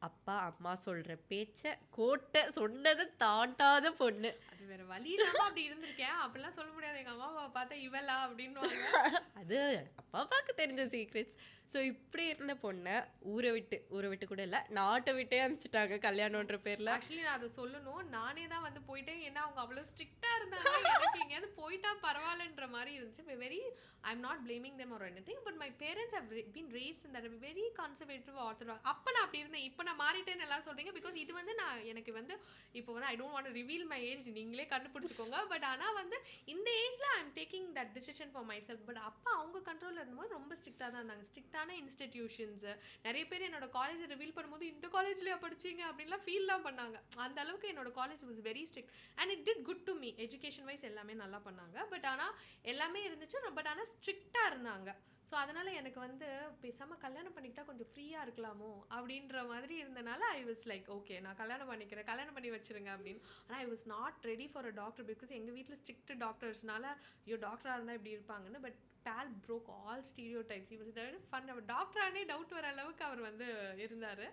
அப்பா அம்மா சொல்ற பேச்ச கோட்டை சொன்னதை தாண்டாத பொண்ணு. அது வேற வழி இல்லாம அப்படி இருந்திருக்கேன். அப்படிலாம் சொல்ல முடியாது. எங்க அம்மா அப்பாவை பார்த்தா இவளா அப்படின்னுவாங்க. அது அப்பா அப்பாவுக்கு தெரிஞ்ச சீக்ரெட்ஸ். ஸோ இப்படி இருந்த பொண்ணை ஊரை விட்டு கூட இல்லை, நாட்டை விட்டே அனுப்பிச்சிட்டாங்க கல்யாணம்ன்ற பேரில். ஆக்சுவலி நான் அதை சொல்லணும். நானே தான் வந்து போயிட்டேன். ஏன்னா அவங்க அவ்வளோ ஸ்ட்ரிக்டாக இருந்தாங்க. எனக்கு எங்கேயாவது போயிட்டா பரவாயில்லன்ற மாதிரி இருந்துச்சு. Very I am not blaming them or anything, but my parents have been raised in that very conservative orthodox. அப்போ நான் அப்படி இருந்தேன். இப்போ நான் மாறிட்டேன்னு எல்லாரும் சொல்றீங்க. பிகாஸ் இது வந்து எனக்கு வந்து இப்போ வந்து ஐ don't want to reveal my age, நீங்களே கண்டுபிடிச்சிக்கோங்க. பட் ஆனால் வந்து இந்த ஏஜ்ல I am taking that decision for my self. But அப்போ அவங்க கண்ட்ரோலில் இருந்தபோது ரொம்ப ஸ்ட்ரிக்டாக தான் இருந்தாங்க. ஸ்ட்ரிக்டான இன்ஸ்டிடியூஷன்ஸ். நிறைய பேர் என்னோட காலேஜை ரிவீல் பண்ணும்போது இந்த காலேஜ்லயா படிச்சீங்க அப்படின்லாம் ஃபீல்லாம் பண்ணாங்க. அந்த அளவுக்கு என்னோட college was very strict and it did good to me. Education wise எல்லாமே நல்லா பண்ணாங்க. பட் ஆனால் எல்லாமே இருந்துச்சு. பட் ஆனால் ஸ்ட்ரிக்டாக இருந்தாங்க. ஸோ அதனால் எனக்கு வந்து பேசாமல் கல்யாணம் பண்ணிக்கிட்டா கொஞ்சம் ஃப்ரீயாக இருக்கலாமோ அப்படின்ற மாதிரி இருந்தனால ஐ வாஸ் லைக் ஓகே நான் கல்யாணம் பண்ணிக்கிறேன், கல்யாணம் பண்ணி வச்சுருங்க அப்படின்னு. ஆனால் I was not ready for a doctor because எங்கள் வீட்டில் ஸ்ட்ரிக்ட் டாக்டர்ஸ்னால ஐயோ டாக்டராக இருந்தால் இப்படி இருப்பாங்கன்னு. But Paul broke all stereotypes. He was fun. அவர் டாக்டரானே டவுட் வர அளவுக்கு அவர் வந்து இருந்தார்.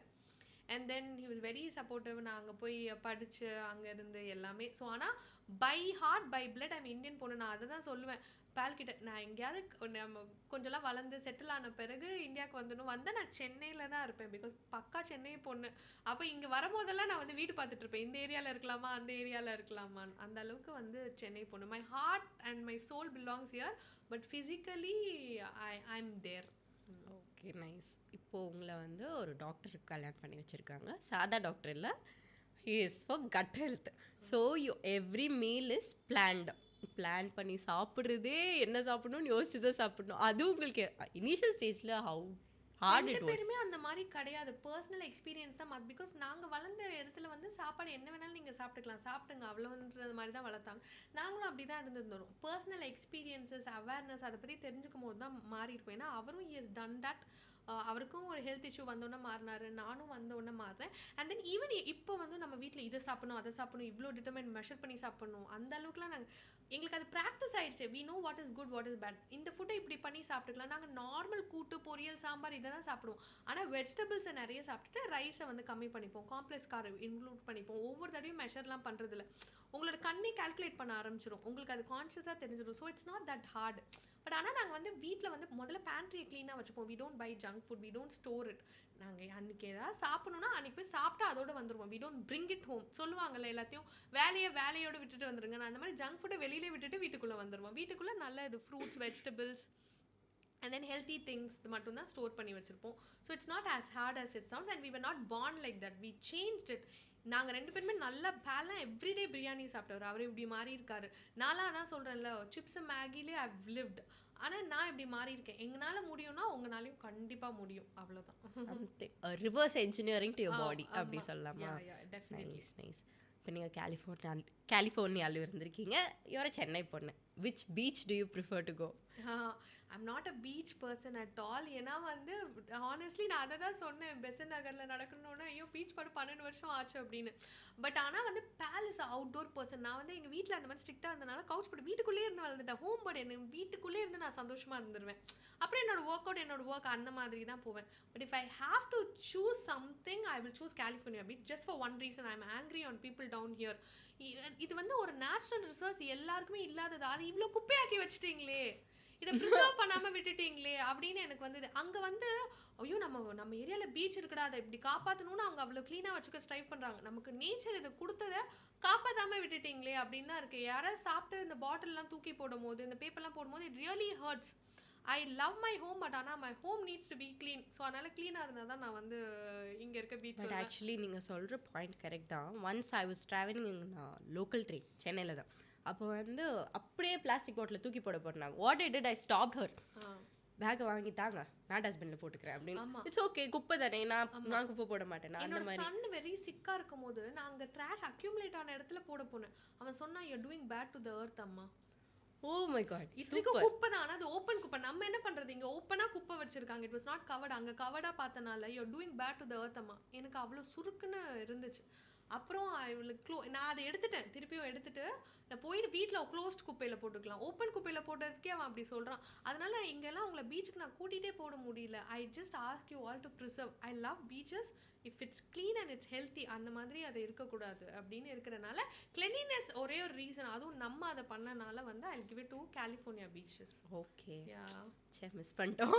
And then he was very supportive. நான் அங்கே போய் படித்து அங்கே இருந்து எல்லாமே. ஸோ ஆனால் by heart by blood I'm Indian பொண்ணு. நான் அதை தான் சொல்லுவேன் பால்கிட்ட. நான் எங்கேயாவது நம்ம கொஞ்சம்லாம் வளர்ந்து செட்டில் ஆன பிறகு இந்தியாவுக்கு வந்தால் நான் சென்னையில் தான் இருப்பேன். பிகாஸ் பக்கா சென்னை பொண்ணு. அப்போ இங்கே வரும்போதெல்லாம் நான் வந்து வீடு பார்த்துட்டு இருப்பேன். இந்த ஏரியாவில் இருக்கலாமா அந்த ஏரியாவில் இருக்கலாமான்னு. அந்த அளவுக்கு வந்து சென்னை பொண்ணு. My heart and my soul belongs here, but physically I am there. Okay nice. இப்போது உங்களை வந்து ஒரு டாக்டருக்கு கல்யாணம் பண்ணி வச்சுருக்காங்க. சாதா டாக்டர் இல்லை, he is for cut health. So every meal is plan பண்ணி சாப்பிட்றதே என்ன சாப்பிடணும்னு யோசிச்சு தான் சாப்பிடணும். அது உங்களுக்கு இனிஷியல் ஸ்டேஜில் ஹவு ஹார்ட் இட் வாஸ்? பேருமே அந்த மாதிரி கிடையாது. பர்சனல் எக்ஸ்பீரியன்ஸ் தான். பிகாஸ் நாங்கள் வளர்ந்த இடத்துல வந்து சாப்பாடு என்ன வேணாலும் நீங்கள் சாப்பிடுங்க அவ்வளோன்றது மாதிரி தான் வளர்த்தாங்க. நாங்களும் அப்படி தான் இருந்துருந்தோம். பர்சனல் எக்ஸ்பீரியன்ஸஸ் அவேர்னஸ் அதை பற்றி தெரிஞ்சுக்கும் போது தான் மாறி இருக்கும். ஏன்னா அவரும் ஹி ஹஸ் டன் தட். அவருக்கும் ஒரு ஹெல்த் இஷ்யூ வந்தோடனே மாறினாரு, நானும் வந்தோடனே மாறினேன். அண்ட் தென் ஈவன் இப்போ வந்து நம்ம வீட்டில் இதை சாப்பிடணும் அதை சாப்பிடணும் இவ்வளோ டிட்டர்மைன் மெஷர் பண்ணி சாப்பிடணும் அந்த அளவுக்குலாம் எங்களுக்கு அது ப்ராக்டிஸ் ஆகிடுச்சு. We know what is good what is bad. இந்த ஃபுட்டை இப்படி பண்ணி சாப்பிட்டுக்கலாம். நாங்கள் நார்மல் கூட்டு பொரியல் சாம்பார் இதை தான் சாப்பிடுவோம். ஆனால் வெஜிடபிள்ஸை நிறைய சாப்பிட்டுட்டு ரைஸை வந்து கம்மி பண்ணிப்போம், காம்ப்ளெக்ஸ் காரம் இன்க்ளூட் பண்ணிப்போம். ஒவ்வொரு தடவையும் மெஷர்லாம் பண்ணுறதில்ல. உங்களோட கண்ணே கால்குலேட் பண்ண ஆரம்பிச்சிடும். உங்களுக்கு அது கான்ஷியஸாக தெரிஞ்சிடும். So it's not that hard. But ஆனால் நாங்கள் வந்து வீட்டில் வந்து முதல்ல பேண்ட்ரியை க்ளீனாக வச்சுப்போம். We don't buy junk food, we don't store it. நாங்கள் அன்றைக்கி ஏதாவது சாப்பிடணுன்னா அன்றைக்கி போய் சாப்பிட்டா அதோட வந்துடுவோம். We don't bring it home. சொல்லுவாங்கள்ல எல்லாத்தையும் வேலையோடு விட்டுட்டு வந்துருங்க. நான் அந்த மாதிரி ஜங்க் ஃபுட்டை வெளியிலே விட்டுட்டு வீட்டுக்குள்ளே வந்துடுவோம். வீட்டுக்குள்ளே நல்ல இது fruits vegetables and then healthy things மட்டும் தான் ஸ்டோர் பண்ணி வச்சுருப்போம். So it's not as hard as it sounds and we were not born like that. We changed it. நாங்கள் 2 பேருமே நல்லா பேலாம் எவ்ரிடே பிரியாணி சாப்பிட்டவர். அவர் இப்படி மாறி இருக்காரு. நான்லாம் அதான் சொல்கிறேன்ல, சிப்ஸ் மேகிலே ஐ ஹவ் லிவ்ட். ஆனால் நான் இப்படி மாறி இருக்கேன். எங்களால் முடியும்னா உங்களாலையும் கண்டிப்பாக முடியும். அவ்வளோதான். Reverse engineering to your body அப்படி சொல்லலாமா? Nice nice. இப்போ நீங்கள் கலிஃபோர்னியாவில் இருந்திருக்கீங்க. இவரை சென்னை பொண்ணு. Which beach do you prefer to go? I'm not a beach person at all. ஏன்னா வந்து ஹானஸ்ட்லி நான் அதை தான் சொன்னேன். பெசன் நகரில் நடக்கணுன்னா ஐயோ பீச் பாடு 12 வருஷம் ஆச்சு அப்படின்னு. பட் ஆனால் வந்து பேலஸ் அவுட்டோர் பர்சன். நான் வந்து எங்கள் வீட்டில் அந்த மாதிரி ஸ்ட்ரிக்டாக இருந்தனால கவுச் போட்டு வீட்டுக்குள்ளேயே இருந்து வளர்ந்துட்டேன். Home bird. எனக்கு வீட்டுக்குள்ளேயே இருந்து நான் சந்தோஷமாக இருந்துருவேன். அப்புறம் என்னோட ஒர்க் அந்த மாதிரி தான் போவேன். But if I have to choose something I will choose California beach just for one reason. I am angry on people down here. இது வந்து ஒரு நேச்சுரல் ரிசோர்ஸ் எல்லாருக்குமே இல்லாதது. அது இவ்வளோ குப்பையாக்கி வச்சுட்டீங்களே, இதை ப்ரிசர்வ் பண்ணாமல் விட்டுட்டீங்களே அப்படின்னு எனக்கு வந்தது. அங்கே வந்து ஐயோ நம்ம ஏரியாவில் பீச் இருக்குடா, அதை இப்படி காப்பாற்றணும்னு அவங்க அவ்வளோ க்ளீனாக வச்சுக்க ஸ்ட்ரைவ் பண்ணுறாங்க. நமக்கு நேச்சர் இதை கொடுத்ததை காப்பாற்றாமல் விட்டுட்டீங்களே அப்படின்னு தான் இருக்குது. யாராவது சாப்பிட்டு இந்த பாட்டில்லாம் தூக்கி போடும் போது இந்த பேப்பர்லாம் போடும்போது it really hurts. I love my home but ஆனால் my home needs to be clean. So அதனால் க்ளீனாக இருந்தால் தான் நான் வந்து இங்கே இருக்க பீச். பட் ஆக்சுவலி நீங்கள் சொல்கிற பாயிண்ட் கரெக்ட் தான். Once I was travelling local train சென்னையில் தான். அப்போ வந்து அப்படியே பிளாஸ்டிக் பாட்டில் தூக்கி போனாங்க. What I did, I stopped her. பேக்கை வாங்கிட்டாங்க, நான் டஸ்ட்பினில் போட்டுக்கிறேன் அப்படின்னு. இட்ஸ் ஓகே, குப்பை தானே, நான் குப்பை போட மாட்டேன். அந்த மாதிரி சன் வெரி சிக்காக இருக்கும் போது நாங்கள் ட்ராஷ் அக்யூமுலேட் ஆன இடத்துல போட போனேன். அவன் சொன்னா you doing bad to the earth அம்மா. ஓ மை காட், இதுக்கு குப்பை தான். ஆனால் அது ஓப்பன் குப்பை. நம்ம என்ன பண்ணுறது, இங்கே ஓப்பனாக குப்பை வச்சிருக்காங்க. It was not covered. அங்கே கவர்டாக பார்த்தனால you doing bad to the earth அம்மா. எனக்கு அவ்வளோ சுருக்குன்னு இருந்துச்சு. அப்புறம் இவளுக்கு நான் அதை எடுத்துட்டேன், திருப்பியும் எடுத்துட்டு நான் போயிட்டு வீட்டில் க்ளோஸ்ட் குப்பையில் போட்டுக்கலாம், ஓப்பன் குப்பையில் போடுறதுக்கே அவன் அப்படி சொல்கிறான். அதனால இங்கெல்லாம் அவங்கள பீச்சுக்கு நான் கூட்டிகிட்டே போட முடியல. I just ask you all to preserve. I love beaches if it's clean and it's healthy. அந்த மாதிரி அது இருக்கக்கூடாது அப்படின்னு இருக்கிறனால கிளென்லினஸ் ஒரே ஒரு ரீசன், அதுவும் நம்ம அதை பண்ணனால வந்து I give it to California beaches. Okay, yeah சரி மிஸ் பண்ணிட்டோம்.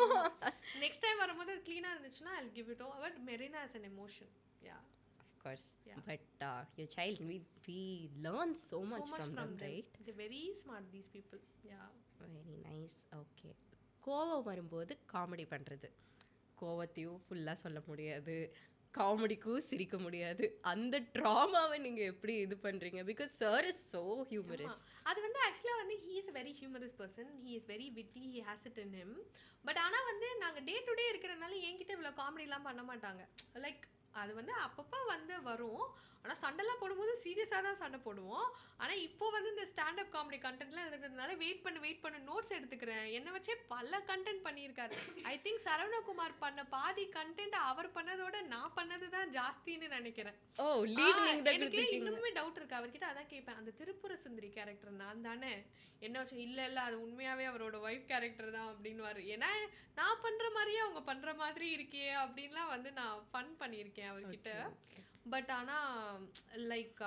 நெக்ஸ்ட் டைம் வரும்போது க்ளீனாக இருந்துச்சுன்னா I give it. But Marina is an emotion. Yeah Of course, yeah. But your child, we learn so much from them, right? They're very smart, these people. Yeah, very nice. Okay, கோவம் வரும்போது comedy பண்ணுறது, கோவத்தையும் ஃபுல்லாக சொல்ல முடியாது, காமெடிக்கும் சிரிக்க முடியாது, அந்த ட்ராமாவை நீங்கள் எப்படி இது பண்ணுறீங்க? Because sir is so humorous. அது வந்து ஆக்சுவலாக வந்து he is very humorous person, he is very witty, he has it in him. But ஆனால் வந்து நாங்கள் டே டு டே இருக்கிறனால என்கிட்ட இவ்வளோ காமெடிலாம் பண்ண மாட்டாங்க. லைக் அது வந்து அப்பப்போ வந்து வரும். ஆனால் சண்டைலாம் போடும்போது சீரியஸாக தான் சண்டை போடுவோம். ஆனால் இப்போ வந்து இந்த ஸ்டாண்டப் காமெடி கண்டென்ட்லாம் இருக்கிறதுனால வெயிட் பண்ண நோட்ஸ் எடுத்துக்கிறேன். என்னை வச்சே பல கண்டென்ட் பண்ணியிருக்காரு. ஐ திங்க் சரவணகுமார் பண்ண பாதி கண்டென்ட் அவர் பண்ணதோட நான் பண்ணது தான் ஜாஸ்தின்னு நினைக்கிறேன். ஓ, எனக்கு இன்னுமே டவுட் இருக்கு அவர்கிட்ட. அதான் கேட்பேன், அந்த திருப்புர சுந்தரி கேரக்டர் நான் தானே? என்ன வச்சு இல்லை அது உண்மையாகவே அவரோட ஒய்ஃப் கேரக்டர் தான் அப்படின்வாரு. ஏன்னா நான் பண்ணுற மாதிரியே அவங்க பண்ணுற மாதிரி இருக்கே அப்படின்லாம் வந்து நான் ஃபன் பண்ணியிருக்கேன் அவர்கிட்ட. பட் ஆனால் லைக்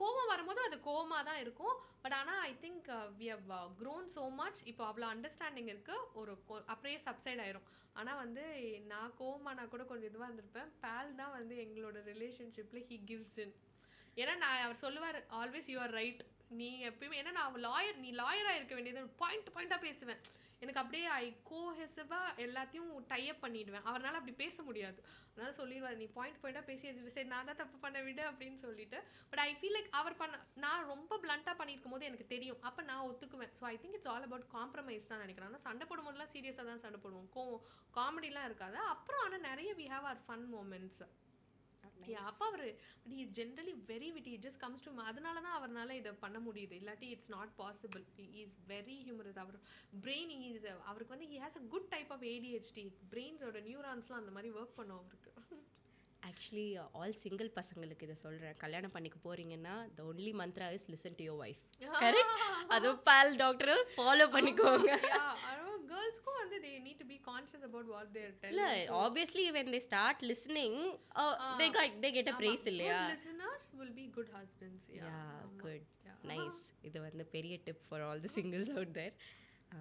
கோவம் வரும்போது அது கோவமாக தான் இருக்கும். பட் ஆனால் I think we have grown so much. இப்போ அவ்வளோ அண்டர்ஸ்டாண்டிங் இருக்குது. அப்படியே சப்சைட் ஆயிரும். ஆனால் வந்து நான் கோவமானா கூட கொஞ்சம் இதுவாக இருந்திருப்பேன். பேல் தான் வந்து எங்களோட ரிலேஷன்ஷிப்பில் ஹி கிவ்ஸ் இன். ஏன்னா அவர் சொல்லுவார் ஆல்வேஸ் யூ ஆர் ரைட். நீ எப்பயுமே, ஏன்னா நான் நீ லாயராக இருக்க வேண்டியது, பாயிண்டாக பேசுவேன். எனக்கு அப்படியே கோஹெசிவாக எல்லாத்தையும் டைப் பண்ணிடுவேன். அவரால் அப்படி பேச முடியாது. அதனால் சொல்லிடுவார், நீ பாயிண்டாக பேசி வச்சுட்டு சரி நான் தான் தப்பு பண்ண விடு அப்படின்னு சொல்லிட்டு. பட் ஐ ஃபீல் லைக் அவர் நான் ரொம்ப பிளண்ட்டாக பண்ணியிருக்கும் போது எனக்கு தெரியும். அப்போ நான் ஒத்துக்குவேன். So I think it's all about compromise தான் நினைக்கிறேன். ஆனால் சண்டை போடும்போதுலாம் சீரியஸாக தான் சண்டை போடுவோம், காமெடிலாம் இருக்காது. அப்புறம் ஆனால் நிறைய we have our fun moments. அப்போ அவர் but he is generally very witty. It just comes to அதனால தான் அவரால் இதை பண்ண முடியுது. இல்லாட்டி it's not possible. He is very humorous. அவர் பிரெயின் அவருக்கு வந்து he has a good type of ADHD. பிரெயின்ஸோட நியூரான்ஸ்லாம் அந்த மாதிரி ஒர்க் பண்ணும் அவருக்கு. ஆக்சுவலி ஆல் சிங்கிள் பசங்களுக்கு இதை சொல்கிறேன், கல்யாணம் பண்ணிக்க போகிறீங்கன்னா the only Mantra is listen to your wife. Correct? அதுவும் பால் டாக்டர் ஃபாலோ பண்ணிக்கோங்க. கேர்ள்ஸ்க்கும் வந்து they need to be conscious about what they are telling. இல்ல, obviously when they start listening they get a praise இல்லையா? Good listeners will be good husbands. Yeah, good. Nice. இது வந்து பெரிய tip for all the singles out there.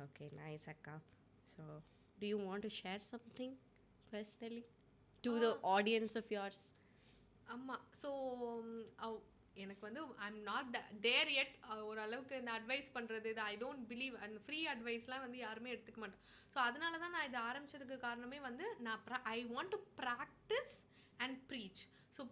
Okay, nice akka. So do you want to share something personally to the audience of yours? ஆமா. So எனக்கு வந்து I'm not there எட். ஓரளவுக்கு இந்த advice பண்ணுறது இது I don't believe. And free அட்வைஸ்லாம் வந்து யாருமே எடுத்துக்க மாட்டேன். ஸோ அதனால தான் நான் இதை ஆரம்பித்ததுக்கு காரணமே வந்து I want to practice and preach. So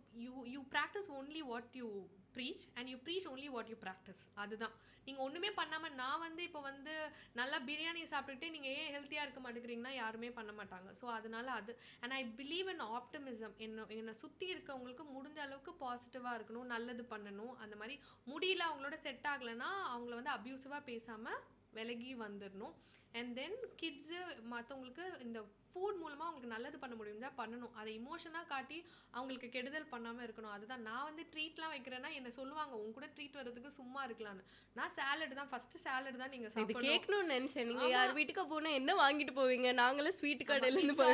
you practice only what you preach and you preach only what you practice. அதுதான். நீங்கள் ஒன்றுமே பண்ணாமல் நான் வந்து இப்போ வந்து நல்லா பிரியாணி சாப்பிட்டுட்டு நீங்கள் ஏன் ஹெல்த்தியாக இருக்க மாட்டேங்கிறீங்கன்னா யாருமே பண்ண மாட்டாங்க. ஸோ அதனால அது and I believe in optimism. என்னை சுற்றி இருக்கவங்களுக்கு முடிஞ்ச அளவுக்கு பாசிட்டிவாக இருக்கணும், நல்லது பண்ணணும். அந்த மாதிரி முடியல, அவங்களோட செட் ஆகலைன்னா அவங்கள வந்து அப்யூசிவாக பேசாமல் விலகி வந்துடணும். அண்ட் தென் கிட்ஸு மற்றவங்களுக்கு இந்த ஃபுட் மூலமாக அவங்களுக்கு நல்லது பண்ண முடியும் தான் பண்ணணும். அதை இமோஷனாக காட்டி அவங்களுக்கு கெடுதல் பண்ணாமல் இருக்கணும். அதுதான். நான் வந்து ட்ரீட்லாம் வைக்கிறேன்னா என்ன சொல்லுவாங்க, உங்க கூட ட்ரீட் வர்றதுக்கு சும்மா இருக்கலான்னு. நான் சாலட் தான், ஃபர்ஸ்ட் சாலட் தான் நீங்கள் சாப்பிடணும். கேட்கணும்னு நினச்சேன். நீங்கள் யார் வீட்டுக்கு போனால் என்ன வாங்கிட்டு போவீங்க? நாங்களும் ஸ்வீட் கடையிலேருந்து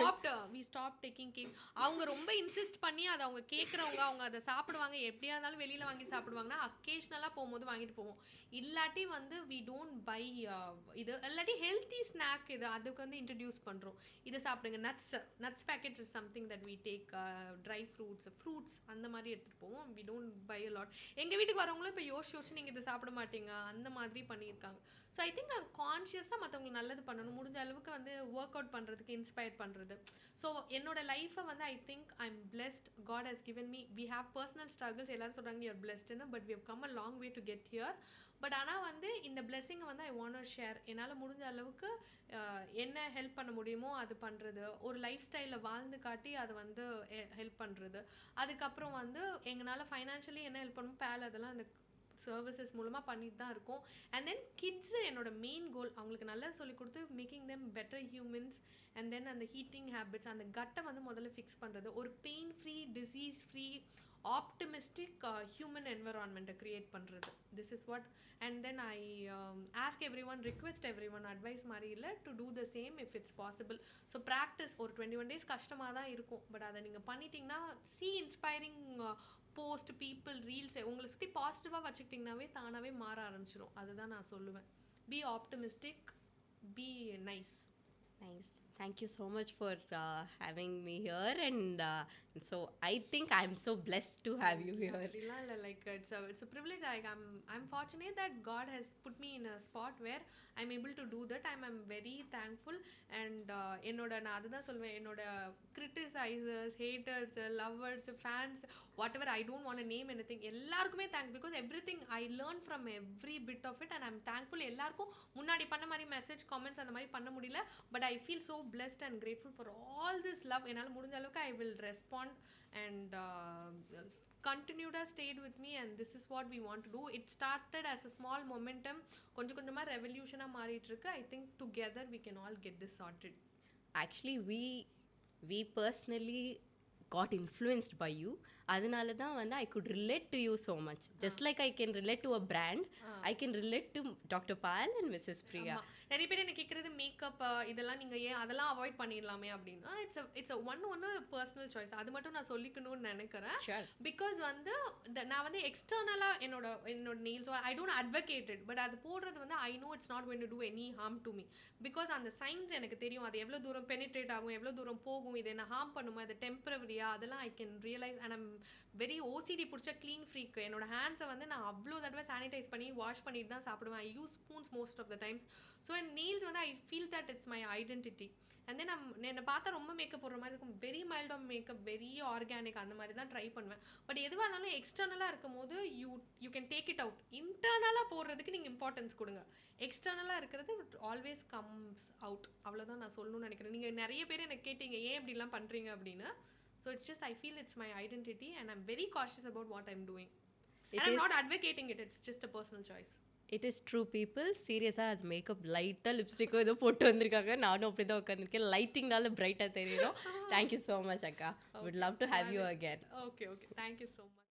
வி ஸ்டாப் டேக்கிங் கேக். அவங்க ரொம்ப இன்சிஸ்ட் பண்ணி அதை அவங்க கேட்குறவங்க அவங்க அதை சாப்பிடுவாங்க. எப்படியா இருந்தாலும் வெளியில் வாங்கி சாப்பிடுவாங்கன்னா அக்கேஷ்னலாக போகும்போது வாங்கிட்டு போவோம். இல்லாட்டி வந்து வி டோன்ட் பை இது. இல்லாட்டி ஹெல்த்தி ஸ்நாக் இது அதுக்கு வந்து இன்ட்ரடியூஸ் பண்ணுறோம். இதை சாப்பிடுங்க. Nuts packet is something that we take. Dry fruits அந்த மாதிரி எடுத்துகிட்டு போவோம். We don't buy a lot. எங்கள் வீட்டுக்கு வரவங்களும் இப்போ யோசிச்சு நீங்கள் இதை சாப்பிட மாட்டீங்க அந்த மாதிரி பண்ணியிருக்காங்க. ஸோ ஐ திங்க் கான்ஷியஸாக மற்றவங்களுக்கு நல்லது பண்ணணும். முடிஞ்ச அளவுக்கு வந்து ஒர்க் அவுட் பண்ணுறதுக்கு இன்ஸ்பயர் பண்ணுறது. ஸோ என்னோட லைஃப்பை வந்து I think I am blessed. God has given me. We have personal struggles. எல்லாரும் சொல்கிறாங்க யூ ஆர் பிளெஸ்ட்னு. But we have come a long way to get here. But ஆனால் வந்து இந்த பிளெஸ்ஸிங்கை வந்து ஐ வாண்ட் டு ஷேர். என்னால் முடிஞ்ச அளவுக்கு என்ன ஹெல்ப் பண்ண முடியுமோ அது பண்ணுறது. ஒரு லைஃப் ஸ்டைலில் வாழ்ந்து காட்டி அதை வந்து ஹெல்ப் பண்ணுறது. அதுக்கப்புறம் வந்து எங்களால் ஃபைனான்ஷியலி என்ன ஹெல்ப் பண்ணணும் பேல் அதெல்லாம் அந்த சர்வீசஸ் மூலமாக பண்ணிட்டு தான் இருக்கும். அண்ட் தென் கிட்ஸு என்னோட மெயின் கோல். அவங்களுக்கு நல்லா சொல்லிக் கொடுத்து making them better humans. And then அந்த ஹீட்டிங் ஹேபிட்ஸ், அந்த கட்டை வந்து முதல்ல ஃபிக்ஸ் பண்ணுறது. ஒரு pain free, disease free, optimistic human என்வரான்மெண்ட்டை க்ரியேட் பண்ணுறது. This is what. And then I ask everyone, request everyone, advice மாதிரி இல்லை, to do the same if it's possible. So practice ஒரு 21 days கஷ்டமாக தான் இருக்கும், பட் அதை நீங்கள் பண்ணிட்டீங்கன்னா இன்ஸ்பைரிங் போஸ்ட், பீப்புள், ரீல்ஸ் உங்களை சுற்றி பாசிட்டிவாக வச்சுக்கிட்டிங்கனாவே தானாகவே மாற ஆரம்பிச்சிடும். அதுதான் நான் சொல்லுவேன். Be optimistic, be nice. Nice. Thank you so much for having me here, and so I think I'm so blessed to have you here. Like it's a privilege. I'm fortunate that God has put me in a spot where I'm able to do that. I'm very thankful. And என்னோட நான் அதுதான் சொல்வேன், என்னோட criticizers, haters, lovers, fans, whatever, I don't want to name anything, எல்லாருக்குமே thanks, because everything I learned from every bit of it, and I'm thankful. எல்லாருக்கும் முன்னாடி பண்ண மாதிரி மெசேஜ் காமெண்ட்ஸ் அந்த மாதிரி பண்ண முடியல, but I feel so blessed and grateful for all this love. என்னால் முடிஞ்ச அளவுக்கு I will respond and continued has stayed with me, and this is what we want to do. It started as a small momentum, கொஞ்சம் கொஞ்சமா ரெவல்யூஷனா மாறிட்டு இருக்கு. I think together we can all get this sorted. Actually, we personally got influenced by you. அதனால தான் வந்து I could relate to you so much. Just like I can relate to a brand, I can relate to Dr. Pal and Mrs. Priya. நிறைய பேர் என்ன கேட்குறது, makeup இதெல்லாம் நீங்கள் ஏன் அதெல்லாம் அவாய்ட் பண்ணிடலாமே அப்படின்னா, இட்ஸ் ஒன்று பர்சனல் சாய்ஸ். அது மட்டும் நான் சொல்லிக்கணும்னு நினைக்கிறேன். பிகாஸ் வந்து நான் வந்து எக்ஸ்டர்னலாக என்னோட nails I don't advocate it, but அது போடுறது வந்து I know it's not going to do any harm to me. Because அந்த சைன்ஸ் எனக்கு தெரியும், அது எவ்வளோ தூரம் பெனிட்ரேட் ஆகும், எவ்வளோ தூரம் போகும், இது என்ன ஹார்ம் பண்ணுமா, இது டெம்பரவரியா, அதெல்லாம் I can realise. And I'm very OCD பிடிச்ச க்ளீன் ஃப்ரீக். என்னோட ஹேண்ட்ஸை வந்து நான் அவ்வளோ தடவை சானிடைஸ் பண்ணி வாஷ் பண்ணிட்டு தான் சாப்பிடுவேன். I use spoons most of the times. So என் நெயில்ஸ் வந்து I feel that it's my identity. And then என்னை பார்த்தா ரொம்ப மேக்கப் போடுற மாதிரி இருக்கும், very mild of makeup, very organic, அந்த மாதிரி தான் ட்ரை பண்ணுவேன். பட் எதுவாக இருந்தாலும் எக்ஸ்டர்னலாக இருக்கும் போது you can take it out. இன்டர்னலாக போடுறதுக்கு நீங்கள் இம்பார்ட்டன்ஸ் கொடுங்க. எக்ஸ்டர்னலாக இருக்கிறது ஆல்வேஸ் கம்ஸ் அவுட். அவ்வளோதான் நான் சொல்லணும்னு நினைக்கிறேன். நீங்கள் நிறைய பேர் எனக்கு கேட்டீங்க ஏன் இப்படிலாம் பண்ணுறீங்க அப்படின்னு. So it's just I feel it's my identity, and I'm very cautious about what I'm doing. And I'm not advocating it. It's just a personal choice. It is true, people. சீரியஸாக அது மேக்கப் லைட்டாக லிப்ஸ்டிக்கோ ஏதோ போட்டு வந்திருக்காங்க. நானும் அப்படி தான் உட்காந்துருக்கேன். லைட்டிங்னால பிரைட்டாக தெரியும். தேங்க்யூ ஸோ மச் அக்கா. Would love to have you again. Okay. Thank you so much.